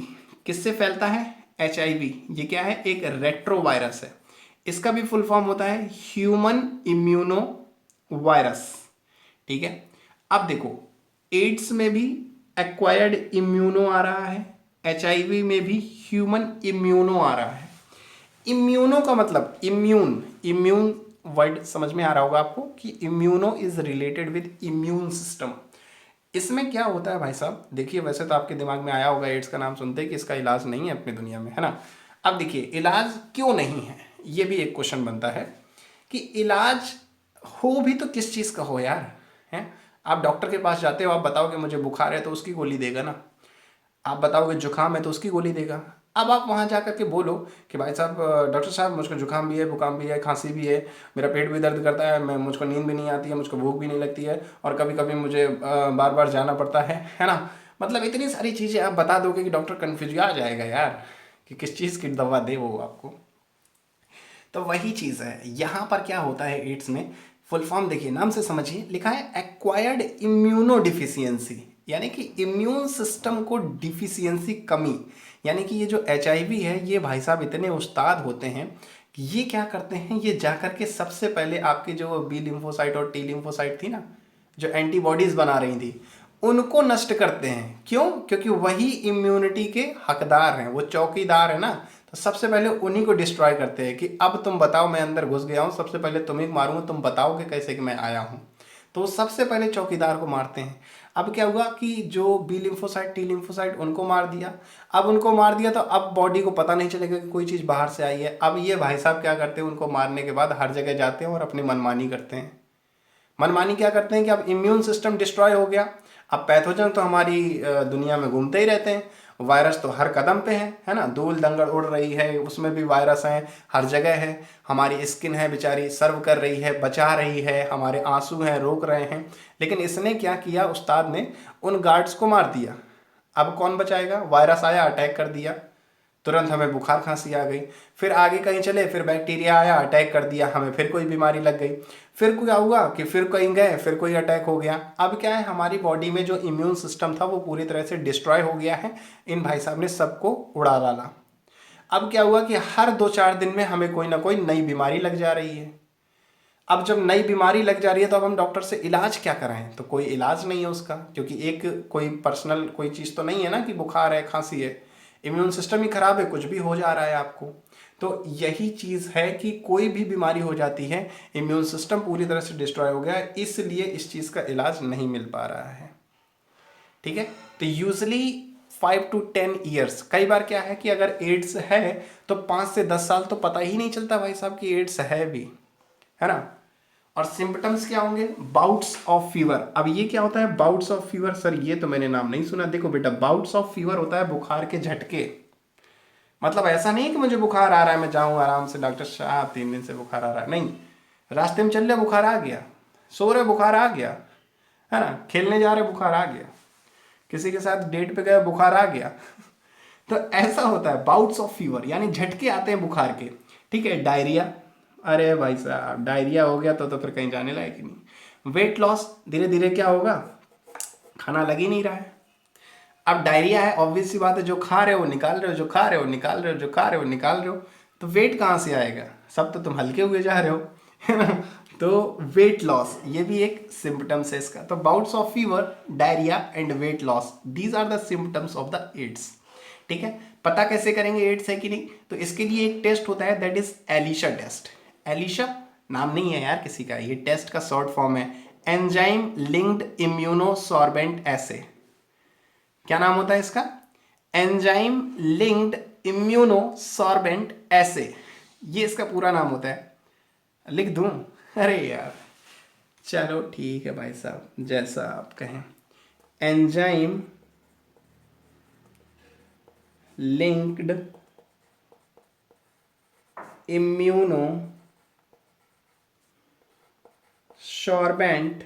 किससे फैलता है, HIV ये क्या है, एक रेट्रोवायरस है। इसका भी फुल फॉर्म होता है ह्यूमन इम्यूनो वायरस। ठीक है, अब देखो एड्स में भी एक्वायर्ड इम्यूनो आ रहा है, HIV में भी ह्यूमन इम्यूनो आ रहा है। इम्यूनो का मतलब इम्यून, इम्यून वर्ड समझ में आ रहा होगा आपको कि immuno is related with immune system. इसमें क्या होता है भाई साहब, देखिए वैसे तो आपके दिमाग में आया होगा एड्स का नाम सुनते ही कि इसका इलाज नहीं है अपनी दुनिया में, है ना। अब देखिए इलाज क्यों नहीं है, ये भी एक क्वेश्चन बनता है कि इलाज हो भी तो किस चीज़ का हो यार, है। आप डॉक्टर के पास जाते हो, आप बताओ कि मुझे बुखार है तो उसकी गोली देगा ना, आप बताओगे जुकाम है तो उसकी गोली देगा। अब आप वहाँ जा कर के बोलो कि भाई साहब डॉक्टर साहब मुझको जुकाम भी है, बुखार भी है, खांसी भी है, मेरा पेट भी दर्द करता है, मैं मुझको नींद भी नहीं आती है, मुझको भूख भी नहीं लगती है, और कभी कभी मुझे बार बार जाना पड़ता है ना। मतलब इतनी सारी चीज़ें आप बता दोगे कि डॉक्टर कन्फ्यूज आ जाएगा यार कि किस चीज़ की दवा दे वो आपको। तो वही चीज़ है यहाँ पर, क्या होता है एड्स में, फुल फॉर्म देखिए नाम से समझिए, लिखा है एक्वायर्ड इम्यूनो डिफिशियंसी, यानी कि इम्यून सिस्टम को डिफिशियंसी, कमी। यानी कि ये जो HIV है ये भाई साहब इतने उस्ताद होते हैं कि ये क्या करते हैं, ये जाकर के सबसे पहले आपके जो बी लिम्फोसाइट और टी लिम्फोसाइट थी ना, जो एंटीबॉडीज बना रही थी, उनको नष्ट करते हैं। क्यों? क्योंकि वही इम्यूनिटी के हकदार हैं, वो चौकीदार है ना। तो सबसे पहले उन्हीं को डिस्ट्रॉय करते हैं कि अब तुम बताओ, मैं अंदर घुस गया हूँ, सबसे पहले तुम्हें मारूंगा, तुम बताओ कि कैसे कि मैं आया हूँ। तो वो सबसे पहले चौकीदार को मारते हैं। अब क्या हुआ कि जो बी लिम्फोसाइट टी लिम्फोसाइट उनको मार दिया। अब उनको मार दिया तो अब बॉडी को पता नहीं चलेगा कि कोई चीज़ बाहर से आई है। अब ये भाई साहब क्या करते हैं, उनको मारने के बाद हर जगह जाते हैं और अपनी मनमानी करते हैं। मनमानी क्या करते हैं कि अब इम्यून सिस्टम डिस्ट्रॉय हो गया, अब पैथोजन तो हमारी दुनिया में घूमते ही रहते हैं, वायरस तो हर कदम पे है ना। धूल दंगड़ उड़ रही है, उसमें भी वायरस हैं, हर जगह है। हमारी स्किन है बेचारी, सर्व कर रही है, बचा रही है, हमारे आंसू हैं रोक रहे हैं। लेकिन इसने क्या किया, उस्ताद ने उन गार्ड्स को मार दिया। अब कौन बचाएगा? वायरस आया, अटैक कर दिया, तुरंत हमें बुखार खांसी आ गई। फिर आगे कहीं चले, फिर बैक्टीरिया आया, अटैक कर दिया, हमें फिर कोई बीमारी लग गई। फिर क्या हुआ कि फिर कहीं गए, फिर कोई अटैक हो गया। अब क्या है, हमारी बॉडी में जो इम्यून सिस्टम था वो पूरी तरह से डिस्ट्रॉय हो गया है। इन भाई साहब ने सबको उड़ा डाला। अब क्या हुआ कि हर 2-4 दिन में हमें कोई ना कोई नई बीमारी लग जा रही है। अब जब नई बीमारी लग जा रही है तो अब हम डॉक्टर से इलाज क्या कराएं? तो कोई इलाज नहीं है उसका, क्योंकि एक कोई पर्सनल कोई चीज़ तो नहीं है ना कि बुखार है, खांसी है, इम्यून सिस्टम ही खराब है, कुछ भी हो जा रहा है आपको। तो यही चीज़ है कि कोई भी बीमारी हो जाती है, इम्यून सिस्टम पूरी तरह से डिस्ट्रॉय हो गया है, इसलिए इस चीज़ का इलाज नहीं मिल पा रहा है। ठीक है, तो यूजली 5 to 10 ईयर्स, कई बार क्या है कि अगर एड्स है तो 5 से 10 साल तो पता ही नहीं चलता भाई साहब कि एड्स है भी, है ना। और सिम्पटम्स क्या होंगे? Bouts of fever. अब ये क्या होता है बाउट्स ऑफ फीवर? सर ये तो मैंने नाम नहीं सुना। देखो बेटा, बाउट्स ऑफ फीवर होता है बुखार के झटके। मतलब ऐसा नहीं कि मुझे बुखार आ रहा है, मैं जाऊँ आराम से डॉक्टर साहब 3 दिन से बुखार आ रहा है, नहीं। रास्ते में चल रहे बुखार आ गया, सो रहे बुखार आ गया, है ना, खेलने जा रहे बुखार आ गया, किसी के साथ डेट पे गए बुखार आ गया। तो ऐसा होता है बाउट्स ऑफ फीवर, यानी झटके आते हैं बुखार के। ठीक है, डायरिया, अरे भाई साहब डायरिया हो गया तो फिर कहीं जाने लायक ही नहीं। वेट लॉस, धीरे धीरे क्या होगा, खाना लग ही नहीं रहा है। अब डायरिया है, ऑब्वियस सी बात है, जो खा रहे हो निकाल रहे हो, जो खा रहे हो निकाल रहे हो, जो खा रहे हो निकाल रहे हो, तो वेट कहाँ से आएगा? सब तो तुम हल्के हुए जा रहे हो, है ना। तो वेट लॉस ये भी एक सिम्टम्स है इसका। तो bouts of fever, diarrhoea and weight loss, these are the symptoms of the AIDS. ठीक है, पता कैसे करेंगे एड्स है कि नहीं? तो इसके लिए एक टेस्ट होता है, that is ELISA test. ELISA नाम नहीं है यार किसी का, ये टेस्ट का शॉर्ट फॉर्म है एंजाइम लिंक्ड इम्यूनोसॉर्बेंट एसे। क्या नाम होता है इसका? एंजाइम लिंक्ड इम्यूनोसॉर्बेंट एसे, ये इसका पूरा नाम होता है। लिख दूं? अरे यार चलो ठीक है भाई साहब, जैसा आप कहें। एंजाइम लिंक्ड इम्यूनो सॉर्बेंट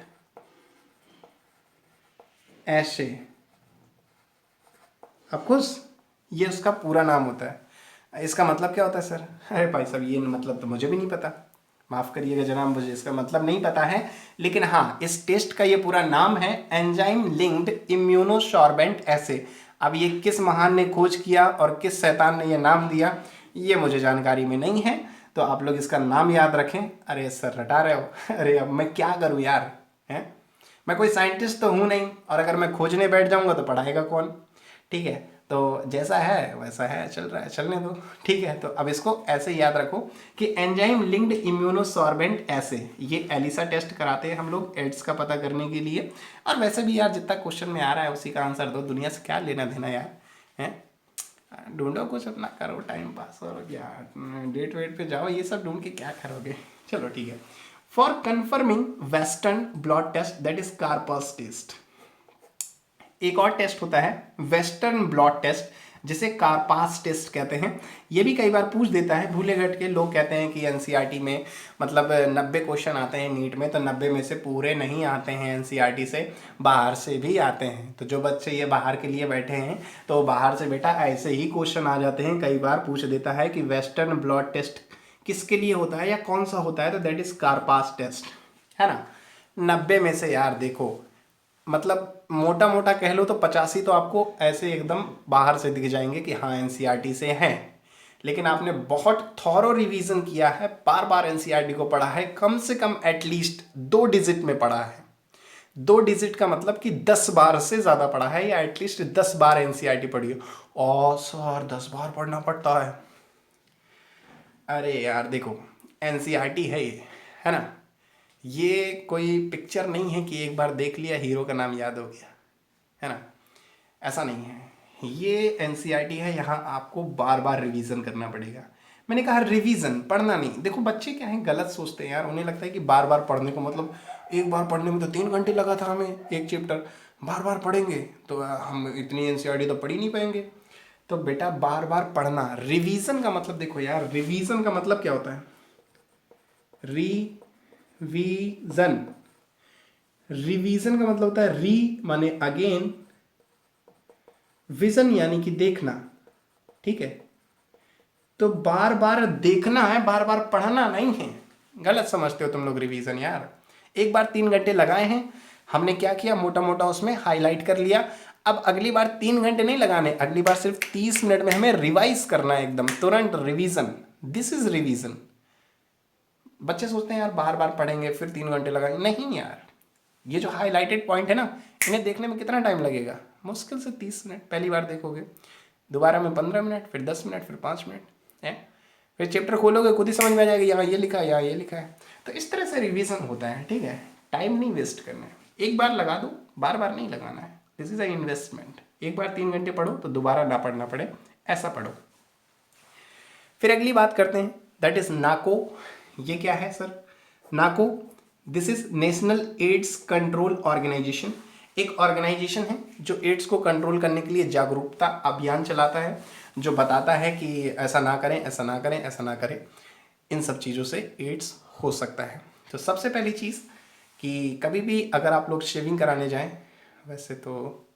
ऐसे, ऑफकोर्स ये उसका पूरा नाम होता है। इसका मतलब क्या होता है सर? अरे भाई साहब ये मतलब तो मुझे भी नहीं पता, माफ़ करिएगा जनाब, मुझे इसका मतलब नहीं पता है। लेकिन हाँ, इस टेस्ट का ये पूरा नाम है एंजाइम लिंक्ड इम्यूनोसॉर्बेंट ऐसे। अब ये किस महान ने खोज किया और किस शैतान ने ये नाम दिया, ये मुझे जानकारी में नहीं है, तो आप लोग इसका नाम याद रखें। अरे सर रटा रहे हो, अरे अब मैं क्या करूँ यार, हैं? मैं कोई साइंटिस्ट तो हूँ नहीं, और अगर मैं खोजने बैठ जाऊँगा तो पढ़ाएगा कौन। ठीक है, तो जैसा है वैसा है, चल रहा है, चलने दो। ठीक है, तो अब इसको ऐसे याद रखो कि एंजाइम लिंक्ड इम्यूनोसॉर्बेंट ऐसे, ये एलिसा टेस्ट कराते हैं हम लोग एड्स का पता करने के लिए। और वैसे भी यार जितना क्वेश्चन में आ रहा है उसी का आंसर दो, दुनिया से क्या लेना देना यार, हैं? ढूंढो कुछ अपना, करो टाइम पास, और यार डेट वेट पे जाओ, ये सब ढूंढ के क्या करोगे। चलो ठीक है। For confirming western blood test that is corpus test, एक और टेस्ट होता है वेस्टर्न ब्लड टेस्ट जिसे कार्पास टेस्ट कहते हैं। ये भी कई बार पूछ देता है, भूले घट के लोग कहते हैं कि एनसीईआरटी में मतलब 90 क्वेश्चन आते हैं नीट में, तो 90 में से पूरे नहीं आते हैं एनसीईआरटी से, बाहर से भी आते हैं। तो जो बच्चे ये बाहर के लिए बैठे हैं, तो बाहर से बेटा ऐसे ही क्वेश्चन आ जाते हैं, कई बार पूछ देता है कि वेस्टर्न ब्लड टेस्ट किसके लिए होता है या कौन सा होता है, तो दैट इज कार्पास टेस्ट, है ना। 90 में से यार देखो, मतलब मोटा मोटा कह लो तो 85 तो आपको ऐसे एकदम बाहर से दिख जाएंगे कि हाँ एनसीईआरटी से हैं, लेकिन आपने बहुत थॉरो रिवीजन किया है, बार बार एनसीईआरटी को पढ़ा है, कम से कम एटलीस्ट 2 डिजिट में पढ़ा है। 2 डिजिट का मतलब कि 10 बार से ज़्यादा पढ़ा है, या एटलीस्ट 10 बार एनसीईआरटी पढ़ी हो। और सर 10 बार पढ़ना पड़ता है? अरे यार देखो, एनसीईआरटी है ये, है ना, ये कोई पिक्चर नहीं है कि एक बार देख लिया हीरो का नाम याद हो गया, है ना, ऐसा नहीं है। ये एनसीईआरटी है, यहाँ आपको बार बार रिवीजन करना पड़ेगा। मैंने कहा रिवीजन, पढ़ना नहीं। देखो बच्चे क्या है, गलत सोचते हैं यार, उन्हें लगता है कि बार बार पढ़ने को मतलब एक बार पढ़ने में तो 3 घंटे लगा था हमें एक चैप्टर, बार बार पढ़ेंगे तो हम इतनी एनसीईआरटी तो पढ़ ही नहीं पाएंगे। तो बेटा बार बार पढ़ना, रिवीजन का मतलब देखो यार, रिवीजन का मतलब क्या होता है, रिवीजन, रिवीजन का मतलब होता है री माने अगेन, विजन यानी कि देखना। ठीक है, तो बार बार देखना है, बार बार पढ़ना नहीं है। गलत समझते हो तुम लोग रिवीजन यार। एक बार 3 घंटे लगाए हैं, हमने क्या किया, मोटा मोटा उसमें हाईलाइट कर लिया। अब अगली बार 3 घंटे नहीं लगाने, अगली बार सिर्फ 30 मिनट में हमें रिवाइज करना है, एकदम तुरंत रिवीजन। This is revision. बच्चे सोचते हैं यार बार बार पढ़ेंगे फिर 3 घंटे लगाएंगे, नहीं यार। ये जो हाईलाइटेड पॉइंट है ना, इन्हें देखने में कितना टाइम लगेगा, मुश्किल से 30 मिनट पहली बार देखोगे, दोबारा में 15 मिनट, फिर 10 मिनट, फिर 5 मिनट है, फिर चैप्टर खोलोगे खुद ही समझ में आ जाएगा, यहाँ ये लिखा है, यहाँ ये लिखा है। तो इस तरह से रिवीजन होता है। ठीक है, टाइम नहीं वेस्ट करना है, एक बार लगा दो, बार बार नहीं लगाना है। This is a investment. एक बार 3 घंटे पढ़ो तो दोबारा ना पढ़ना पड़े, ऐसा पढ़ो। फिर अगली बात करते हैं, दैट इज नाको। ये क्या है sir? NACO, this is national AIDS control organisation. एक ऑर्गेनाइजेशन है जो एड्स को कंट्रोल करने के लिए जागरूकता अभियान चलाता है, जो बताता है कि ऐसा ना करें, ऐसा ना करें, ऐसा ना करें, इन सब चीज़ों से एड्स हो सकता है। तो सबसे पहली चीज़ कि कभी भी अगर आप लोग शेविंग कराने जाएं, वैसे तो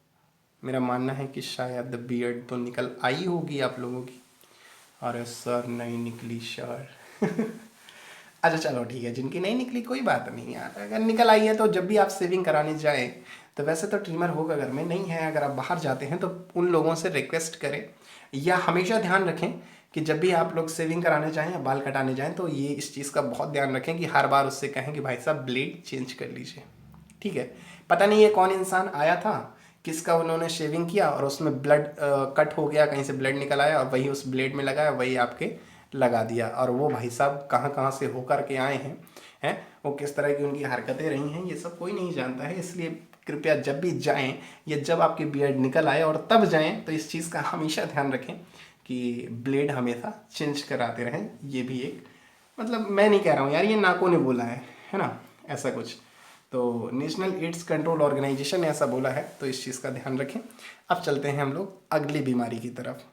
मेरा मानना है कि शायद बियर्ड तो निकल आई होगी आप लोगों की। अरे सर नहीं निकली सर। अच्छा चलो ठीक है, जिनकी नहीं निकली कोई बात नहीं यार, अगर निकल आई है तो जब भी आप शेविंग कराने जाएं तो वैसे तो ट्रिमर होगा घर में, नहीं है अगर आप बाहर जाते हैं तो उन लोगों से रिक्वेस्ट करें, या हमेशा ध्यान रखें कि जब भी आप लोग शेविंग कराने जाएं या बाल कटाने जाएं तो ये इस चीज़ का बहुत ध्यान रखें कि हर बार उससे कहें कि भाई साहब ब्लेड चेंज कर लीजिए। ठीक है, पता नहीं ये कौन इंसान आया था, किसका उन्होंने शेविंग किया और उसमें ब्लड कट हो गया, कहीं से ब्लड निकल आया और वही उस ब्लेड में लगाया, वही आपके लगा दिया। और वो भाई साहब कहाँ कहाँ से होकर के आए हैं, वो किस तरह की उनकी हरकतें रही हैं, ये सब कोई नहीं जानता है। इसलिए कृपया जब भी जाएं या जब आपकी बियर्ड निकल आए और तब जाएं तो इस चीज़ का हमेशा ध्यान रखें कि ब्लेड हमेशा चेंज कराते रहें। ये भी एक मतलब मैं नहीं कह रहा हूँ यार, ये नाको ने बोला है ना, ऐसा कुछ। तो नेशनल एड्स कंट्रोल ऑर्गेनाइजेशन ने ऐसा बोला है, तो इस चीज़ का ध्यान रखें। अब चलते हैं हम लोग अगली बीमारी की तरफ।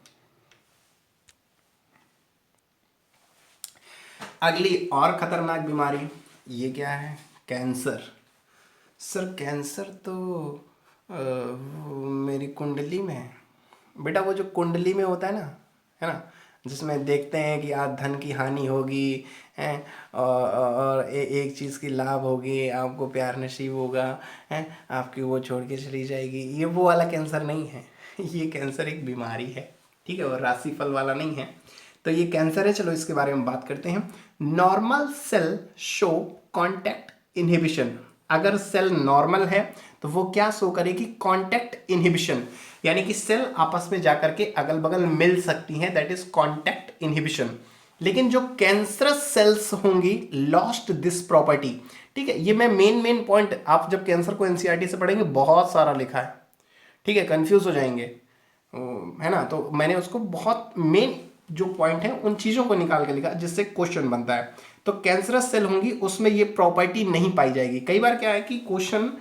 अगली और खतरनाक बीमारी ये क्या है? कैंसर। सर कैंसर तो वो मेरी कुंडली में है। बेटा वो जो कुंडली में होता है ना, जिसमें देखते हैं कि आज धन की हानि होगी, हैं, और एक चीज़ की लाभ होगी, आपको प्यार नसीब होगा, हैं, आपकी वो छोड़ के चली जाएगी, ये वो वाला कैंसर नहीं है। ये कैंसर एक बीमारी है, ठीक है, और राशिफल वाला नहीं है। तो ये कैंसर है, चलो इसके बारे में बात करते हैं। Normal cell show contact inhibition. अगर सेल नॉर्मल है तो वो क्या शो करेगी? कॉन्टैक्ट इनहिबिशन, यानी कि सेल आपस में जाकर के अगल बगल मिल सकती हैं, दैट इज कॉन्टैक्ट इनहिबिशन। लेकिन जो कैंसरस सेल्स होंगी लॉस्ट दिस प्रॉपर्टी, ठीक है। ये मैं मेन पॉइंट, आप जब कैंसर को एनसीईआरटी से पढ़ेंगे बहुत सारा लिखा है, ठीक है, कंफ्यूज हो जाएंगे, है ना। तो मैंने उसको बहुत मेन जो पॉइंट है उन चीज़ों को निकाल के लिखा जिससे क्वेश्चन बनता है। तो कैंसरस सेल होंगी उसमें ये प्रॉपर्टी नहीं पाई जाएगी। कई बार क्या है कि क्वेश्चन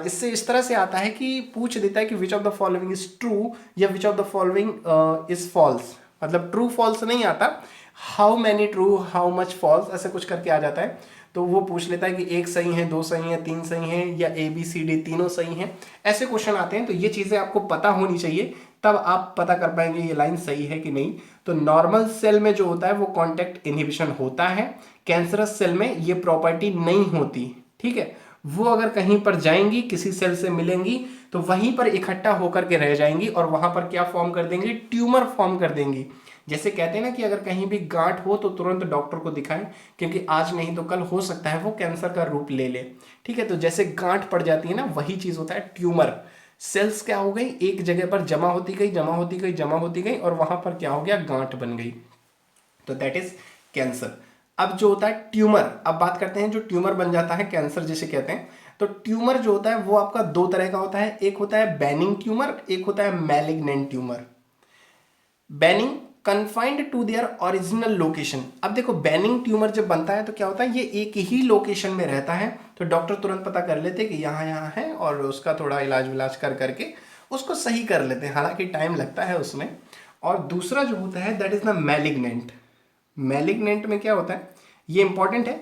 इससे इस तरह से आता है कि पूछ देता है कि which of the following is true या which of the following is false, मतलब ट्रू फॉल्स नहीं आता, how many true how much false ऐसे कुछ करके आ जाता है। तो वो पूछ लेता है कि एक सही है, दो सही है, तीन सही है, या ए बी सी डी तीनों सही हैं, ऐसे क्वेश्चन आते हैं। तो ये चीज़ें आपको पता होनी चाहिए, तब आप पता कर पाएंगे ये लाइन सही है कि नहीं। तो नॉर्मल सेल में जो होता है वो कॉन्टैक्ट इनहिबिशन होता है, कैंसरस सेल में ये प्रॉपर्टी नहीं होती, ठीक है। वो अगर कहीं पर जाएंगी, किसी सेल से मिलेंगी, तो वहीं पर इकट्ठा होकर के रह जाएंगी और वहां पर क्या फॉर्म कर देंगी? ट्यूमर फॉर्म कर देंगी। जैसे कहते हैं ना कि अगर कहीं भी गांठ हो तो तुरंत डॉक्टर को दिखाएं, क्योंकि आज नहीं तो कल हो सकता है वो कैंसर का रूप ले ले, ठीक है। तो जैसे गांठ पड़ जाती है ना, वही चीज होता है ट्यूमर। सेल्स क्या हो गई? एक जगह पर जमा होती गई, जमा होती गई, जमा होती गई, और वहां पर क्या हो गया? गांठ बन गई। तो दैट इज कैंसर। अब जो होता है ट्यूमर, अब बात करते हैं जो ट्यूमर बन जाता है, कैंसर जिसे कहते हैं। तो ट्यूमर जो होता है वो आपका दो तरह का होता है, एक होता है बेनिंग ट्यूमर, एक होता है malignant tumour. Benign confined to their original location. अब देखो बेनिंग ट्यूमर जब बनता है तो क्या होता है, ये एक ही लोकेशन में रहता है, तो डॉक्टर तुरंत पता कर लेते हैं कि यहाँ यहाँ है, और उसका थोड़ा इलाज विलाज कर करके उसको सही कर लेते हैं, हालांकि टाइम लगता है उसमें। और दूसरा जो होता है that is the malignant. Malignant में क्या होता है, ये इंपॉर्टेंट है,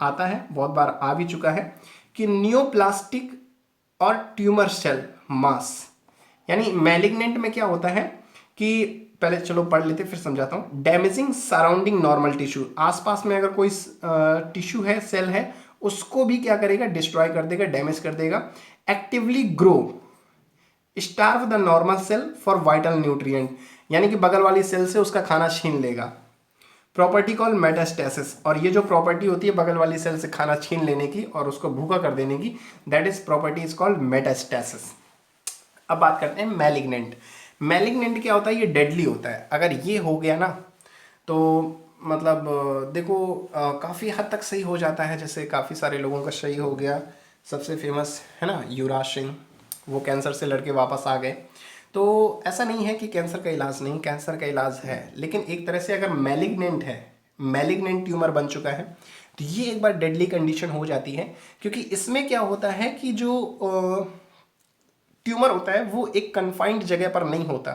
आता है बहुत बार, आ भी चुका है, कि न्यूप्लास्टिक और ट्यूमर सेल मास। यानी मैलिग्नेंट में क्या होता है कि, पहले चलो पढ़ लेते फिर समझाता हूं। डैमेजिंग सराउंडिंग नॉर्मल टिश्यू, आसपास में अगर कोई टिश्यू है, सेल है, उसको भी क्या करेगा? डिस्ट्रॉय कर देगा, डैमेज कर देगा। Actively grow starve the normal cell for vital nutrient, यानी कि बगल वाली सेल से उसका खाना छीन लेगा। प्रॉपर्टी कॉल मेटास्टेसिस, और ये जो प्रॉपर्टी होती है बगल वाली सेल से खाना छीन लेने की और उसको भूखा कर देने की, that is property is called metastasis. अब बात करते हैं मैलिग्नेंट। मैलिग्नेंट क्या होता है? ये डेडली होता है। अगर ये हो गया ना तो मतलब देखो काफ़ी हद तक सही हो जाता है, जैसे काफ़ी सारे लोगों का सही हो गया। सबसे फेमस है ना युवराज सिंह, वो कैंसर से लड़के वापस आ गए। तो ऐसा नहीं है कि कैंसर का इलाज नहीं, कैंसर का इलाज है, लेकिन एक तरह से अगर मैलिग्नेंट है, मैलिग्नेंट ट्यूमर बन चुका है, तो ये एक बार डेडली कंडीशन हो जाती है। क्योंकि इसमें क्या होता है कि जो ट्यूमर होता है वो एक कन्फाइंड जगह पर नहीं होता,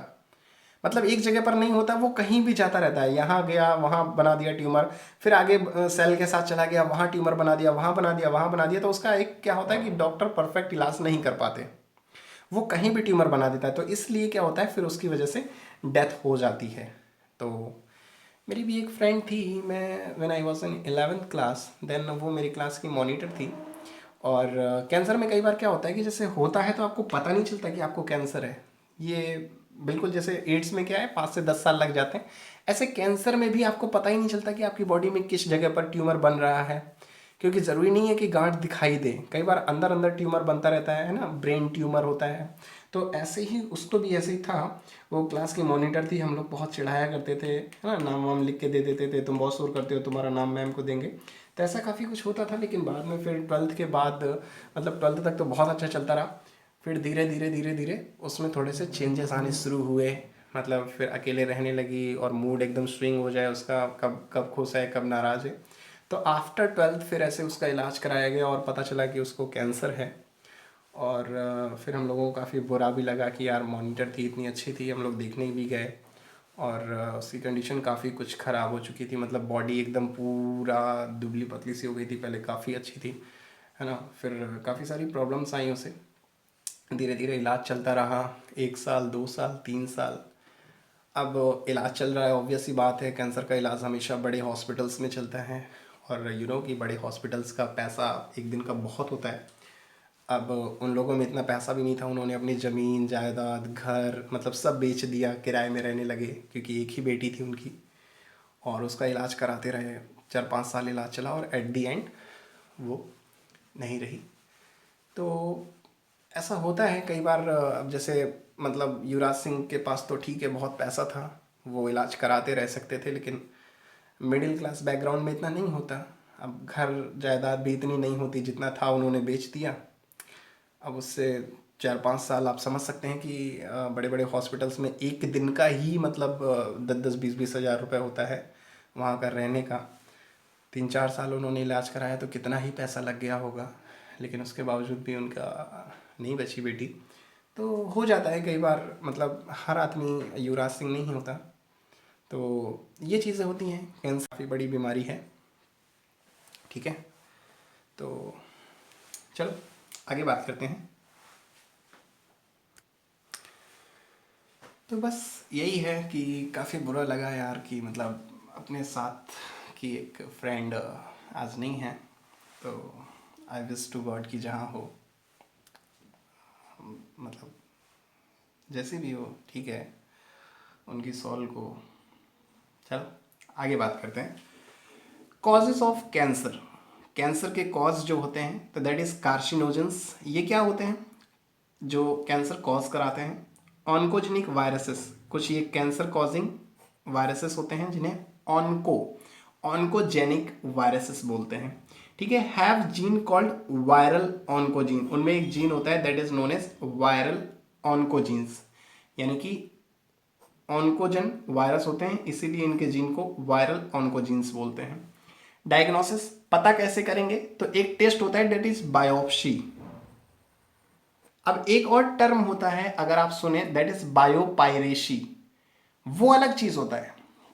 मतलब एक जगह पर नहीं होता, वो कहीं भी जाता रहता है। यहाँ गया, वहाँ बना दिया ट्यूमर, फिर आगे सेल के साथ चला गया, वहाँ ट्यूमर बना दिया, वहाँ बना दिया, वहाँ बना दिया। तो उसका एक क्या होता है कि डॉक्टर परफेक्ट इलाज नहीं कर पाते, वो कहीं भी ट्यूमर बना देता है। तो इसलिए क्या होता है, फिर उसकी वजह से डेथ हो जाती है। तो मेरी भी एक फ्रेंड थी, मैं when I was in 11th class, then वो मेरी क्लास की मॉनिटर थी। और कैंसर में कई बार क्या होता है कि जैसे होता है तो आपको पता नहीं चलता कि आपको कैंसर है। ये बिल्कुल जैसे एड्स में क्या है 5 से 10 साल लग जाते हैं, ऐसे कैंसर में भी आपको पता ही नहीं चलता कि आपकी बॉडी में किस जगह पर ट्यूमर बन रहा है। क्योंकि ज़रूरी नहीं है कि गांठ दिखाई दे, कई बार अंदर अंदर ट्यूमर बनता रहता है ना, ब्रेन ट्यूमर होता है। तो ऐसे ही उसको भी ऐसे ही था। वो क्लास की मॉनिटर थी, हम लोग बहुत चिढ़ाया करते थे, है ना, नाम वाम लिख के दे देते थे, तुम बहुत शोर करते हो, तुम्हारा नाम मैम को देंगे। तो ऐसा काफ़ी कुछ होता था। लेकिन बाद में फिर 12th के बाद, मतलब 12th तक तो बहुत अच्छा चलता रहा। फिर धीरे धीरे धीरे धीरे उसमें थोड़े से चेंजेस आने शुरू हुए, मतलब फिर अकेले रहने लगी और मूड एकदम स्विंग हो जाए उसका, कब कब खुश है कब नाराज़ है। तो आफ्टर 12th फिर ऐसे उसका इलाज कराया गया और पता चला कि उसको कैंसर है। और फिर हम लोगों को काफ़ी बुरा भी लगा कि यार मॉनिटर थी, इतनी अच्छी थी, हम लोग देखने भी गए, और उसकी कंडीशन काफ़ी कुछ ख़राब हो चुकी थी, मतलब बॉडी एकदम पूरा दुबली पतली सी हो गई थी, पहले काफ़ी अच्छी थी, है ना। फिर काफ़ी सारी प्रॉब्लम्स आई उसे, धीरे धीरे इलाज चलता रहा, 1 साल 2 साल 3 साल। अब इलाज चल रहा है, ऑब्वियस सी बात है, कैंसर का इलाज हमेशा बड़े हॉस्पिटल्स में चलता है, और कि बड़े हॉस्पिटल्स का पैसा एक दिन का बहुत होता है। अब उन लोगों में इतना पैसा भी नहीं था, उन्होंने अपनी ज़मीन जायदाद घर मतलब सब बेच दिया, किराए में रहने लगे, क्योंकि एक ही बेटी थी उनकी। और उसका इलाज कराते रहे, 4-5 साल इलाज चला और एट दी एंड वो नहीं रही। तो ऐसा होता है कई बार। अब जैसे मतलब युवराज सिंह के पास तो ठीक है बहुत पैसा था, वो इलाज कराते रह सकते थे, लेकिन मिडिल क्लास बैकग्राउंड में इतना नहीं होता। अब घर जायदाद भी इतनी नहीं होती, जितना था उन्होंने बेच दिया। अब उससे 4-5 साल आप समझ सकते हैं कि बड़े बड़े हॉस्पिटल्स में एक दिन का ही मतलब 10-10 20-20 हज़ार रुपये होता है वहाँ का रहने का। 3-4 साल उन्होंने इलाज कराया तो कितना ही पैसा लग गया होगा, लेकिन उसके बावजूद भी उनका नहीं बची बेटी। तो हो जाता है कई बार, मतलब हर आदमी युवराज सिंह नहीं होता। तो ये चीज़ें होती हैं, कैंसर काफ़ी बड़ी बीमारी है। ठीक है, तो चलो आगे बात करते हैं। तो बस यही है कि काफ़ी बुरा लगा यार कि मतलब अपने साथ की एक फ्रेंड आज नहीं है। तो आई विश टू गॉड कि जहाँ हो, मतलब जैसे भी हो ठीक है, उनकी सॉल को। चलो आगे बात करते हैं। Causes of cancer. कैंसर के कॉज जो होते हैं तो दैट इज़ कार्सिनोजेंस। ये क्या होते हैं जो कैंसर कॉज कराते हैं? ऑन्कोजेनिक वायरसेस, कुछ ये कैंसर कॉजिंग वायरसेस होते हैं जिन्हें ऑन्कोजेनिक वायरसेस बोलते हैं। ठीक है, have gene called viral oncogene. उनमें एक जीन होता है that is known as viral oncogenes, यानी कि ऑन्कोजन वायरस होते हैं, इसीलिए इनके जीन को वायरल ऑन्कोजीन्स बोलते हैं। डायग्नोसिस पता कैसे करेंगे? तो एक टेस्ट होता है दैट इज बायोप्सी। अब एक और टर्म होता है अगर आप सुने, दैट इज बायोपायरेसी। वो अलग चीज होता है,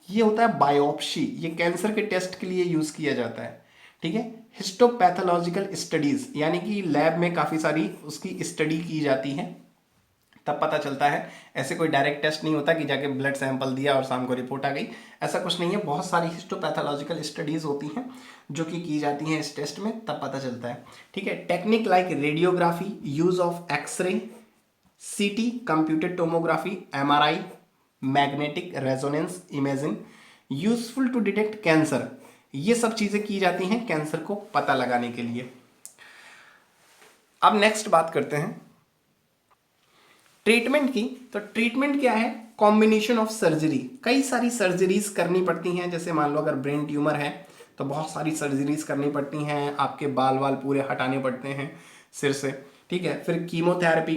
ये होता है बायोप्सी। ये कैंसर के टेस्ट के लिए यूज किया जाता है। ठीक है, हिस्टोपैथोलॉजिकल स्टडीज, यानी कि लैब में काफी सारी उसकी स्टडी की जाती है, तब पता चलता है। ऐसे कोई डायरेक्ट टेस्ट नहीं होता कि जाके ब्लड सैंपल दिया और शाम को रिपोर्ट आ गई, ऐसा कुछ नहीं है। बहुत सारी हिस्टोपैथोलॉजिकल स्टडीज होती हैं जो कि की जाती हैं इस टेस्ट में, तब पता चलता है। ठीक है, technique like radiography, use of X ray, CT, computed tomography, MRI, magnetic resonance imaging, useful to detect cancer, ये सब चीजें की जाती हैं कैंसर को पता लगाने के लिए। अब नेक्स्ट बात करते हैं ट्रीटमेंट की। तो ट्रीटमेंट क्या है? Combination of surgery. कई सारी सर्जरीज करनी पड़ती हैं। जैसे मान लो अगर ब्रेन ट्यूमर है तो बहुत सारी सर्जरीज करनी पड़ती हैं, आपके बाल वाल पूरे हटाने पड़ते हैं सिर से। ठीक है, फिर कीमोथेरेपी,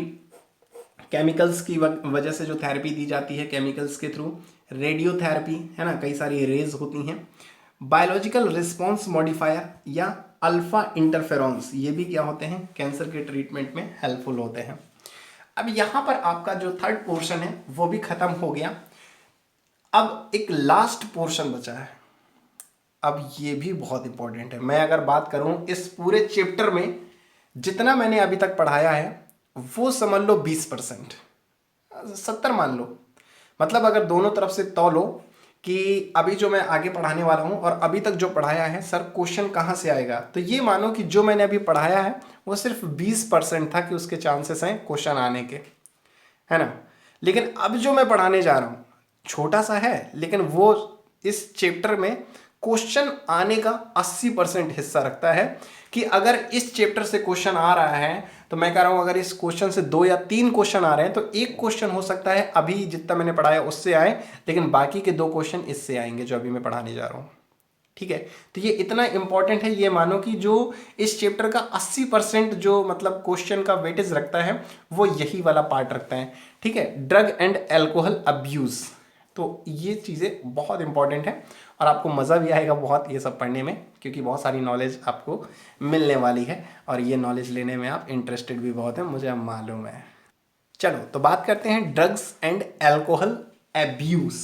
केमिकल्स की वजह से जो थेरेपी दी जाती है केमिकल्स के थ्रू, रेडियोथेरेपी है ना, कई सारी रेज होती हैं, बायोलॉजिकल रिस्पॉन्स मॉडिफायर या अल्फा इंटरफेरॉन्स, ये भी क्या होते हैं कैंसर के ट्रीटमेंट में हेल्पफुल होते हैं। अब यहां पर आपका जो थर्ड पोर्शन है वो भी खत्म हो गया। अब एक लास्ट पोर्शन बचा है। अब ये भी बहुत इंपॉर्टेंट है। मैं अगर बात करूं इस पूरे चैप्टर में जितना मैंने अभी तक पढ़ाया है वो समझ लो 20%, 70 मान लो। मतलब अगर दोनों तरफ से तौलो कि अभी जो मैं आगे पढ़ाने वाला हूं और अभी तक जो पढ़ाया है, सर क्वेश्चन कहां से आएगा, तो ये मानो कि जो मैंने अभी पढ़ाया है वो सिर्फ 20% था कि उसके चांसेस हैं क्वेश्चन आने के, है ना। लेकिन अब जो मैं पढ़ाने जा रहा हूं छोटा सा है, लेकिन वो इस चैप्टर में क्वेश्चन आने का 80% हिस्सा रखता है। कि अगर इस चैप्टर से क्वेश्चन आ रहा है तो मैं कह रहा हूं अगर इस क्वेश्चन से 2 या 3 क्वेश्चन आ रहे हैं तो एक क्वेश्चन हो सकता है अभी जितना मैंने पढ़ाया उससे आए, लेकिन बाकी के 2 क्वेश्चन इससे आएंगे जो अभी मैं पढ़ाने जा रहा हूं। ठीक है, तो ये इतना इंपॉर्टेंट है। ये मानो कि जो इस चैप्टर का 80% जो मतलब क्वेश्चन का वेटेज रखता है वो यही वाला पार्ट रखता है। ठीक है, ड्रग एंड एल्कोहल अब्यूज। तो ये चीज़ें बहुत इंपॉर्टेंट है और आपको मज़ा भी आएगा बहुत ये सब पढ़ने में, क्योंकि बहुत सारी नॉलेज आपको मिलने वाली है और ये नॉलेज लेने में आप इंटरेस्टेड भी बहुत हैं, मुझे मालूम है। चलो तो बात करते हैं ड्रग्स एंड एल्कोहल एब्यूज,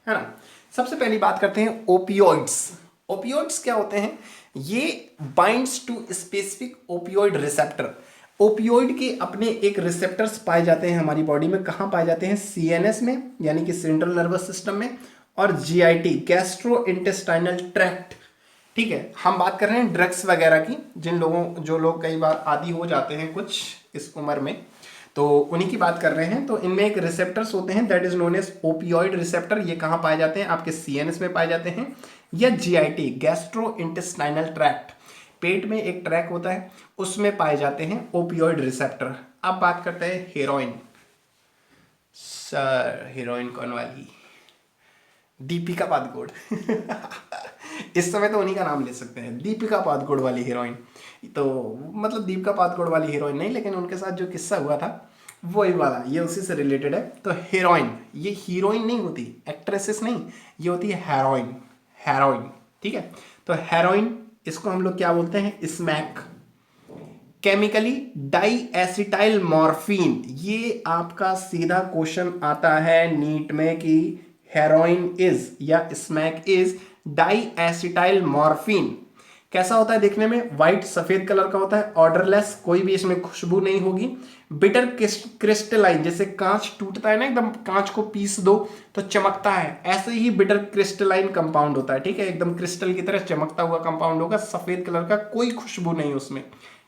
है ना। सबसे पहली बात करते हैं ओपियोइड्स। ओपियोइड्स क्या होते हैं? ये binds to specific opioid receptor. Opioid के अपने एक रिसेप्टर्स पाए जाते हैं हमारी बॉडी में। कहाँ पाए जाते हैं? सीएनएस में, यानी कि सेंट्रल नर्वस सिस्टम में, और जीआईटी, गैस्ट्रो इंटेस्टाइनल ट्रैक्ट। ठीक है, हम बात कर रहे हैं ड्रग्स वगैरह की, जो लोग कई बार आदी हो जाते हैं कुछ इस उम्र में, तो उन्हीं की बात कर रहे हैं। तो इनमें एक रिसेप्टर्स होते हैं that is known as opioid receptor. ये कहाँ पाए जाते हैं? आपके सीएनएस में पाए जाते हैं, या जीआईटी गैस्ट्रो इंटेस्टाइनल ट्रैक्ट, पेट में एक ट्रैक होता है उसमें पाए जाते हैं ओपियोइड रिसेप्टर। अब बात करते हैं हेरोइन। सर हेरोइन कौन वाली? दीपिका पादुकोण इस समय तो उन्हीं का नाम ले सकते हैं, दीपिका पादुकोण वाली हीरोइन। तो मतलब दीपिका पादुकोण वाली हीरोइन नहीं, लेकिन उनके साथ जो किस्सा हुआ था वही वाला, ये उसी से रिलेटेड है। तो हीरोइन, ये हीरोइन नहीं होती, एक्ट्रेसेस नहीं, ये होती है हेरोइन, हेरोइन। ठीक है, तो हेरोइन इसको हम लोग क्या बोलते हैं? Smack. Chemically diacetyl morphine, ये आपका सीधा क्वेश्चन आता है नीट में कि हेरोइन इज या smack is diacetyl morphine. कैसा होता है देखने में? व्हाइट सफेद कलर का होता है, ऑर्डरलेस, कोई भी इसमें खुशबू नहीं होगी, बिटर क्रिस्टलाइन, जैसे कांच टूटता है ना एकदम, कांच को पीस दो तो चमकता है, ऐसे ही बिटर क्रिस्टलाइन कंपाउंड होता है। ठीक है, एकदम क्रिस्टल की तरह चमकता हुआ कंपाउंड होगा, सफेद कलर का, कोई खुशबू नहीं उसमें।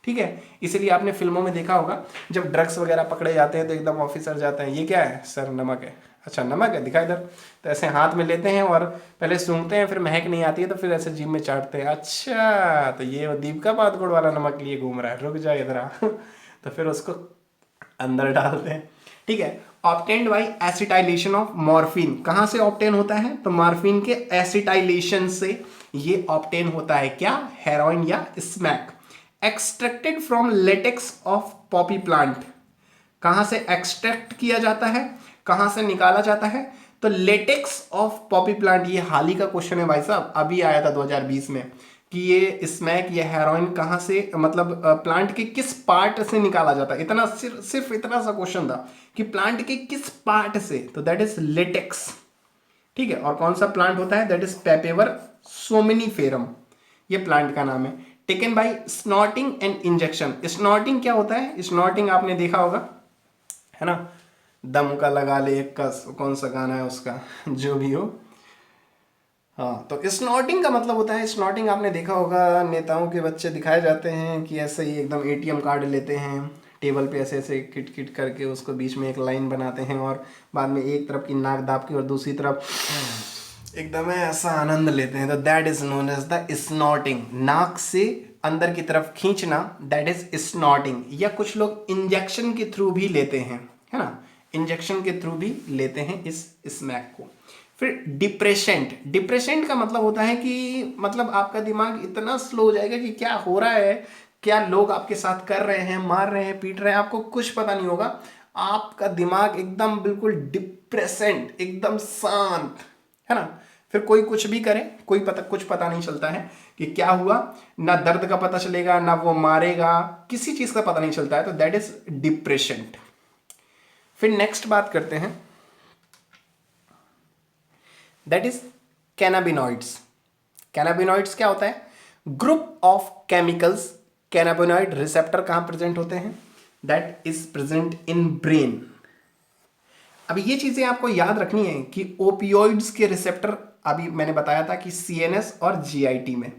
ठीक है, इसलिए आपने फिल्मों में देखा होगा जब ड्रग्स वगैरह पकड़े जाते हैं तो एकदम ऑफिसर जाते हैं, ये क्या है सर? नमक है। अच्छा नमक है, दिखा इधर। तो ऐसे हाथ में लेते हैं और पहले सूंघते हैं, फिर महक नहीं आती है तो फिर ऐसे जीभ में चाटते हैं। अच्छा तो ये वो दीपिका पादुकोण वाला नमक लिए घूम रहा है, रुक जा इधर आ तो फिर उसको अंदर डालते हैं। ठीक है, obtained by acetylation of morphine. कहाँ से ऑब्टेन होता है? तो मॉर्फिन के एसिटाइलेशन से ये ऑब्टेन होता है क्या? हेरोइन या smack. Extracted from latex of Poppy plant. कहां से एक्सट्रैक्ट किया जाता है, कहां से निकाला जाता है? तो लेटेक्स ऑफ पॉपी प्लांट। ये हाल ही का क्वेश्चन है भाई साहब, अभी आया था 2020 में कि ये स्मैक या हेरोइन कहां से, मतलब प्लांट के किस पार्ट से निकाला जाता है। इतना सिर्फ इतना सा क्वेश्चन था कि प्लांट के किस पार्ट से, तो दैट इज लेटेक्स। ठीक है, और कौन सा प्लांट होता है? दैट इज पेपेवर सोमिनिफेरम, ये प्लांट का नाम है। Taken by snorting and injection. Snorting क्या होता है? स्नॉटिंग आपने देखा होगा है ना, दम का लगा ले एक का, कौन सा गाना है उसका जो भी हो। हाँ, तो स्नॉटिंग का मतलब होता है, स्नॉटिंग आपने देखा होगा, नेताओं के बच्चे दिखाए जाते हैं कि ऐसे ही एकदम एटीएम कार्ड लेते हैं, टेबल पे ऐसे ऐसे किट किट करके उसको बीच में एक लाइन बनाते हैं और बाद में एक तरफ की नाक दाब के और दूसरी तरफ एकदम ऐसा आनंद लेते हैं। तो that is known as the snorting. नाक से अंदर की तरफ खींचना, दैट इज स्नॉटिंग। या कुछ लोग इंजेक्शन के थ्रू भी लेते हैं, है ना, इंजेक्शन के थ्रू भी लेते हैं इस स्मैक को। फिर डिप्रेशेंट। डिप्रेशेंट का मतलब होता है कि मतलब आपका दिमाग इतना स्लो हो जाएगा कि क्या हो रहा है, क्या लोग आपके साथ कर रहे हैं, मार रहे हैं, पीट रहे हैं, आपको कुछ पता नहीं होगा। आपका दिमाग एकदम बिल्कुल डिप्रेसेंट, एकदम शांत, है ना। फिर कोई कुछ भी करे, कुछ पता नहीं चलता है कि क्या हुआ, ना दर्द का पता चलेगा, ना वो मारेगा, किसी चीज का पता नहीं चलता है। तो दैट इज डिप्रेशेंट। फिर नेक्स्ट बात करते हैं, दैट इज कैनाबिनॉइड्स। कैनाबिनॉइड्स क्या होता है? Group of chemicals. Cannabinoid receptor कहां प्रेजेंट होते हैं? That is present in brain. अब ये चीजें आपको याद रखनी है कि ओपियोइड्स के रिसेप्टर अभी मैंने बताया था कि सीएनएस और जीआईटी में,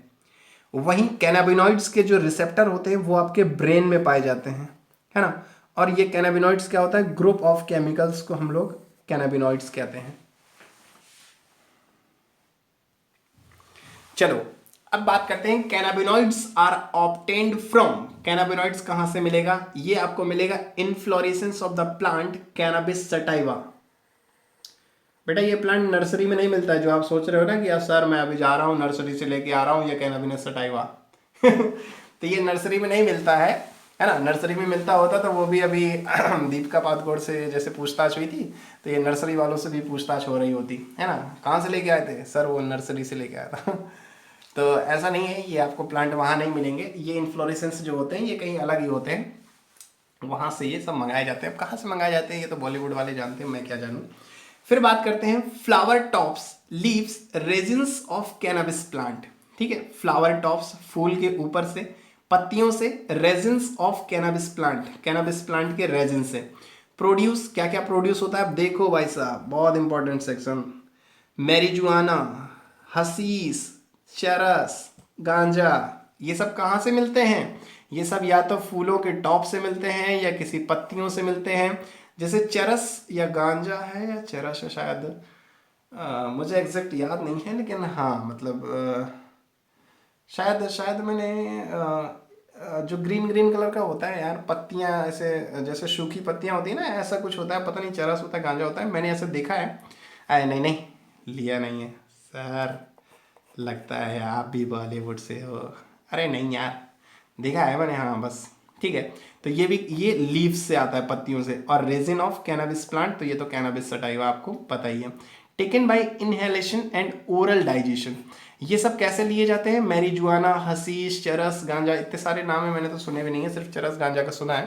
वहीं कैनाबिनॉइड्स के जो रिसेप्टर होते हैं वो आपके ब्रेन में पाए जाते हैं, है ना। और ये कैनाबिनॉइड्स क्या होता है? ग्रुप ऑफ केमिकल्स को हम लोग कैनाबिनॉइड्स कहते हैं। चलो अब बात करते हैं cannabinoids are obtained from. Cannabinoids कहां से मिलेगा? ये आपको मिलेगा inflorescence of the plant cannabis sativa. बेटा ये प्लांट नर्सरी में नहीं मिलता है, जो आप सोच रहे हो ना कि यार सर मैं अभी जा रहा हूँ नर्सरी से लेके आ रहा हूँ ये कैनाबिनस सटाइवा तो ये नर्सरी में नहीं मिलता है ना। नर्सरी में मिलता होता तो वो भी अभी दीपिका पादुकोण से जैसे पूछताछ हुई थी तो ये नर्सरी वालों से भी पूछताछ हो रही होती है ना। कहाँ से लेके आए थे? सर वो नर्सरी से लेके आया था तो ऐसा नहीं है, ये आपको प्लांट वहाँ नहीं मिलेंगे। ये इन्फ्लोरेसेंस जो होते हैं ये कहीं अलग ही होते हैं, वहाँ से ये सब मंगाए जाते हैं। अब कहाँ से मंगाए जाते हैं ये तो बॉलीवुड वाले जानते हैं, मैं क्या जानूँ। फिर बात करते हैं flower tops, leaves, resins of cannabis plant. ठीक है, फ्लावर टॉप्स फूल के ऊपर से, पत्तियों से, resins of cannabis plant, cannabis plant के रेजिन से प्रोड्यूस। क्या क्या प्रोड्यूस होता है अब देखो भाई साहब, बहुत इंपॉर्टेंट सेक्शन। मैरिजुआना, हसीस, चरस, गांजा, ये सब कहाँ से मिलते हैं? ये सब या तो फूलों के टॉप से मिलते हैं या किसी पत्तियों से मिलते हैं। जैसे चरस या गांजा है या चरस है शायद, मुझे एग्जैक्ट याद नहीं है, लेकिन हाँ मतलब शायद शायद मैंने जो ग्रीन ग्रीन कलर का होता है यार, पत्तियां ऐसे जैसे सूखी पत्तियां होती है ना, ऐसा कुछ होता है, पता नहीं चरस होता है गांजा होता है, मैंने ऐसे देखा है। अरे नहीं नहीं, लिया नहीं है सर, लगता है आप भी बॉलीवुड से हो। अरे नहीं यार, देखा है मैंने, हाँ बस। ठीक है, तो ये भी ये लीव्स से आता है, पत्तियों से। और रेजिन ऑफ कैनाबिस प्लांट, तो ये तो कैनाबिस सटाइवा आपको पता ही है। Taken by inhalation and oral digestion, ये सब कैसे लिए जाते हैं? मैरिजुआना, हशीश, चरस, गांजा, इतने सारे नाम है, मैंने तो सुने भी नहीं है, सिर्फ चरस गांजा का सुना है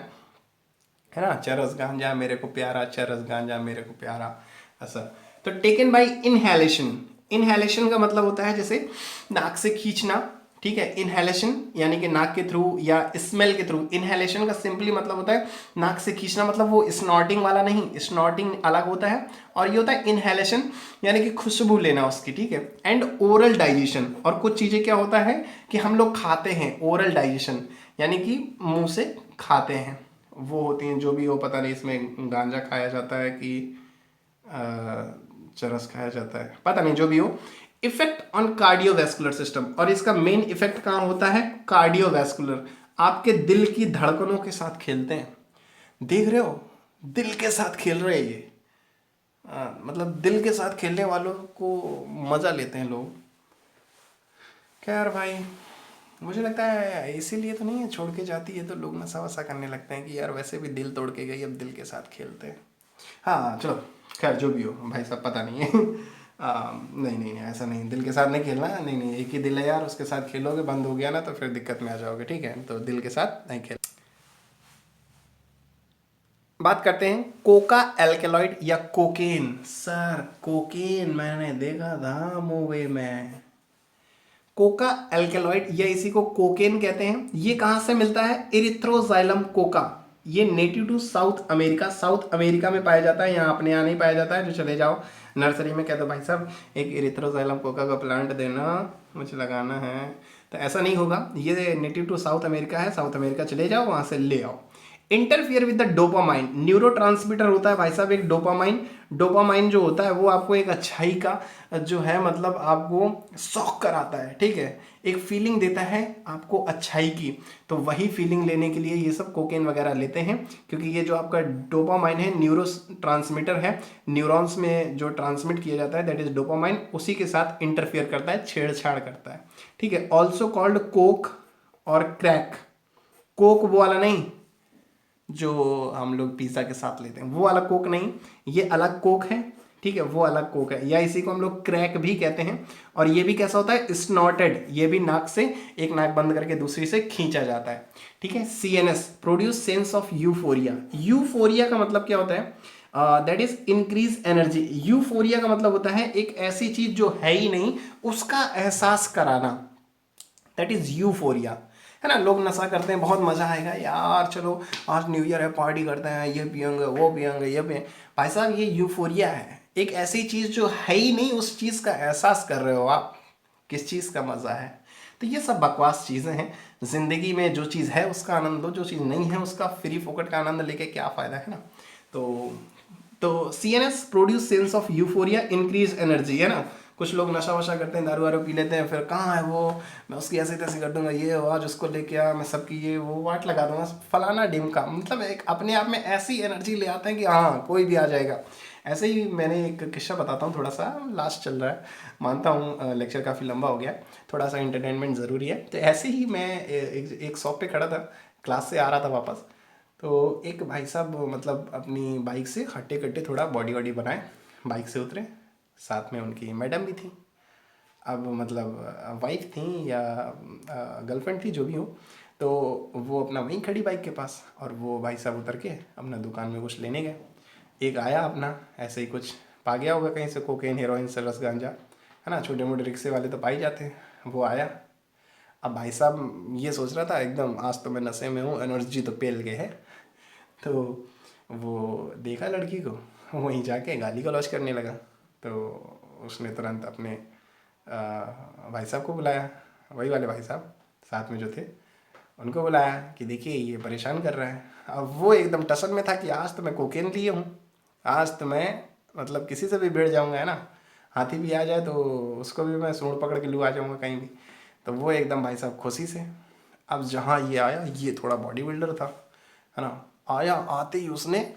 ना। चरस गांजा मेरे को प्यारा, चरस गांजा मेरे को प्यारा, ऐसा। तो टेकन बाय इनहेलेशन, इनहेलेशन का मतलब होता है जैसे नाक से खींचना, ठीक है। इनहेलेशन यानी कि नाक के थ्रू या स्मेल के थ्रू। इनहेलेशन का सिंपली मतलब होता है नाक से खींचना, मतलब वो स्नॉटिंग वाला नहीं, स्नॉटिंग अलग होता है, और ये होता है इनहेलेशन यानी कि खुशबू लेना उसकी, ठीक है। एंड ओरल डाइजेशन, और कुछ चीजें क्या होता है कि हम लोग खाते हैं, ओरल डाइजेशन यानी कि मुंह से खाते हैं, वो होती हैं जो भी हो, पता नहीं इसमें गांजा खाया जाता है कि चरस खाया जाता है, पता नहीं, जो भी हो। इफेक्ट ऑन कार्डियोवैस्कुलर सिस्टम, और इसका मेन इफेक्ट कहाँ होता है? कार्डियोवैस्कुलर, आपके दिल की धड़कनों के साथ खेलते हैं। देख रहे हो, दिल के साथ खेल रहे हैं ये। मतलब दिल के साथ खेलने वालों को मजा लेते हैं लोग। खैर भाई, मुझे लगता है इसीलिए तो नहीं है, छोड़ के जाती है तो लोग नशा वशा करने लगते हैं कि यार वैसे भी दिल तोड़ के गई, अब दिल के साथ खेलते हैं। हाँ चलो, खैर जो भी हो भाई साहब, पता नहीं है। नहीं नहीं नहीं, ऐसा नहीं, दिल के साथ नहीं खेलना, नहीं नहीं, एक ही दिल है यार, उसके साथ खेलोगे बंद हो गया ना तो फिर दिक्कत में आ जाओगे, ठीक है, तो दिल के साथ नहीं खेल। बात करते हैं कोका एल्केलॉइड या कोकेन। सर कोकेन मैंने देखा था मूवी में। कोका एल्केलॉइड या इसी को कोकेन कहते हैं। ये कहाँ से मिलता है? Erythroxylum coca. ये native to South America, South America में पाया जाता है, यहाँ अपने यहाँ नहीं पाया जाता है। जो चले जाओ नर्सरी में, कह दो भाई साहब एक इरिथ्रोजाइलम कोका का प्लांट देना, मुझे लगाना है, तो ऐसा नहीं होगा। ये नेटिव टू साउथ अमेरिका है, साउथ अमेरिका चले जाओ, वहाँ से ले आओ। Interfere with the dopamine, neuro transmitter होता है भाई साहब एक डोपामाइन। डोपामाइन जो होता है वो आपको एक अच्छाई का जो है, मतलब आपको शौक कराता है, ठीक है, एक फीलिंग देता है आपको अच्छाई की। तो वही फीलिंग लेने के लिए ये सब कोकेन वगैरह लेते हैं, क्योंकि ये जो आपका डोपामाइन है न्यूरो ट्रांसमीटर है, न्यूरॉन्स में जो ट्रांसमिट किया जाता है दैट इज डोपामाइन, उसी के साथ इंटरफियर करता है, छेड़छाड़ करता है, ठीक है। ऑल्सो कॉल्ड कोक और क्रैक। कोक वो वाला नहीं जो हम लोग पिज़्ज़ा के साथ लेते हैं, वो वाला कोक नहीं, ये अलग कोक है, ठीक है, वो अलग कोक है, या इसी को हम लोग क्रैक भी कहते हैं। और ये भी कैसा होता है? स्नॉटेड, ये भी नाक से, एक नाक बंद करके दूसरी से खींचा जाता है, ठीक है। CNS produce sense of euphoria. Euphoria का मतलब क्या होता है? That is increase energy. Euphoria का मतलब होता है एक ऐसी चीज जो है ही नहीं उसका एहसास कराना, दैट इज यूफोरिया, है ना। लोग नशा करते हैं, बहुत मजा आएगा यार, चलो आज न्यू ईयर है, पार्टी करते हैं, ये पियेंगे वो पियेंगे ये पियेंगे। भाई साहब ये यूफोरिया है, एक ऐसी चीज जो है ही नहीं उस चीज का एहसास कर रहे हो आप, किस चीज का मजा है। तो ये सब बकवास चीजें हैं। जिंदगी में जो चीज है उसका आनंद लो, जो चीज नहीं है उसका फ्री फोकट का आनंद लेके क्या फायदा, है ना। तो C N S produce sense of euphoria, increase energy, है ना। कुछ लोग नशा वशा करते हैं, दारू वारू पी लेते हैं, फिर कहाँ है वो, मैं उसकी ऐसे तैसे कर दूंगा, ये आज उसको लेके आ, मैं सबकी ये वो वाट लगा दूंगा, फलाना डिम का, मतलब एक अपने आप में ऐसी एनर्जी ले आते हैं कि हाँ कोई भी आ जाएगा। ऐसे ही मैंने एक किस्सा बताता हूँ, थोड़ा सा लास्ट चल रहा है, मानता हूँ लेक्चर काफ़ी लंबा हो गया, थोड़ा सा इंटरटेनमेंट ज़रूरी है। तो ऐसे ही मैं एक शॉप पे खड़ा था, क्लास से आ रहा था वापस, तो एक भाई साहब मतलब अपनी बाइक से हट्टे कट्टे थोड़ा बॉडी वॉडी बनाए, बाइक से उतरे, साथ में उनकी मैडम भी थी, अब मतलब वाइफ थी या गर्लफ्रेंड थी, जो भी हो। तो वो अपना वहीं खड़ी बाइक के पास, और वो भाई साहब उतर के अपना दुकान में कुछ लेने गए। एक आया अपना ऐसे ही कुछ पा गया होगा कहीं से, कोकेन हेरोइन से रस गांजा, है ना, छोटे मोटे रिक्शे वाले तो पाई जाते हैं। वो आया, अब भाई साहब ये सोच रहा था एकदम आज तो मैं नशे में हूँ, एनर्जी तो पेल के है। तो वो देखा लड़की को, वहीं जाके गाली गलौज करने लगा। तो उसने तुरंत अपने भाई साहब को बुलाया, वही वाले भाई साहब साथ में जो थे, उनको बुलाया कि देखिए ये परेशान कर रहा है। अब वो एकदम टसन में था कि आज तो मैं कोकेन लिए हूँ, आज तो मैं मतलब किसी से भी भिड़ जाऊँगा, है ना, हाथी भी आ जाए तो उसको भी मैं सूंड पकड़ के लू आ जाऊँगा कहीं भी। तो वो एकदम भाई साहब खुशी से। अब जहाँ ये आया, ये थोड़ा बॉडी बिल्डर था, है ना, आया, आते ही उसने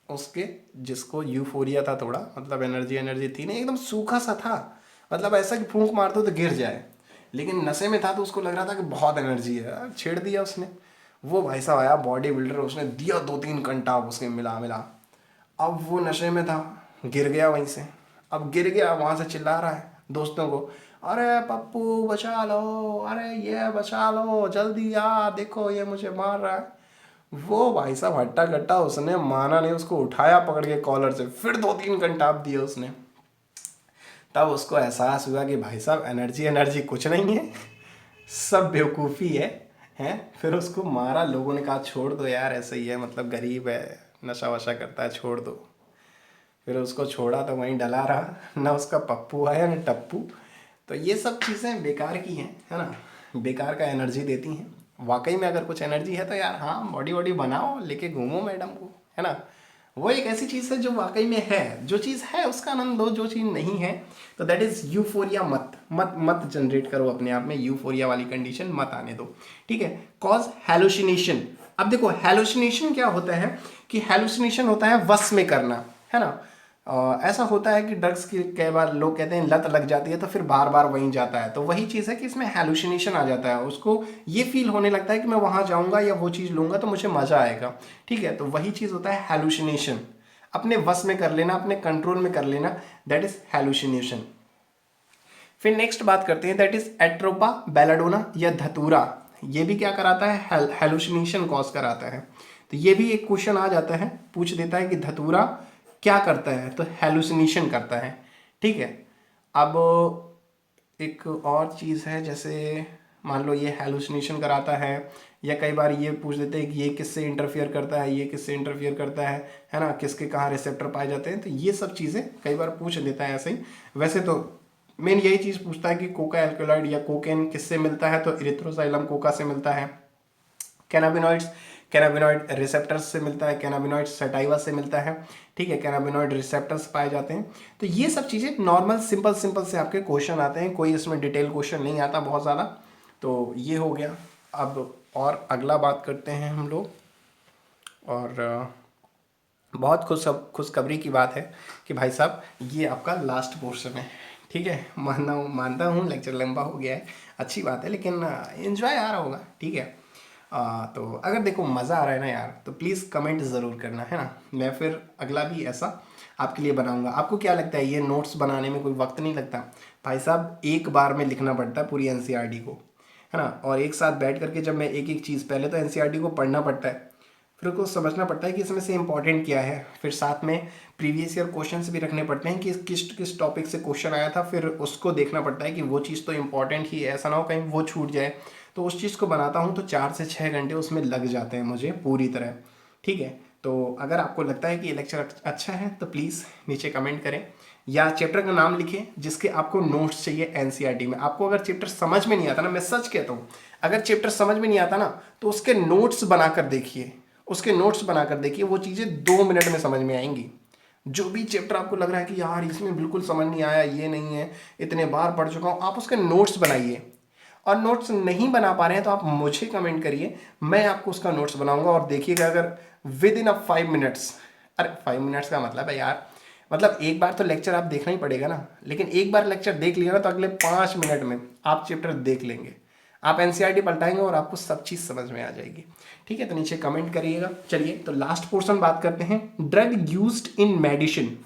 उसके जिसको यूफोरिया था थोड़ा, मतलब एनर्जी एनर्जी थी नहीं, एकदम सूखा सा था, मतलब ऐसा कि फूंक मार दो तो गिर जाए, लेकिन नशे में था तो उसको लग रहा था कि बहुत एनर्जी है, छेड़ दिया उसने। वो भाई साहब आया बॉडी बिल्डर, उसने दिया 2-3 घंटा उसके मिला मिला। अब वो नशे में था, गिर गया वहीं से। अब गिर गया, वहाँ से चिल्ला रहा है दोस्तों को, अरे पप्पू बचा लो, अरे ये बचा लो, जल्दी आ, देखो ये मुझे मार रहा है। वो भाई साहब हट्टा कट्टा, उसने माना नहीं, उसको उठाया पकड़ के कॉलर से, फिर 2-3 घंटा आप दिए उसने। तब उसको एहसास हुआ कि भाई साहब एनर्जी एनर्जी कुछ नहीं है, सब बेवकूफ़ी है। हैं, फिर उसको मारा, लोगों ने कहा छोड़ दो यार, ऐसे ही है, मतलब गरीब है, नशा वशा करता है, छोड़ दो। फिर उसको छोड़ा तो वहीं डला रहा, ना उसका पप्पू आया ना टप्पू। तो ये सब चीज़ें बेकार की हैं, है ना, बेकार का एनर्जी देती हैं। वाकई में अगर कुछ एनर्जी है तो यार हाँ, बॉडी वॉडी बनाओ, लेके घूमो मैडम को, है ना। वो एक ऐसी चीज़ है जो वाकई में है, जो चीज़ है उसका आनंद लो, जो चीज़ नहीं है तो दैट इज़ यूफोरिया मत मत मत जनरेट करो अपने आप में, यूफोरिया वाली कंडीशन मत आने दो, ठीक है। Cause hallucination. अब देखो हेलुसिनेशन क्या होता है, कि हेलुसिनेशन होता है वश में करना, है ना। ऐसा होता है कि ड्रग्स की कई बार लोग कहते हैं लत लग जाती है तो फिर बार बार वहीं जाता है, तो वही चीज़ है कि इसमें हेलुसिनेशन आ जाता है, उसको ये फील होने लगता है कि मैं वहाँ जाऊँगा या वो चीज़ लूँगा तो मुझे मज़ा आएगा, ठीक है। तो वही चीज़ होता है हेलुसिनेशन, अपने वश में कर लेना, अपने कंट्रोल में कर लेना, दैट इज हेलुसिनेशन। फिर नेक्स्ट बात करते हैं, दैट इज एट्रोपा बेलाडोना या धतूरा। ये भी क्या कराता है, हेलुसिनेशन कॉज कराता है। तो ये भी एक क्वेश्चन आ जाता है, पूछ देता है कि धतूरा क्या करता है, तो हेलुसिनेशन करता है, ठीक है। अब एक और चीज़ है, जैसे मान लो ये हेलुसिनेशन कराता है, या कई बार ये पूछ देते हैं कि ये किससे इंटरफियर करता है, ये किससे इंटरफियर करता है ना, किसके कहाँ रिसेप्टर पाए जाते हैं, तो ये सब चीज़ें कई बार पूछ देता है ऐसे ही। वैसे तो मेन यही चीज़ पूछता है कि कोका एल्कोलॉइड या कोकेन किससे मिलता है, तो इरिथ्रोसाइलम कोका से मिलता है। कैनाबिनॉइड्स, कैनाबिनॉइड रिसेप्टर्स से मिलता है, कैनाबिनॉइड सटाइवा से मिलता है, ठीक है, कैनाबिनॉइड रिसेप्टर्स पाए जाते हैं। तो ये सब चीज़ें नॉर्मल सिंपल सिंपल से आपके क्वेश्चन आते हैं, कोई इसमें डिटेल क्वेश्चन नहीं आता बहुत ज़्यादा। तो ये हो गया। अब और अगला बात करते हैं हम लोग, और बहुत खुशखबरी की बात है कि भाई साहब ये आपका लास्ट पोर्शन है, ठीक है। मानता हूँ लेक्चर लंबा हो गया है, अच्छी बात है, लेकिन एंजॉय आ रहा होगा, ठीक है। तो अगर देखो मज़ा आ रहा है ना यार, तो प्लीज़ कमेंट ज़रूर करना, है ना। मैं फिर अगला भी ऐसा आपके लिए बनाऊंगा। आपको क्या लगता है, ये नोट्स बनाने में कोई वक्त नहीं लगता? भाई साहब एक बार में लिखना पड़ता है पूरी एनसीईआरटी को, है ना, और एक साथ बैठ करके जब मैं एक एक चीज़, पहले तो एनसीईआरटी को पढ़ना पड़ता है, फिर उसको समझना पड़ता है कि इसमें से इंपॉर्टेंट क्या है, फिर साथ में प्रीवियस ईयर क्वेश्चंस भी रखने पड़ते हैं कि किस किस टॉपिक से क्वेश्चन आया था, फिर उसको देखना पड़ता है कि वो चीज़ तो इंपॉर्टेंट ही है, ऐसा ना हो कहीं वो छूट जाए। तो उस चीज़ को बनाता हूँ तो 4 से 6 घंटे उसमें लग जाते हैं मुझे पूरी तरह, ठीक है। तो अगर आपको लगता है कि ये लेक्चर अच्छा है तो प्लीज़ नीचे कमेंट करें, या चैप्टर का नाम लिखें जिसके आपको नोट्स चाहिए एनसीईआरटी में। आपको अगर चैप्टर समझ में नहीं आता ना, मैं सच कहता हूँ, अगर चैप्टर समझ में नहीं आता ना तो उसके नोट्स बनाकर देखिए, उसके नोट्स बनाकर देखिए, वो चीज़ें 2 मिनट में समझ में आएंगी। जो भी चैप्टर आपको लग रहा है कि यार इसमें बिल्कुल समझ नहीं आया, ये नहीं है, इतने बार पढ़ चुका हूँ, आप उसके नोट्स बनाइए। और नोट्स नहीं बना पा रहे हैं तो आप मुझे कमेंट करिए, मैं आपको उसका नोट्स बनाऊंगा। और देखिएगा अगर विद इन 5 मिनट्स, अरे 5 मिनट्स का मतलब है यार, मतलब एक बार तो लेक्चर आप देखना ही पड़ेगा ना, लेकिन एक बार लेक्चर देख लिया ना तो अगले 5 मिनट में आप चैप्टर देख लेंगे, आप एनसीईआरटी पलटाएंगे और आपको सब चीज़ समझ में आ जाएगी, ठीक है। तो नीचे कमेंट करिएगा। चलिए तो लास्ट पोर्शन बात करते हैं, ड्रग यूज्ड इन मेडिसिन।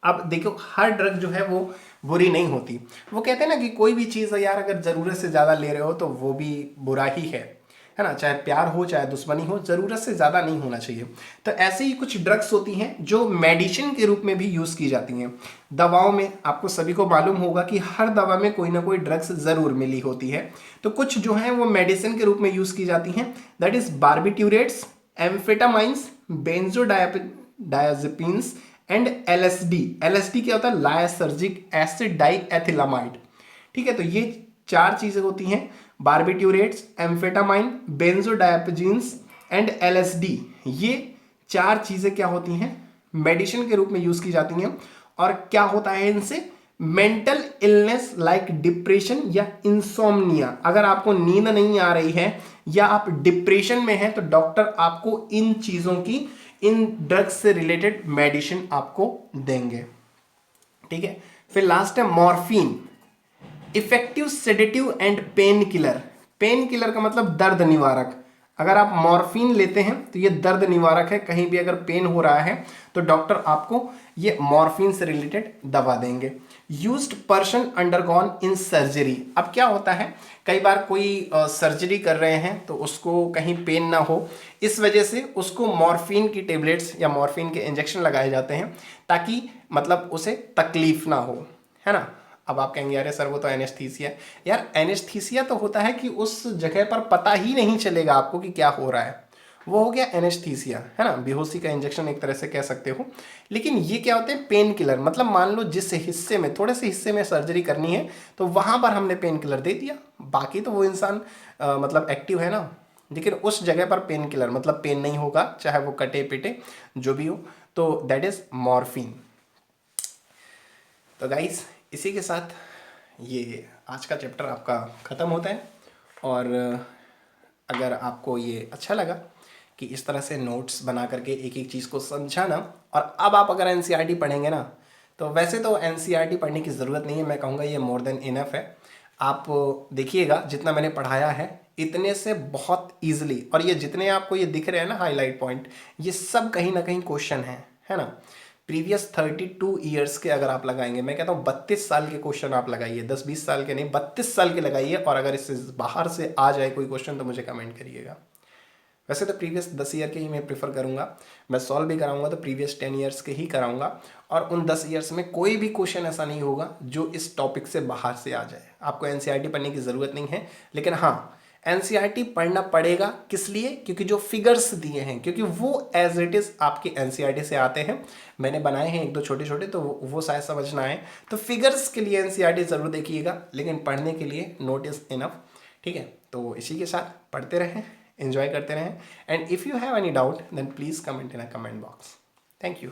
अब देखो हर ड्रग जो है वो बुरी नहीं होती। वो कहते हैं ना कि कोई भी चीज़ यार अगर ज़रूरत से ज़्यादा ले रहे हो तो वो भी बुरा ही है ना, चाहे प्यार हो चाहे दुश्मनी हो, ज़रूरत से ज़्यादा नहीं होना चाहिए। तो ऐसे ही कुछ ड्रग्स होती हैं जो मेडिसिन के रूप में भी यूज़ की जाती हैं। दवाओं में आपको सभी को मालूम होगा कि हर दवा में कोई ना कोई ड्रग्स ज़रूर मिली होती है। तो कुछ जो हैं वो मेडिसिन के रूप में यूज़ की जाती हैं, that is barbiturates, amphetamines, benzodiazepines and LSD. LSD क्या होता है, लायसर्जिक एसिड डाई एथिलामाइड, ठीक है। तो ये चार चीजें होती हैं, बार्बिट्यूरेट्स, एम्फेटामाइन, बेंजोडायजेपिन्स एंड एलएसडी। ये चार चीजें क्या होती हैं, मेडिसिन के रूप में यूज की जाती हैं। और क्या होता है इनसे, मेंटल इलनेस लाइक डिप्रेशन या इंसोम्निया। अगर आपको नींद नहीं आ रही है या आप डिप्रेशन में हैं तो डॉक्टर आपको इन चीजों की, इन ड्रग्स से रिलेटेड मेडिसिन आपको देंगे। ठीक है, फिर लास्ट है morphine, effective sedative and pain killer. Pain killer का मतलब दर्द निवारक। अगर आप मॉर्फिन लेते हैं तो ये दर्द निवारक है, कहीं भी अगर पेन हो रहा है तो डॉक्टर आपको ये मॉर्फिन से रिलेटेड दवा देंगे। Used person undergone in surgery. अब क्या होता है, कई बार कोई सर्जरी कर रहे हैं तो उसको कहीं पेन ना हो, इस वजह से उसको मॉर्फिन की टेबलेट्स या मॉर्फिन के इंजेक्शन लगाए जाते हैं ताकि मतलब उसे तकलीफ ना हो, है ना। अब आप कहेंगे अरे सर वो तो एनेस्थीसिया है। यार एनेस्थीसिया तो होता है कि उस जगह पर पता ही नहीं चलेगा आपको कि क्या हो रहा है, वो हो गया एनेस्थीसिया, है ना, बेहोशी का इंजेक्शन एक तरह से कह सकते हो। लेकिन ये क्या होते हैं, पेन किलर। मतलब मान लो जिस हिस्से में, थोड़े से हिस्से में सर्जरी करनी है तो वहां पर हमने पेन किलर दे दिया, बाकी तो वो इंसान मतलब एक्टिव है ना, लेकिन उस जगह पर पेन किलर मतलब पेन नहीं होगा, चाहे वो कटे पिटे जो भी हो, तो दैट इज मॉर्फिन। तो गाइस इसी के साथ ये आज का चैप्टर आपका ख़त्म होता है। और अगर आपको ये अच्छा लगा कि इस तरह से नोट्स बना करके एक एक चीज़ को समझाना, और अब आप अगर एनसीईआरटी पढ़ेंगे ना, तो वैसे तो एनसीईआरटी पढ़ने की ज़रूरत नहीं है, मैं कहूँगा ये मोर देन इनफ है। आप देखिएगा जितना मैंने पढ़ाया है इतने से बहुत ईजिली, और ये जितने आपको ये दिख रहे हैं ना हाईलाइट पॉइंट, ये सब कहीं ना कहीं क्वेश्चन है ना। प्रीवियस 32 ईयर्स के अगर आप लगाएंगे, मैं कहता हूँ 32 साल के क्वेश्चन आप लगाइए, 10-20 साल के नहीं, 32 साल के लगाइए, और अगर इससे बाहर से आ जाए कोई क्वेश्चन तो मुझे कमेंट करिएगा। वैसे तो प्रीवियस 10 ईयर के ही मैं प्रीफर करूंगा, मैं सॉल्व भी कराऊंगा तो प्रीवियस 10 ईयर्स के ही कराऊंगा, और उन 10 ईयर्स में कोई भी क्वेश्चन ऐसा नहीं होगा जो इस टॉपिक से बाहर से आ जाए। आपको एनसीईआरटी पढ़ने की ज़रूरत नहीं है, लेकिन हाँ एनसीईआरटी पढ़ना पड़ेगा। किस लिए? क्योंकि जो फिगर्स दिए हैं, क्योंकि वो एज इट इज़ आपके एनसीईआरटी से आते हैं, मैंने बनाए हैं एक दो छोटे छोटे, तो वो शायद समझना है। तो फिगर्स के लिए एनसीईआरटी ज़रूर देखिएगा, लेकिन पढ़ने के लिए नोट इज़ इनफ। ठीक है, तो इसी के साथ पढ़ते रहें, एंजॉय करते रहें, and if you have any doubt then please comment in a comment box. Thank you.